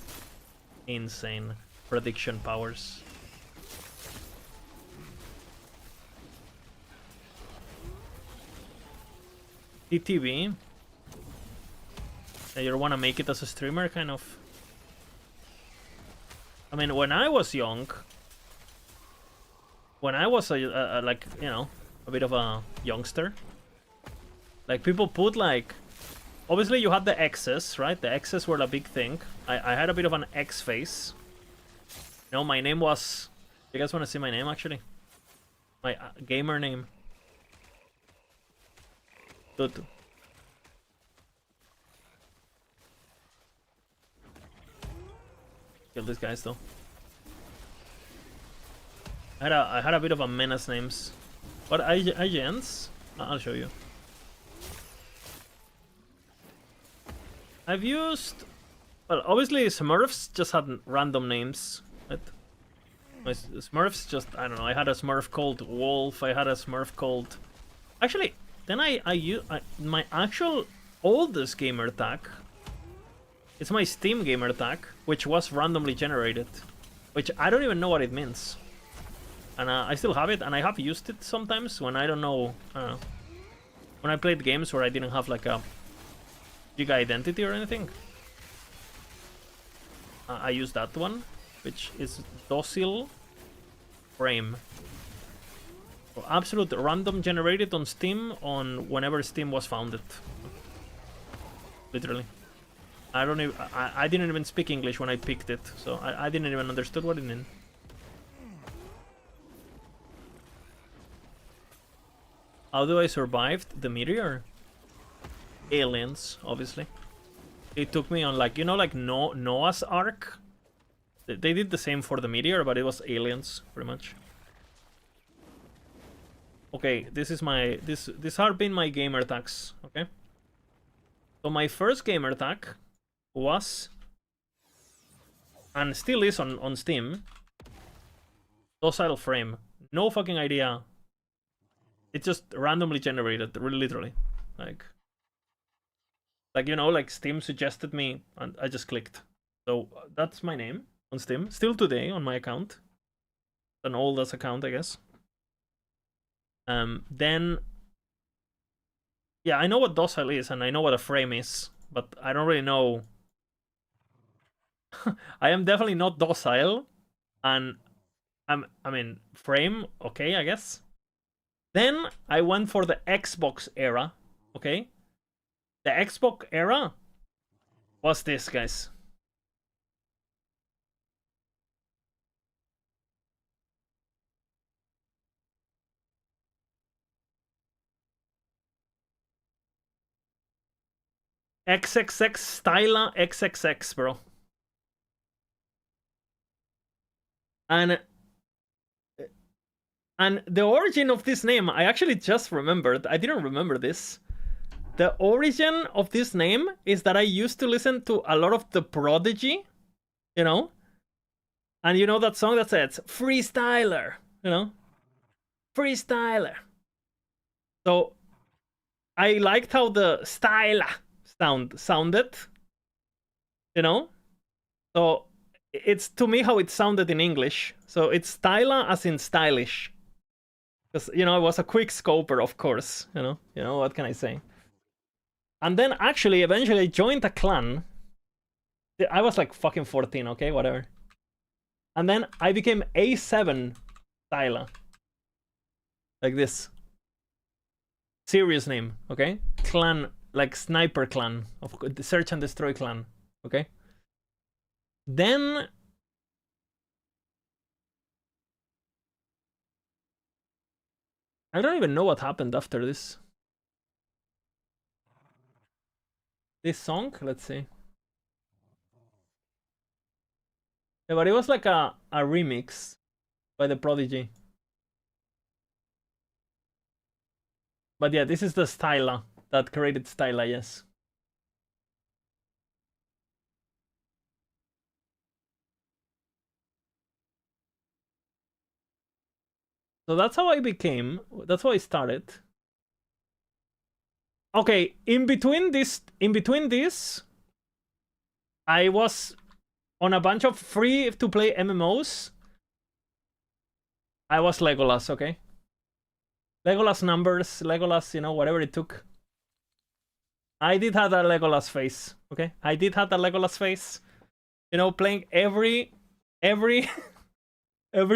Insane. Prediction powers. TTV? You wanna make it as a streamer, kind of? I mean, when I was young, when I was like, you know, a bit of a youngster, like people put like, obviously you had the X's, right? The X's were a big thing. I had a bit of an X face. You know, my name was, you guys want to see my name actually? My gamer name. Tutu. Kill these guys though. I had a bit of a menace names. What IGNs? I'll show you. I've used, well, obviously Smurfs just had random names. Right? My Smurfs just, I don't know. I had a Smurf called Wolf. I had a Smurf called. Actually, then I use my actual oldest gamer tag. It's my Steam gamer tag, which was randomly generated, which I don't even know what it means. And I still have it, and I have used it sometimes when I don't know, when I played games where I didn't have like a Giga identity or anything. I use that one, which is Docile Frame. So absolute random generated on Steam on whenever Steam was founded. Literally. I don't even, I didn't even speak English when I picked it, so I didn't even understood what it meant. How do I survive the meteor? Aliens, obviously. It took me on like, you know, like Noah's Ark? They did the same for the meteor, but it was aliens, pretty much. Okay, this is my, this have been my gamer tags, okay? So my first gamer tag was, and still is on Steam, Docile Frame. No fucking idea. It just randomly generated, really literally. Like, you know, like Steam suggested me and I just clicked. So that's my name on Steam. Still today on my account. An oldest account, I guess. Then, yeah, I know what Docile is and I know what a frame is, but I don't really know. I am definitely not docile, and I mean, frame, okay, I guess. Then I went for the Xbox era, okay? The Xbox era was this, guys. XXX Styla XXX, bro. And the origin of this name, I actually just remembered. I didn't remember this. The origin of this name is that I used to listen to a lot of The Prodigy, you know? And you know that song that says, Freestyler, you know? Freestyler. So, I liked how the Styla sounded, you know? So, it's to me how it sounded in English. So, it's Styla as in stylish. Because, you know, I was a quick scoper, of course, you know, what can I say? And then actually, eventually I joined a clan. I was like fucking 14, okay, whatever. And then I became A7 Styla. Like this. Serious name, okay? Clan, like sniper clan, of the search and destroy clan, okay? Then I don't even know what happened after this. This song, let's see. Yeah, but it was like a remix by the Prodigy. But yeah, this is the Styla that created Styla, yes. So that's how I became. That's how I started. Okay, in between this, I was on a bunch of free to play MMOs. I was Legolas, okay? Legolas numbers, Legolas, you know, whatever it took. I did have a Legolas face, okay? I did have a Legolas face. You know, playing every every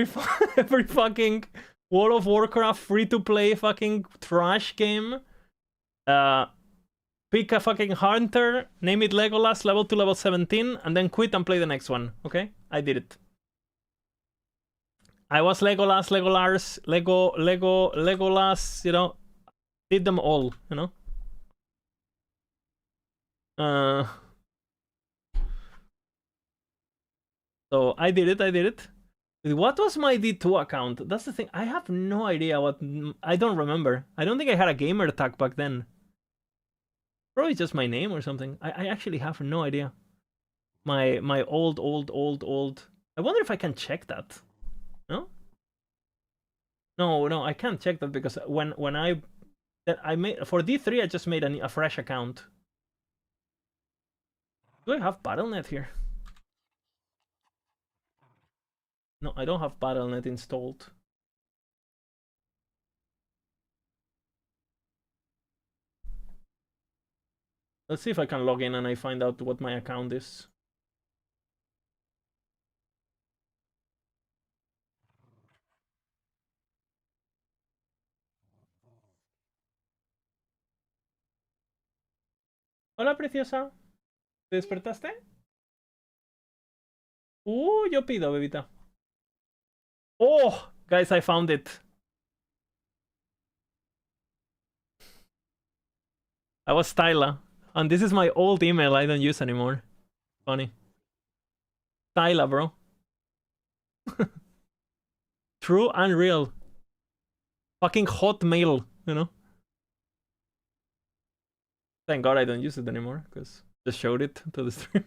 fucking World of Warcraft free to play fucking trash game. Pick a fucking hunter, name it Legolas, level to level 17, and then quit and play the next one, okay? I did it. I was Legolas, Legolas, you know, did them all, you know? So I did it. What was my D2 account? That's the thing. I have no idea what. I don't remember. I don't think I had a gamer tag back then. Probably just my name or something. I actually have no idea. My old. I wonder if I can check that. No? No, I can't check that because when I made for D3, I just made a fresh account. Do I have Battle.net here? No, I don't have Battle.net installed. Let's see if I can log in and I find out what my account is. Hola, preciosa. ¿Te despertaste? Yo pido, bebita. Oh, guys, I found it. I was Styla. And this is my old email I don't use anymore. Funny. Styla, bro. True and real. Fucking Hotmail, you know? Thank God I don't use it anymore, because just showed it to the stream.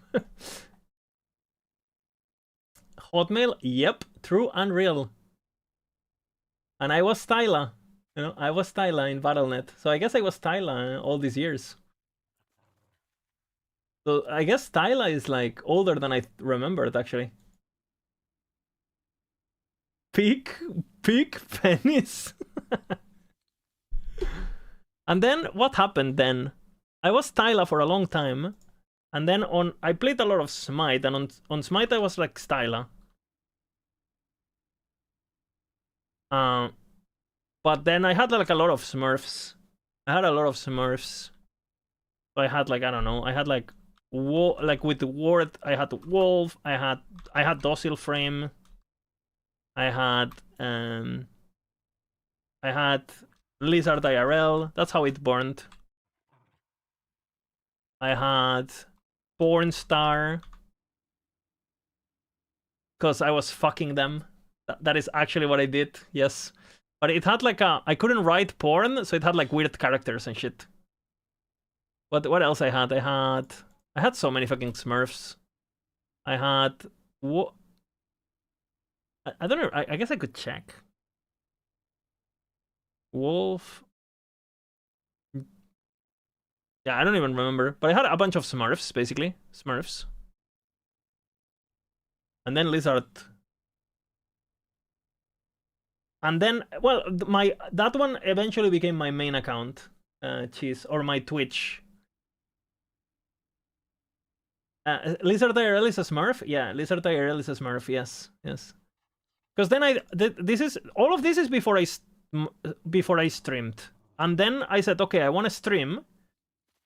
Hotmail, yep, true and real. And I was Styla. You know, I was Styla in Battle.net. So I guess I was Styla all these years. So I guess Styla is like older than I remembered, actually. Peak pennies. And then what happened then? I was Styla for a long time. And then I played a lot of Smite, and on Smite I was like Styla. But then I had like a lot of Smurfs. So I had like, I don't know, I had like with the Ward, I had Wolf, I had Docile Frame. I had Lizard IRL. That's how it burned. I had Porn Star. Because I was fucking them. That is actually what I did, yes. But it had like I couldn't write porn, so it had like weird characters and shit. What else I had? I had so many fucking Smurfs. I had what? I don't know. I guess I could check. Wolf. Yeah, I don't even remember. But I had a bunch of Smurfs, basically. Smurfs. And then Lizard. And then, well, that one eventually became my main account. Cheese. Or my Twitch. Lizard IRL is a Smurf? Yeah, Lizard IRL is a Smurf, yes. Because then all of this is before I streamed. And then I said, okay, I want to stream.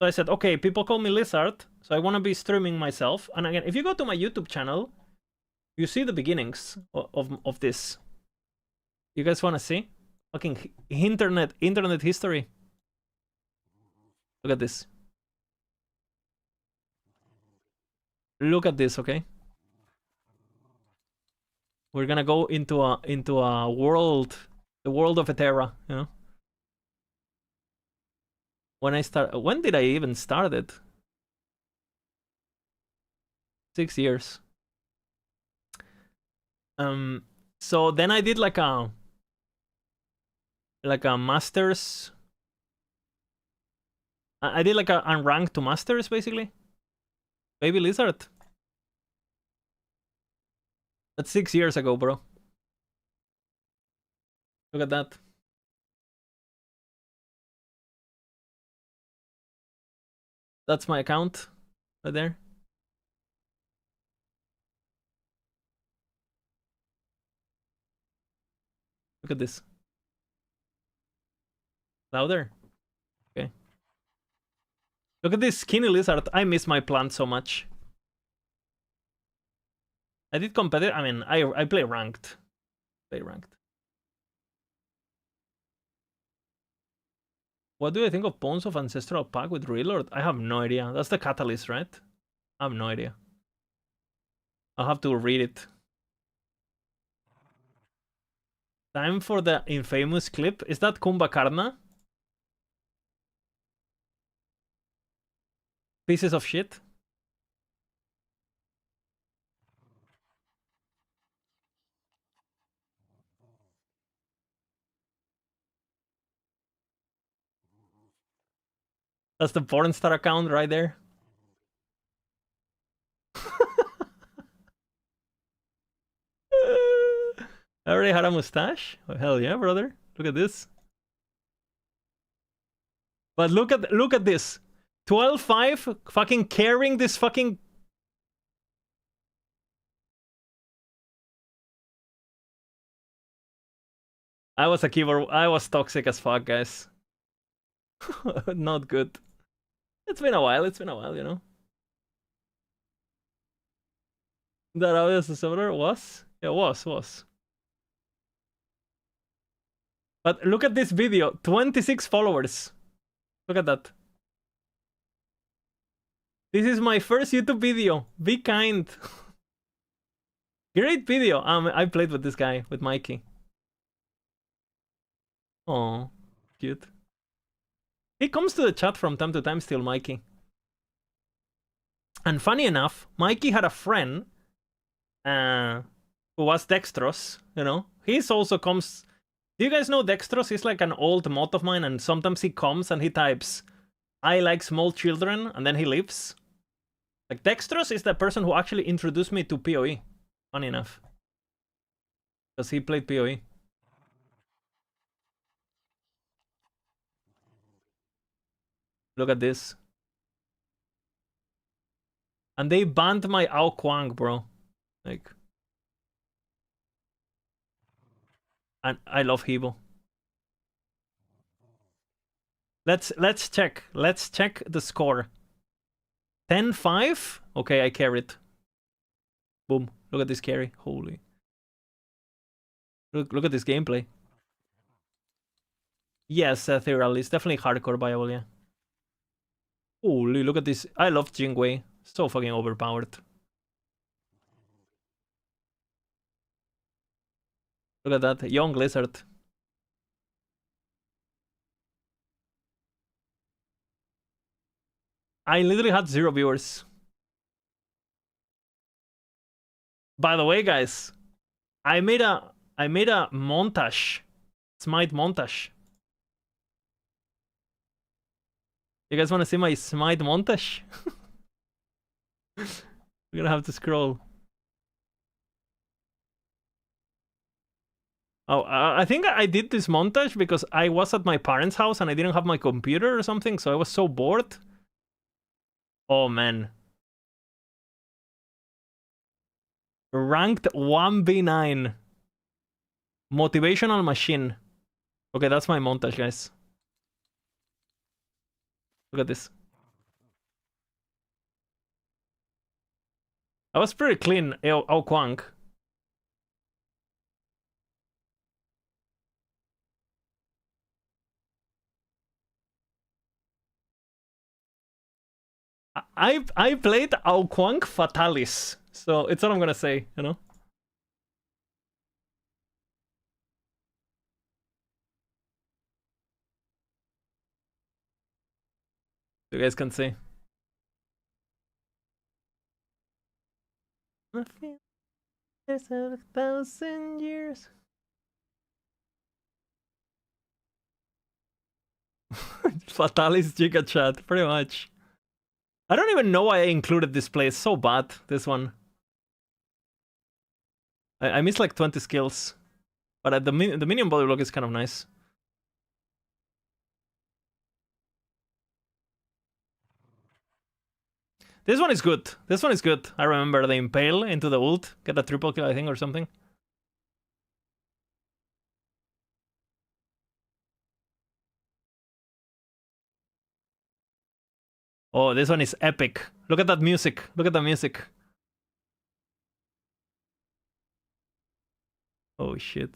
So I said, okay, people call me Lizard, so I want to be streaming myself. And again, if you go to my YouTube channel, you see the beginnings of this. You guys want to see? Fucking internet history. Look at this. Look at this, okay? We're gonna go into a world, the world of Eterra, you know? When did I even start it? 6 years. So then I did like a masters. I did like a unranked to masters basically. Baby Lizard. That's 6 years ago, bro. Look at that. That's my account right there. Look at this. Louder. Okay. Look at this skinny lizard. I miss my plant so much. I did competitive. I mean, I play ranked. Play ranked. What do you think of Bones of Ancestral Pack with Reload? I have no idea. That's the catalyst, right? I have no idea. I'll have to read it. Time for the infamous clip. Is that Kumbhakarna? Pieces of shit. That's the porn star account right there. I already had a mustache. Oh, hell yeah, brother. Look at this. But look at this. 12-5 fucking carrying this fucking. I was a keyboard. I was toxic as fuck, guys. Not good. It's been a while, you know. That audio similar was? Yeah, was. But look at this video. 26 followers. Look at that. This is my first YouTube video. Be kind. Great video. I played with this guy, with Mikey. Oh, cute. He comes to the chat from time to time still, Mikey. And funny enough, Mikey had a friend who was Dextrose, you know. He's also comes... Do you guys know Dextrose? He's like an old mod of mine, and sometimes he comes and he types, I like small children, and then he leaves. Like, Dextrose is the person who actually introduced me to PoE. Funny enough. Because he played PoE. Look at this. And they banned my Ao Kwang, bro. Like... And I love Hebo. Let's check. Let's check the score. 10-5? Okay, I carried. Boom. Look at this carry. Holy. Look at this gameplay. Yes, Ethereal is definitely hardcore viable, yeah. Holy, look at this. I love Jingwei. So fucking overpowered. Look at that. Young Lizard. I literally had 0 viewers. By the way, guys, I made a montage. Smite montage. You guys want to see my Smite montage? We're gonna have to scroll. Oh, I think I did this montage because I was at my parents' house and I didn't have my computer or something, so I was so bored. Oh, man. Ranked 1v9. Motivational machine. Okay, that's my montage, guys. Look at this. I was pretty clean, Ao Kwang. I played Auquank Fatalis, so it's all I'm gonna say, you know. You guys can see. There's 1,000 years. Fatalis Giga Chat, pretty much. I don't even know why I included this play. It's so bad, this one. I missed like 20 skills. But the minion body block is kind of nice. This one is good. This one is good. I remember the impale into the ult. Get a triple kill, I think, or something. Oh, this one is epic. Look at that music. Look at the music. Oh, shit.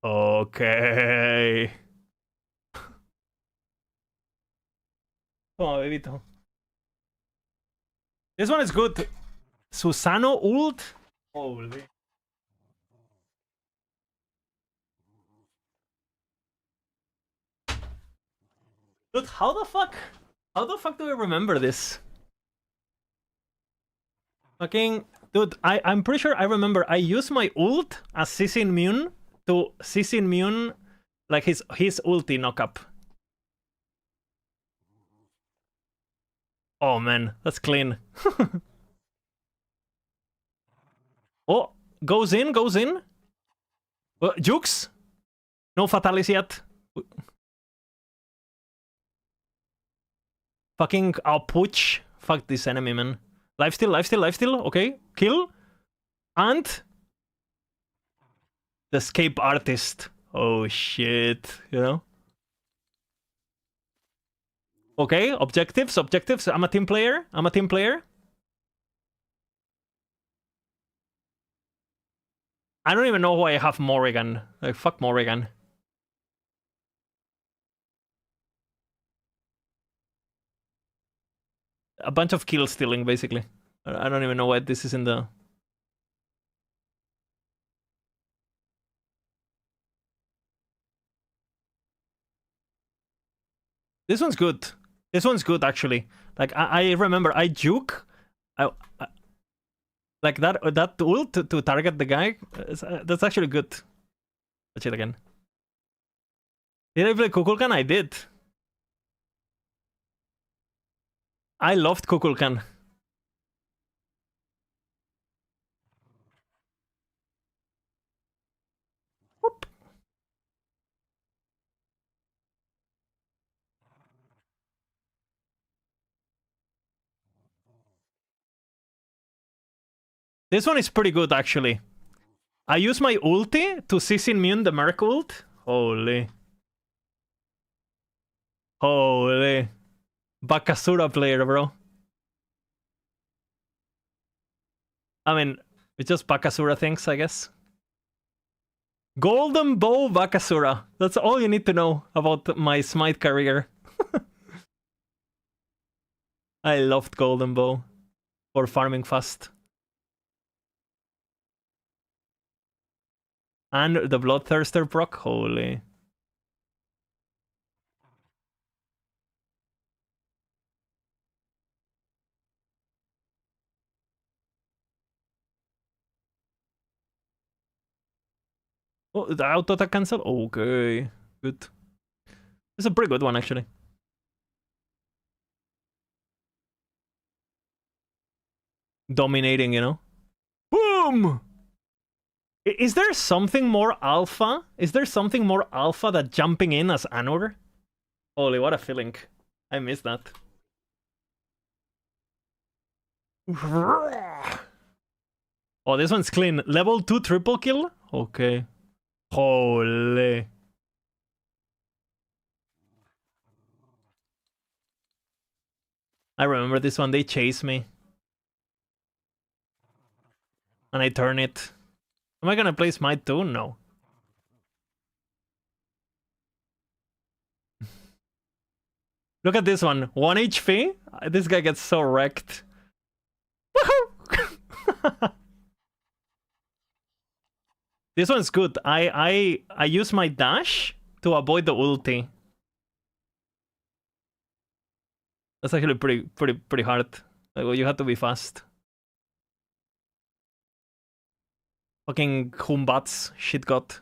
Okay. Oh, bebito. This one is good. Susano ult. Holy. Dude, how the fuck do I remember this? Fucking... Dude, I'm pretty sure I remember I used my ult as CC immune to CC immune like his ulti knockup. Oh man, that's clean. Oh, goes in. Jukes? No fatalis yet. Fucking Epoch. Fuck this enemy, man. Lifesteal. Okay, kill. And the escape artist. Oh shit, you know? Okay, objectives. I'm a team player. I don't even know why I have Morrigan. Like, fuck Morrigan. A bunch of kill stealing, basically. I don't even know why this is in the... This one's good. This one's good, actually. Like, I remember I juke. Like, that ult to target the guy, that's actually good. Watch it again. Did I play Kukulkan? I did. I loved Kukulkan. Whoop. This one is pretty good, actually. I use my ulti to CC immune the Merc ult. Holy. Bakasura player, bro. I mean, it's just Bakasura things, I guess. Golden Bow Bakasura. That's all you need to know about my Smite career. I loved Golden Bow for farming fast. And the Bloodthirster proc, holy. Oh, the auto attack cancel? Okay, good. It's a pretty good one, actually. Dominating, you know? Boom! Is there something more alpha? Is there something more alpha than jumping in as Anor? Holy, what a feeling. I miss that. Oh, this one's clean. Level 2 triple kill? Okay. Holy. I remember this one. They chase me. And I turn it. Am I gonna play Smite too? No. Look at this one. 1 HP. This guy gets so wrecked. Woohoo! This one's good. I use my dash to avoid the ulti. That's actually pretty hard. Like, well, you have to be fast. Fucking Humbats shit got.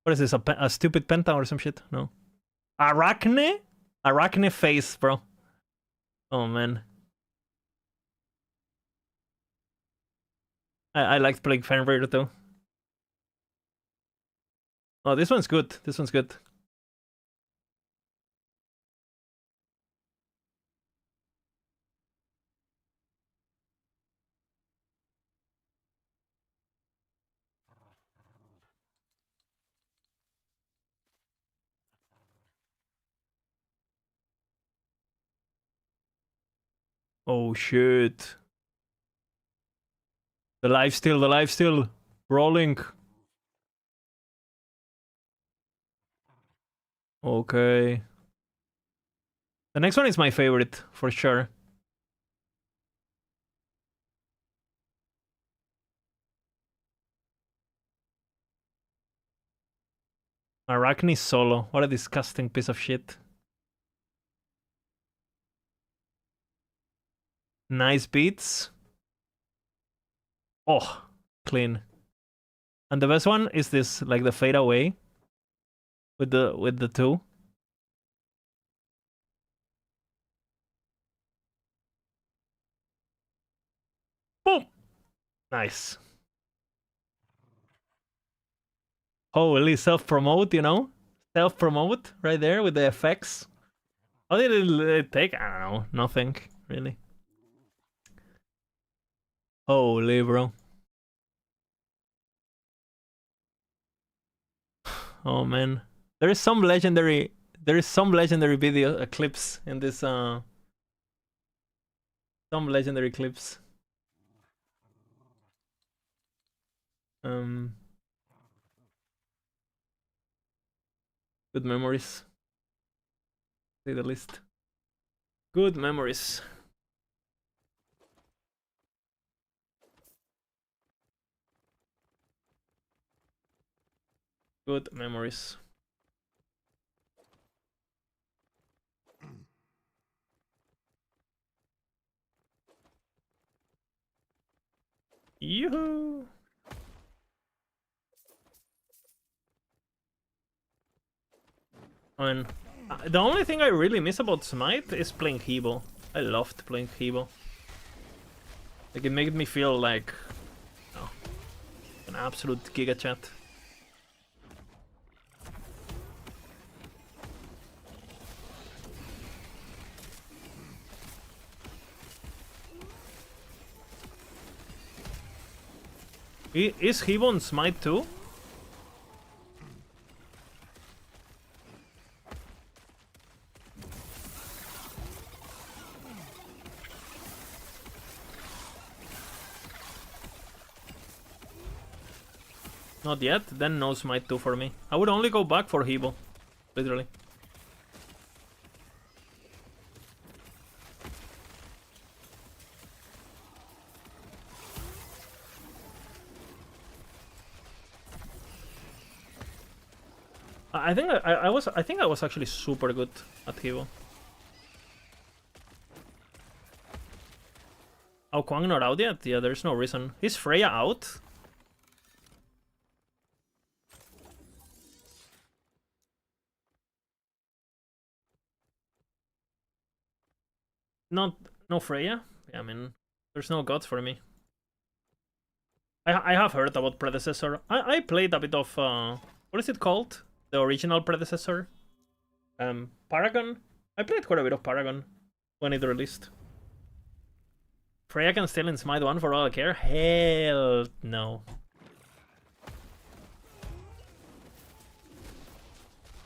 What is this? A stupid penta or some shit? No. Arachne? Arachne face, bro. Oh man. I liked playing Fenrir too. Oh, this one's good. This one's good. Oh shit. The lifesteal. Rolling. Okay. The next one is my favorite, for sure. Arachne solo. What a disgusting piece of shit. Nice beats. Oh, clean. And the best one is this, like the fade away with the two. Boom. Nice. Holy self-promote, you know? Self-promote right there with the effects. How did it take? I don't know. Nothing, really. Holy, bro. Oh man. There is some legendary video clips in this some legendary clips. Good memories. Say the least. Good memories. Good memories. Yoo-hoo! And the only thing I really miss about Smite is playing Hebo. I loved playing Hebo. Like, it made me feel like an absolute giga chat. Is Hebo on Smite too? Not yet? Then no Smite 2 for me. I would only go back for Hebo. Literally. I think I was actually super good at Hebo. Oh, Kwang not out yet? Yeah, there's no reason. Is Freya out? No Freya? Yeah, I mean, there's no gods for me. I have heard about predecessor. I played a bit of what is it called? The original predecessor? Paragon? I played quite a bit of Paragon when it released. Freya can steal in Smite 1 for all I care? Hell no.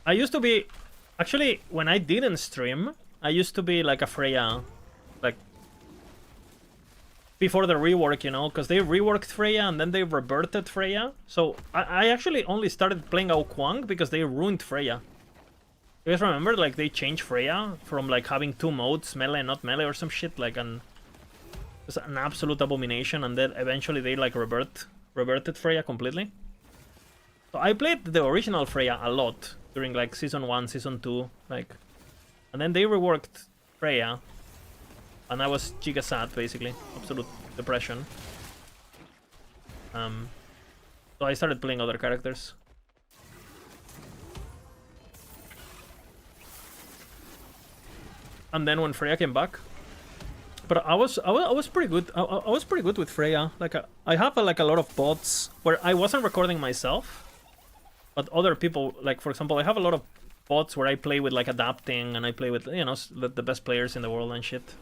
I used to be... Actually, when I didn't stream, I used to be like a Freya... Like... before the rework, you know, because they reworked Freya and then they reverted Freya. So I actually only started playing Ao Kuang because they ruined Freya. You guys remember, like, they changed Freya from, like, having 2 modes, melee and not melee or some shit, like, it was an absolute abomination, and then eventually they, like, reverted Freya completely. So I played the original Freya a lot during, like, Season 1, Season 2, like, and then they reworked Freya, and I was giga sad, basically. Absolute depression. So I started playing other characters. And then when Freya came back, but I was pretty good. I was pretty good with Freya. Like I have like a lot of bots where I wasn't recording myself, but other people, like for example, I have a lot of bots where I play with like adapting, and I play with, you know, the best players in the world and shit.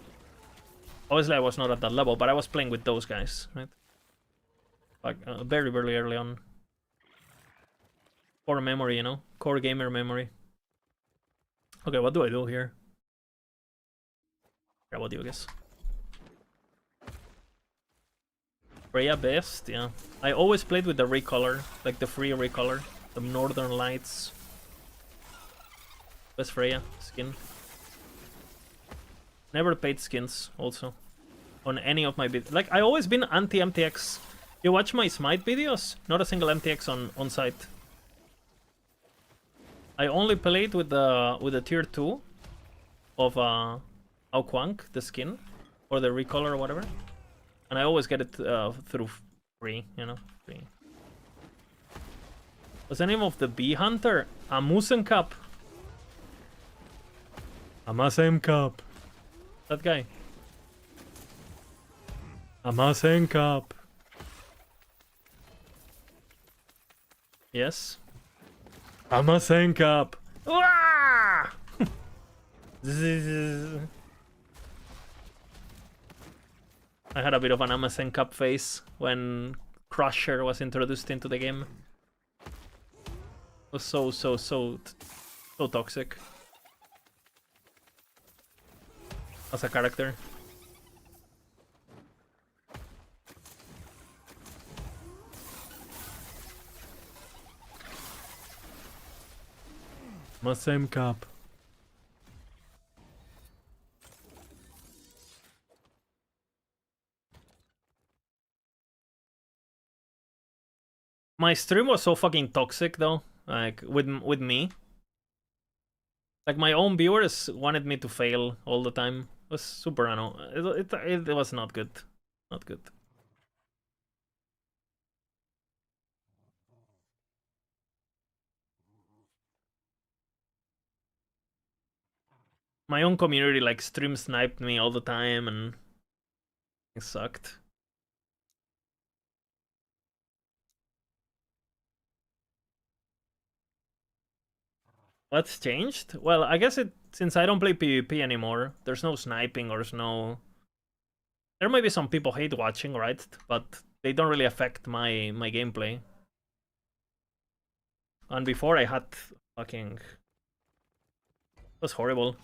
Obviously, I was not at that level, but I was playing with those guys, right? Like very early on. Core memory, you know, core gamer memory. Okay, what do I do here? Yeah, what do you guess? Freya best, yeah. I always played with the recolor, like the free recolor, the Northern Lights. Best Freya skin. Never paid skins, also. On any of my videos. Like, I always been anti-MTX. You watch my Smite videos? Not a single MTX on site. I only played with the tier 2 of Ao Kuang, the skin, or the recolor or whatever. And I always get it through free, you know, free. What's the name of the bee hunter? Amusenkap. Amasenkap. That guy. Amasenkap. Yes. Amasenkap. I had a bit of an Amasenkap face when Crusher was introduced into the game. It was so toxic as a character. Amasenkap. My stream was so fucking toxic though, like with me. Like my own viewers wanted me to fail all the time. It was super annoying. It was not good. Not good. My own community like stream sniped me all the time and it sucked. What's changed? Well, I guess since I don't play PvP anymore, there's no sniping or no. There may be some people hate watching, right? But they don't really affect my gameplay. And before I had fucking. It was horrible.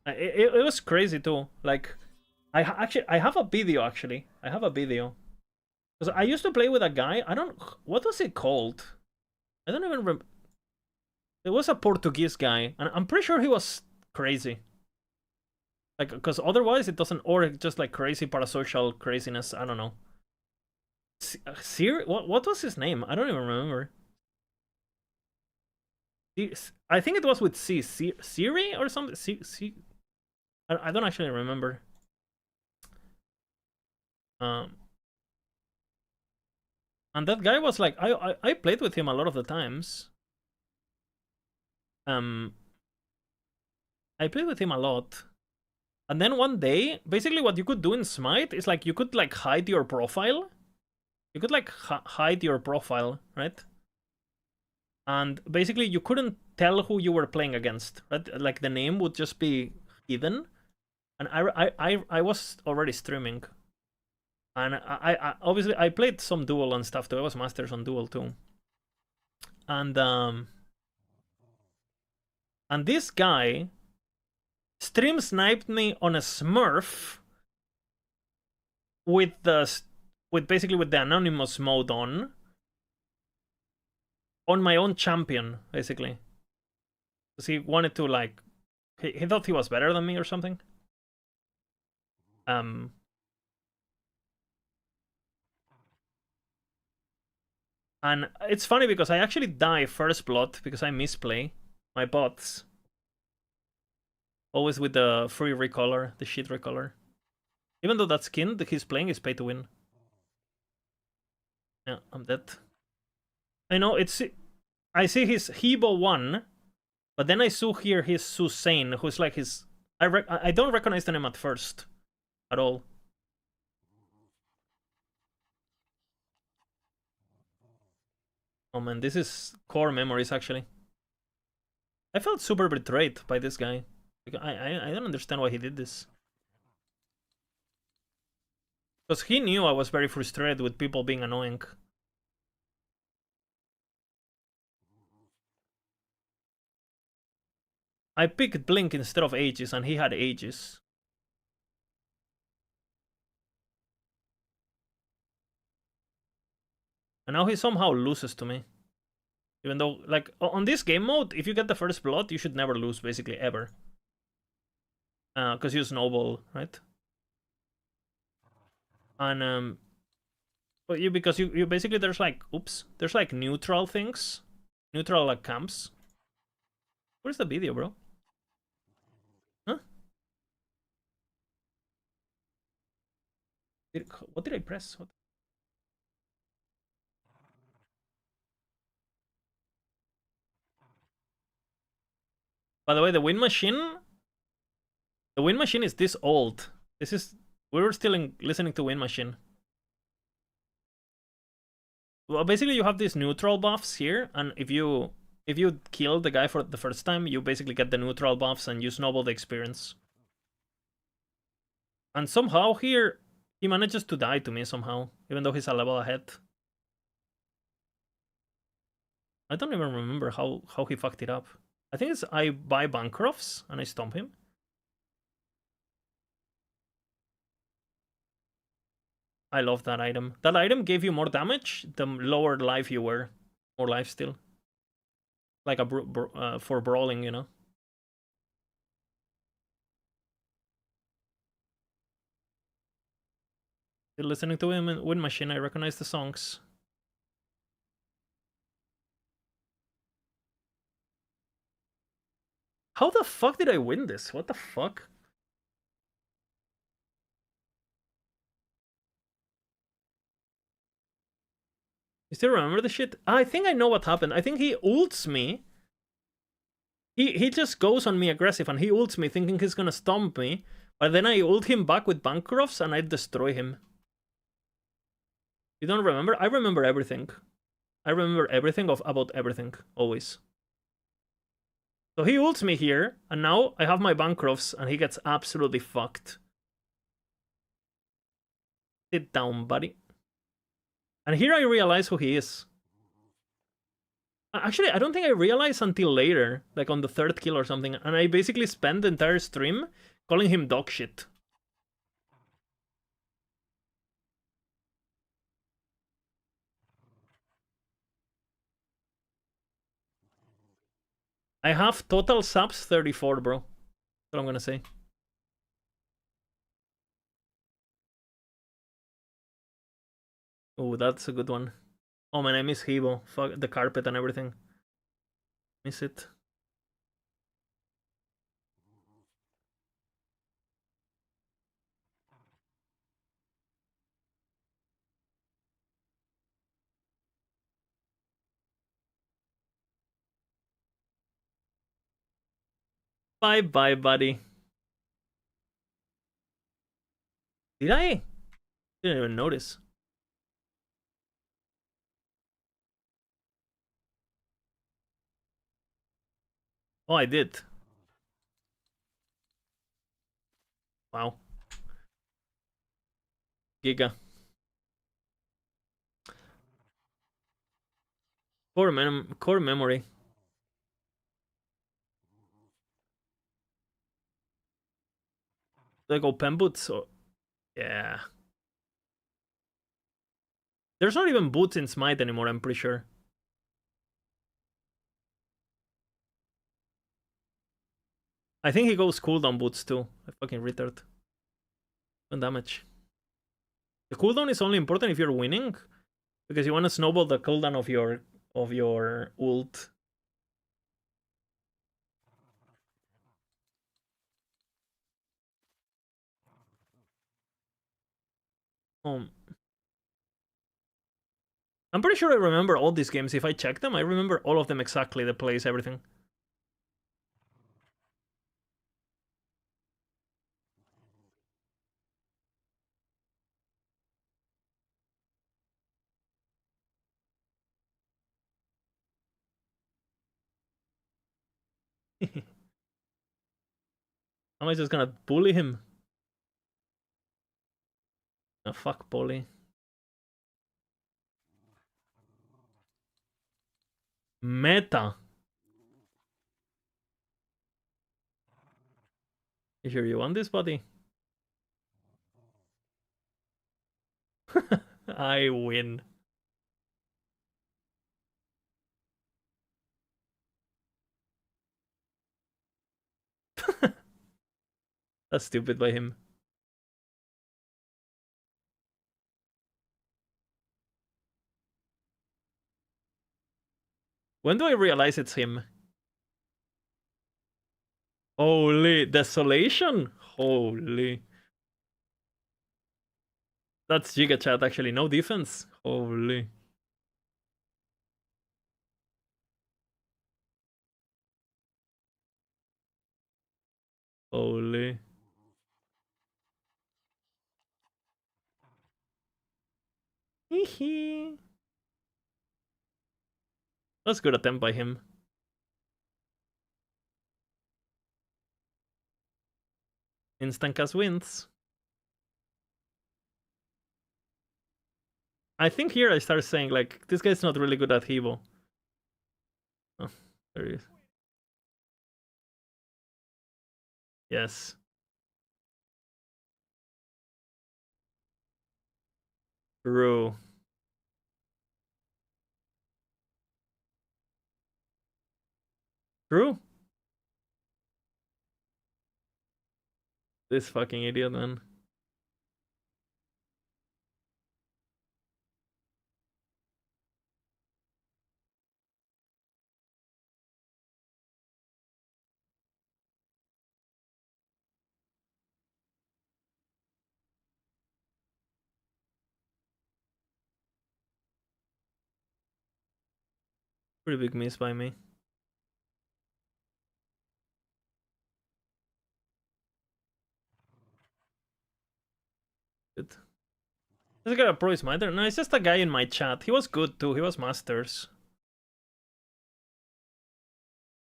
It was crazy too. Like, I have a video actually. I have a video. Because I used to play with a guy. What was it called? I don't even remember. It was a Portuguese guy, and I'm pretty sure he was crazy. Like, because otherwise it doesn't, or just like crazy parasocial craziness. I don't know. Siri? What was his name? I don't even remember. I think it was with C. Siri or something. I don't actually remember. And that guy was like, I played with him a lot of the times. I played with him a lot. And then one day, basically what you could do in Smite is like you could like hide your profile. You could like hide your profile, right? And basically you couldn't tell who you were playing against, right? Like the name would just be hidden. And I was already streaming. And I obviously I played some Duel and stuff too. I was Masters on Duel too. And this guy stream sniped me on a Smurf with basically with the anonymous mode on my own champion, basically. Because he wanted to, like, he thought he was better than me or something. And it's funny because I actually die first blood because I misplay my bots. Always with the free recolor, the shit recolor. Even though that skin that he's playing is pay to win. Yeah, I'm dead. I know, I see his Hebo 1, but then I saw here his Susain, who's like his... I don't recognize the name at first. At all. Oh man, this is core memories, actually. I felt super betrayed by this guy. I don't understand why he did this. Because he knew I was very frustrated with people being annoying. I picked Blink instead of Aegis, and he had Aegis. And now he somehow loses to me. Even though, like, on this game mode, if you get the first blood, you should never lose, basically, ever. Because you snowball, right? And, but because you basically, there's like, oops, there's like neutral things. Neutral, like, camps. Where's the video, bro? Huh? What did I press? What? By the way, the wind machine is this old. We were still listening to Wind Machine. Well, basically you have these neutral buffs here, and if you kill the guy for the first time, you basically get the neutral buffs and you snowball the experience. And somehow here, he manages to die to me somehow, even though he's a level ahead. I don't even remember how he fucked it up. I think it's I buy Bancrofts and I stomp him. I love that item. That item gave you more damage the lower life you were. More life still. Like for brawling, you know. Still listening to him in Wind Machine, I recognize the songs. How the fuck did I win this? What the fuck? You still remember the shit? I think I know what happened. I think he ults me. He just goes on me aggressive and he ults me thinking he's gonna stomp me. But then I ult him back with Bancrofts and I destroy him. You don't remember? I remember everything. I remember everything about everything. Always. So he ults me here, and now I have my Bancrofts and he gets absolutely fucked. Sit down, buddy. And here I realize who he is. Actually, I don't think I realized until later, like on the third kill or something, and I basically spent the entire stream calling him dog shit. I have total subs 34, bro. That's what I'm gonna say. Oh, that's a good one. Oh man, I miss Hebo. Fuck the carpet and everything. Miss it. Bye bye, buddy. Did I? Didn't even notice. Oh, I did. Wow. Giga. Core memory. Do I go pen boots or... Yeah. There's not even boots in Smite anymore, I'm pretty sure. I think he goes cooldown boots too. I fucking retard. 1 damage. The cooldown is only important if you're winning, because you want to snowball the cooldown of your ult. I'm pretty sure I remember all these games. If I check them, I remember all of them exactly. The plays, everything. Am I just gonna bully him? Oh, fuck bully. Meta. You sure you want this, buddy? I win. That's stupid by him. When do I realize it's him? Holy desolation! Holy. That's Giga Chat actually. No defense. Holy. Holy. Hehe. That's good attempt by him. Instant cast wins. I think here I start saying, like, this guy's not really good at Hevo. Oh, there he is. Yes. True. True. This fucking idiot, man. Pretty big miss by me. Good. This guy a pro smiter? No, it's just a guy in my chat. He was good too. He was masters.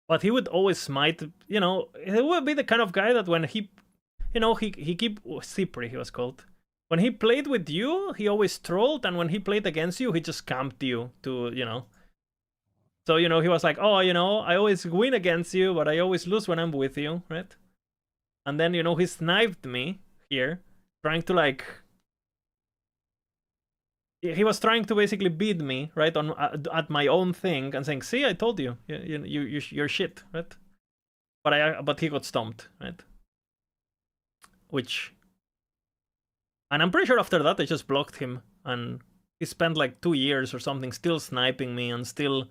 But he would always smite, you know, he would be the kind of guy that when he, you know, he keep Cipri, he was called. When he played with you, he always trolled, and when he played against you, he just camped you to, you know. So, you know, he was like, oh, you know, I always win against you, but I always lose when I'm with you, right? And then, you know, he sniped me here, trying to, like, he was trying to basically beat me, right, on at my own thing, and saying, see, I told you, you're shit, right? But he got stomped, right? Which, and I'm pretty sure after that I just blocked him, and he spent like 2 years or something still sniping me and still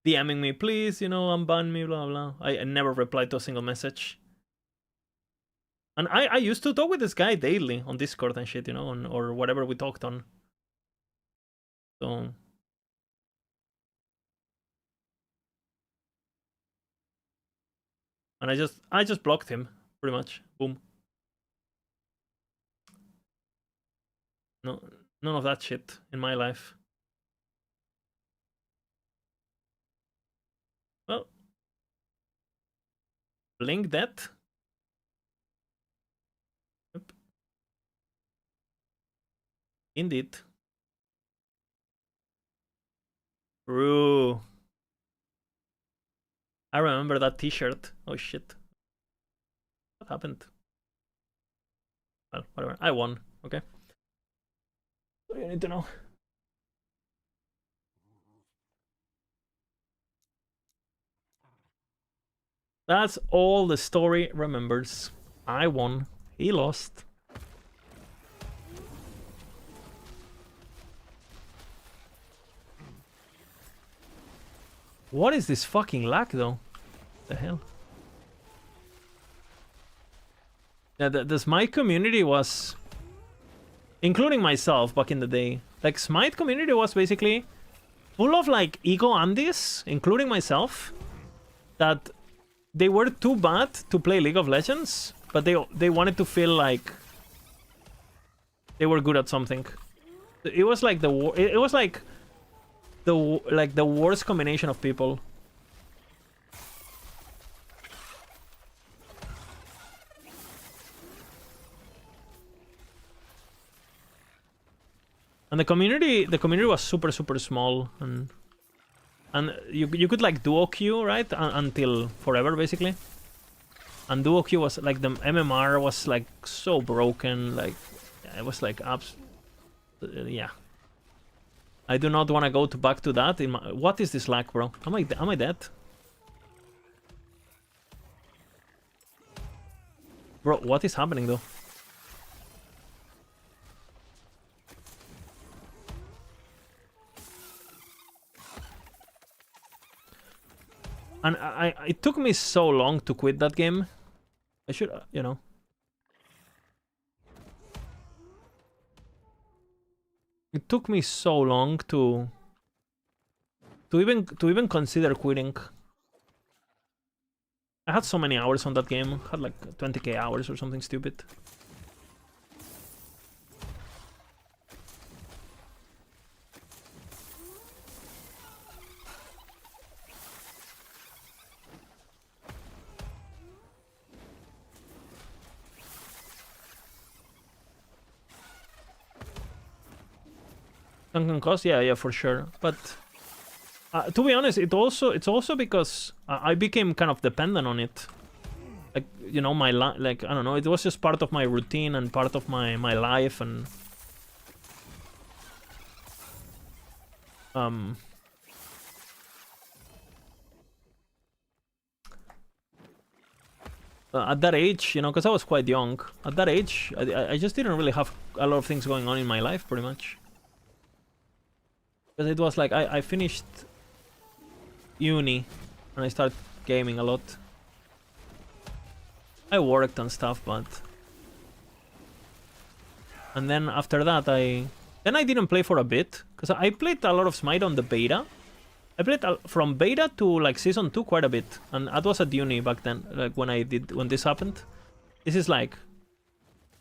DMing me, please, you know, unban me, blah blah. I never replied to a single message. And I used to talk with this guy daily on Discord and shit, you know, or whatever we talked on. So. And I just blocked him, pretty much. Boom. No, none of that shit in my life. Well, blink that. Yep. Indeed. True. I remember that t-shirt. Oh shit. What happened? Well, whatever. I won. Okay. What do you need to know? That's all the story remembers. I won. He lost. What is this fucking lag, though? The hell? Yeah, the Smite community was... Including myself back in the day. Like, Smite community was basically full of, like, ego Andes, including myself, that they were too bad to play League of Legends, but they wanted to feel like they were good at something. It was like it was like the worst combination of people. And the community was super small, and you could like duo queue, right, until forever basically. And duo queue was like, the MMR was like so broken, like it was like yeah. I do not want to go back to that. What is this lag, bro? Am I dead? Bro, what is happening though? And it took me so long to quit that game. I should, you know. It took me so long to even consider quitting. I had so many hours on that game. I had like 20k hours or something stupid. Sunken cost, yeah, for sure. But to be honest, it's also because I became kind of dependent on it. Like, you know, like, I don't know, it was just part of my routine and part of my life, and at that age, you know, because I was quite young. At that age, I just didn't really have a lot of things going on in my life, pretty much. Because it was like, I finished uni and I started gaming a lot. I worked and stuff, but... And then after that, Then I didn't play for a bit, because I played a lot of Smite on the beta. I played from beta to like Season 2 quite a bit, and that was at uni back then, like when this happened. This is like,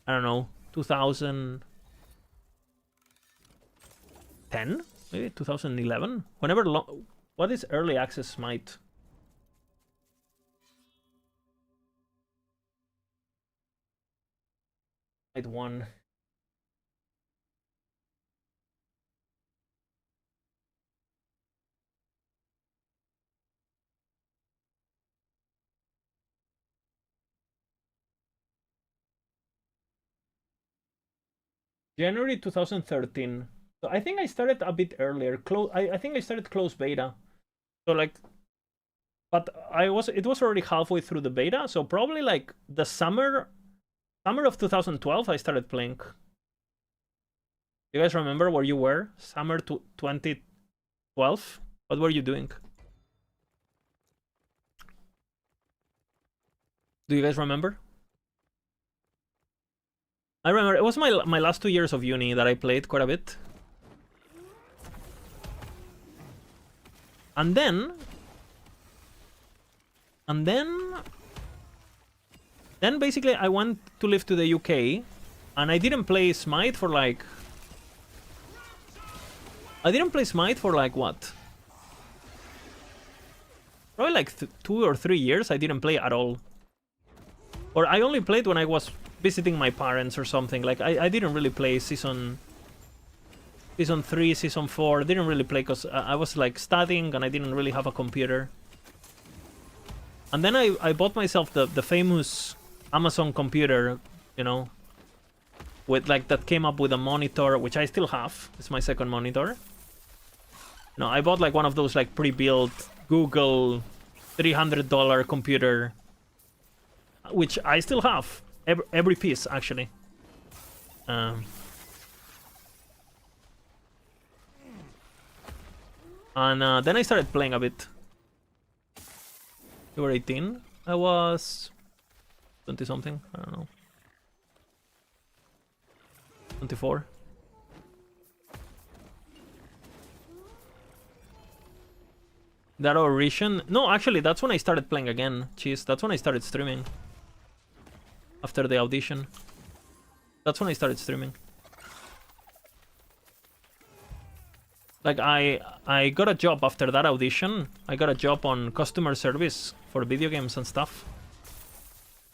I don't know, 2010? Maybe 2011? Whenever what is early access Smite? Smite 1. January 2013. So I think I started a bit earlier. I think I started close beta. So like, but it was already halfway through the beta. So probably like the summer of 2012 I started playing. You guys remember where you were? Summer 2012? What were you doing? Do you guys remember? I remember it was my last 2 years of uni that I played quite a bit. And then basically I went to live to the UK, and I didn't play Smite for like... what? Probably like 2 or 3 years I didn't play at all. Or I only played when I was visiting my parents or something. Like, I didn't really play Season 3, Season 4. I didn't really play because I was like studying and I didn't really have a computer. And then I bought myself the famous Amazon computer, you know, with like that came up with a monitor, which I still have. It's my second monitor. No, I bought like one of those like pre-built Google $300 computer, which I still have. Every piece, actually. And then I started playing a bit. You were 18? I was 20-something. I don't know. 24. That Origin? No, actually, that's when I started playing again. Jeez, that's when I started streaming. After the audition. That's when I started streaming. Like, I got a job after that audition. I got a job on customer service for video games and stuff.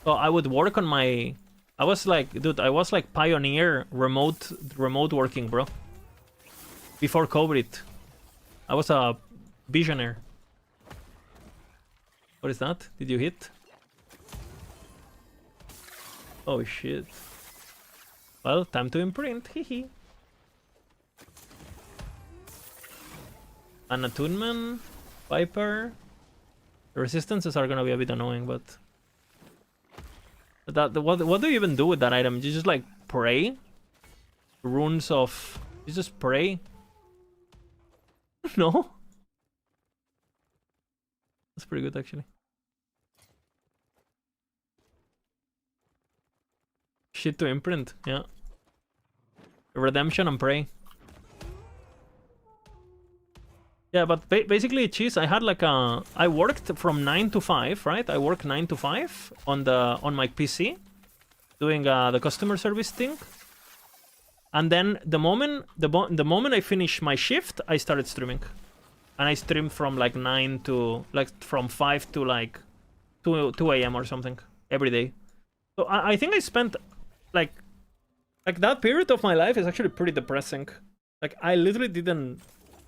So I would work on my... I was like, dude, I was like pioneer remote working, bro. Before COVID. I was a visionary. What is that? Did you hit? Oh shit. Well, time to imprint, hehe. An attunement, Viper. The resistances are gonna be a bit annoying, but what do you even do with that item? You just like pray? Runes of... You just pray? No? That's pretty good, actually. Shit to imprint, yeah. Redemption and pray. Yeah, but basically, cheese. I had like a... I worked from 9 to 5, right? I worked 9 to 5 on my PC, doing the customer service thing. And then the moment I finished my shift, I started streaming, and I streamed from like 9 to like from 5 to like 2 a.m. or something every day. So I think I spent like that period of my life is actually pretty depressing. Like I literally didn't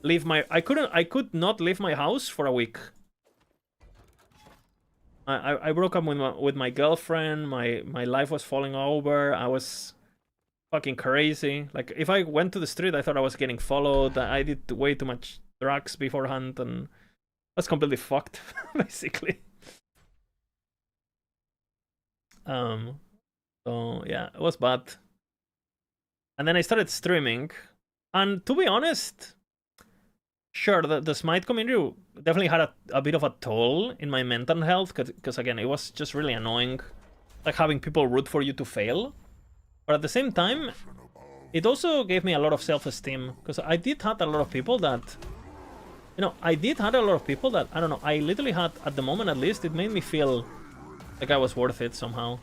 leave my... I could not leave my house for a week. I broke up with my girlfriend. My life was falling over. I was fucking crazy. Like if I went to the street, I thought I was getting followed. I did way too much drugs beforehand, and I was completely fucked, basically. So yeah, it was bad. And then I started streaming, and to be honest, sure, the Smite community definitely had a bit of a toll in my mental health, because again, it was just really annoying, like having people root for you to fail. But at the same time, it also gave me a lot of self-esteem, because I did have a lot of people that, you know, I don't know, I literally had, at the moment at least, it made me feel like I was worth it somehow.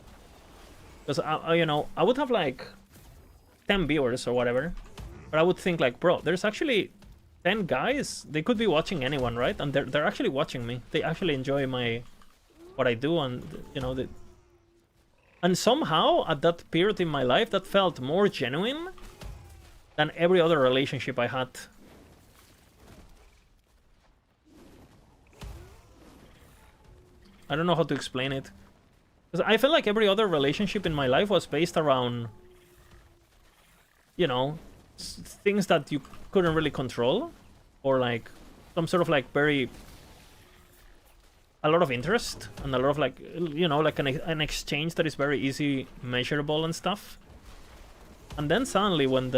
Because, you know, I would have like 10 viewers or whatever, but I would think like, bro, there's actually 10 guys, they could be watching anyone, right? And they're actually watching me. They actually enjoy what I do, and you know, and somehow at that period in my life that felt more genuine than every other relationship I had. I don't know how to explain it. Because I felt like every other relationship in my life was based around, you know, things that you couldn't really control, or like some sort of like a lot of interest and a lot of like, you know, like an exchange that is very easy measurable and stuff. And then suddenly when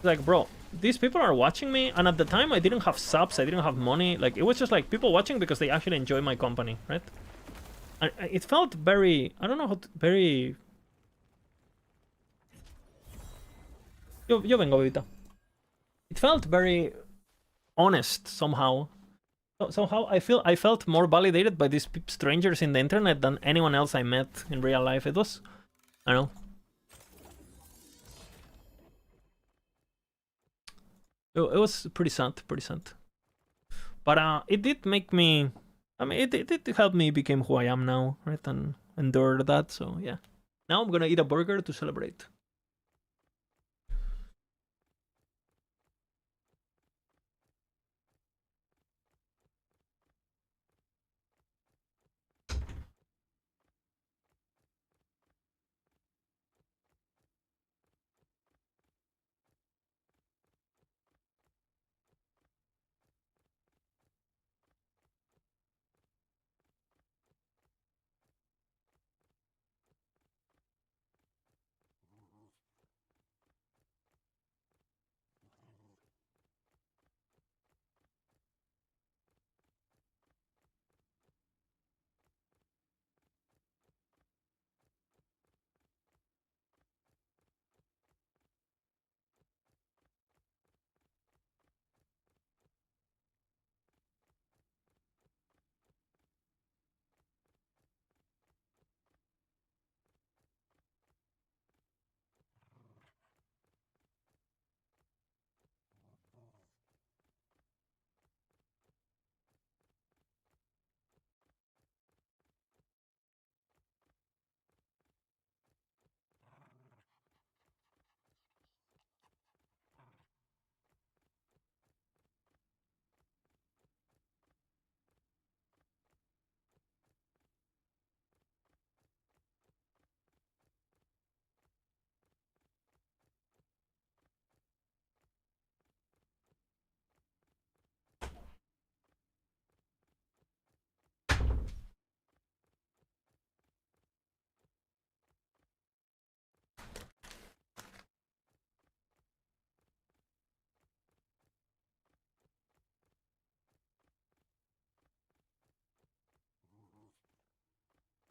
like, bro, these people are watching me, and at the time I didn't have subs, I didn't have money, like it was just like people watching because they actually enjoy my company, right? And it felt very, I don't know how to, very... Yo vengo, bebita. It felt very honest somehow. Somehow I felt more validated by these strangers in the internet than anyone else I met in real life. It was, I don't know. It was pretty sad, But it did make me, I mean, it did help me become who I am now, right? And endure that, so yeah. Now I'm gonna eat a burger to celebrate.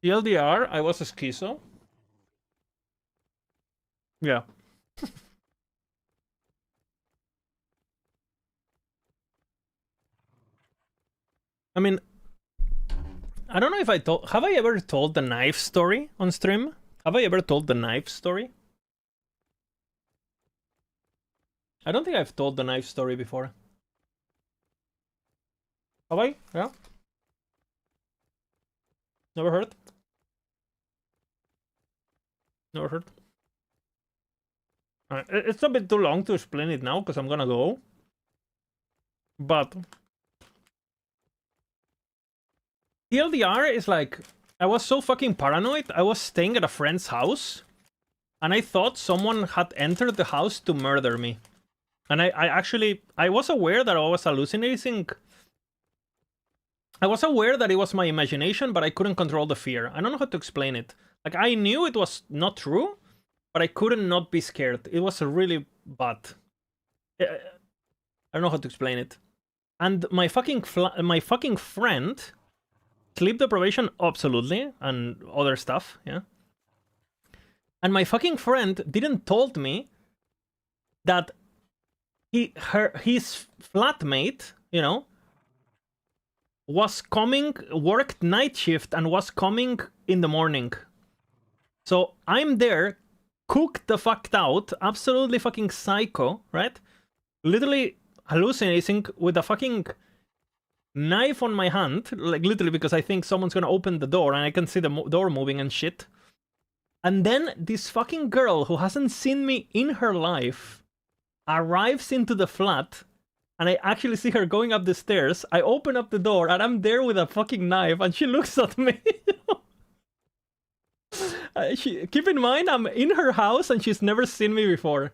TLDR, I was a schizo. Yeah. I mean, I don't know if I told... Have I ever told the knife story on stream? Have I ever told the knife story? I don't think I've told the knife story before. Have I? Yeah. Never heard? Never heard? It's a bit too long to explain it now, because I'm gonna go. But... TLDR is like... I was so fucking paranoid. I was staying at a friend's house. And I thought someone had entered the house to murder me. And I was aware that I was hallucinating. I was aware that it was my imagination, but I couldn't control the fear. I don't know how to explain it. Like, I knew it was not true, but I couldn't not be scared. It was really bad. I don't know how to explain it. And my fucking friend, sleep deprivation, absolutely, and other stuff, yeah. And my fucking friend didn't told me that his flatmate, you know, was coming, worked night shift and was coming in the morning. So I'm there, cooked the fuck out, absolutely fucking psycho, right? Literally hallucinating with a fucking knife on my hand, like literally because I think someone's gonna open the door and I can see the door moving and shit. And then this fucking girl who hasn't seen me in her life arrives into the flat, and I actually see her going up the stairs. I open up the door, and I'm there with a fucking knife, and she looks at me. Keep in mind, I'm in her house, and she's never seen me before.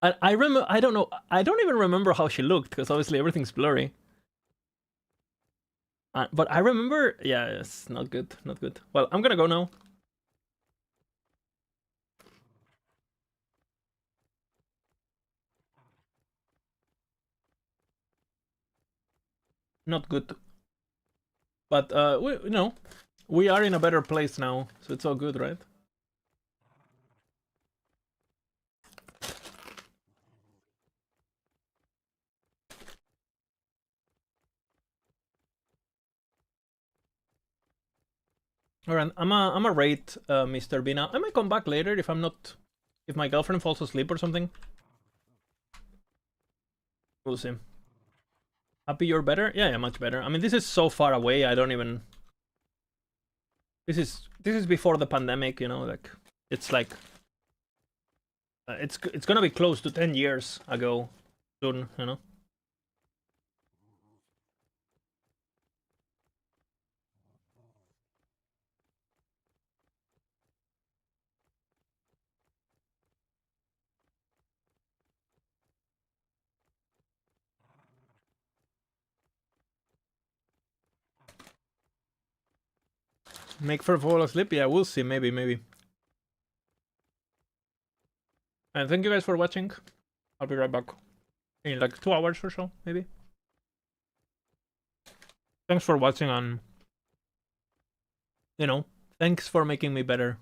And I remember, I don't even remember how she looked, because obviously everything's blurry. But I remember, yeah, it's not good, not good. Well, I'm gonna go now. Not good. But, we are in a better place now, so it's all good, right? Alright, I'm a rate, Mr. Bina. I might come back later if my girlfriend falls asleep or something. We'll see. Happy you're better? Yeah, much better. I mean, this is so far away, I don't even... This is before the pandemic, you know, like, it's like... it's gonna be close to 10 years ago soon, you know? Make her fall asleep? Yeah, we'll see. Maybe. And thank you guys for watching. I'll be right back in like 2 hours or so, maybe. Thanks for watching, and, you know, thanks for making me better.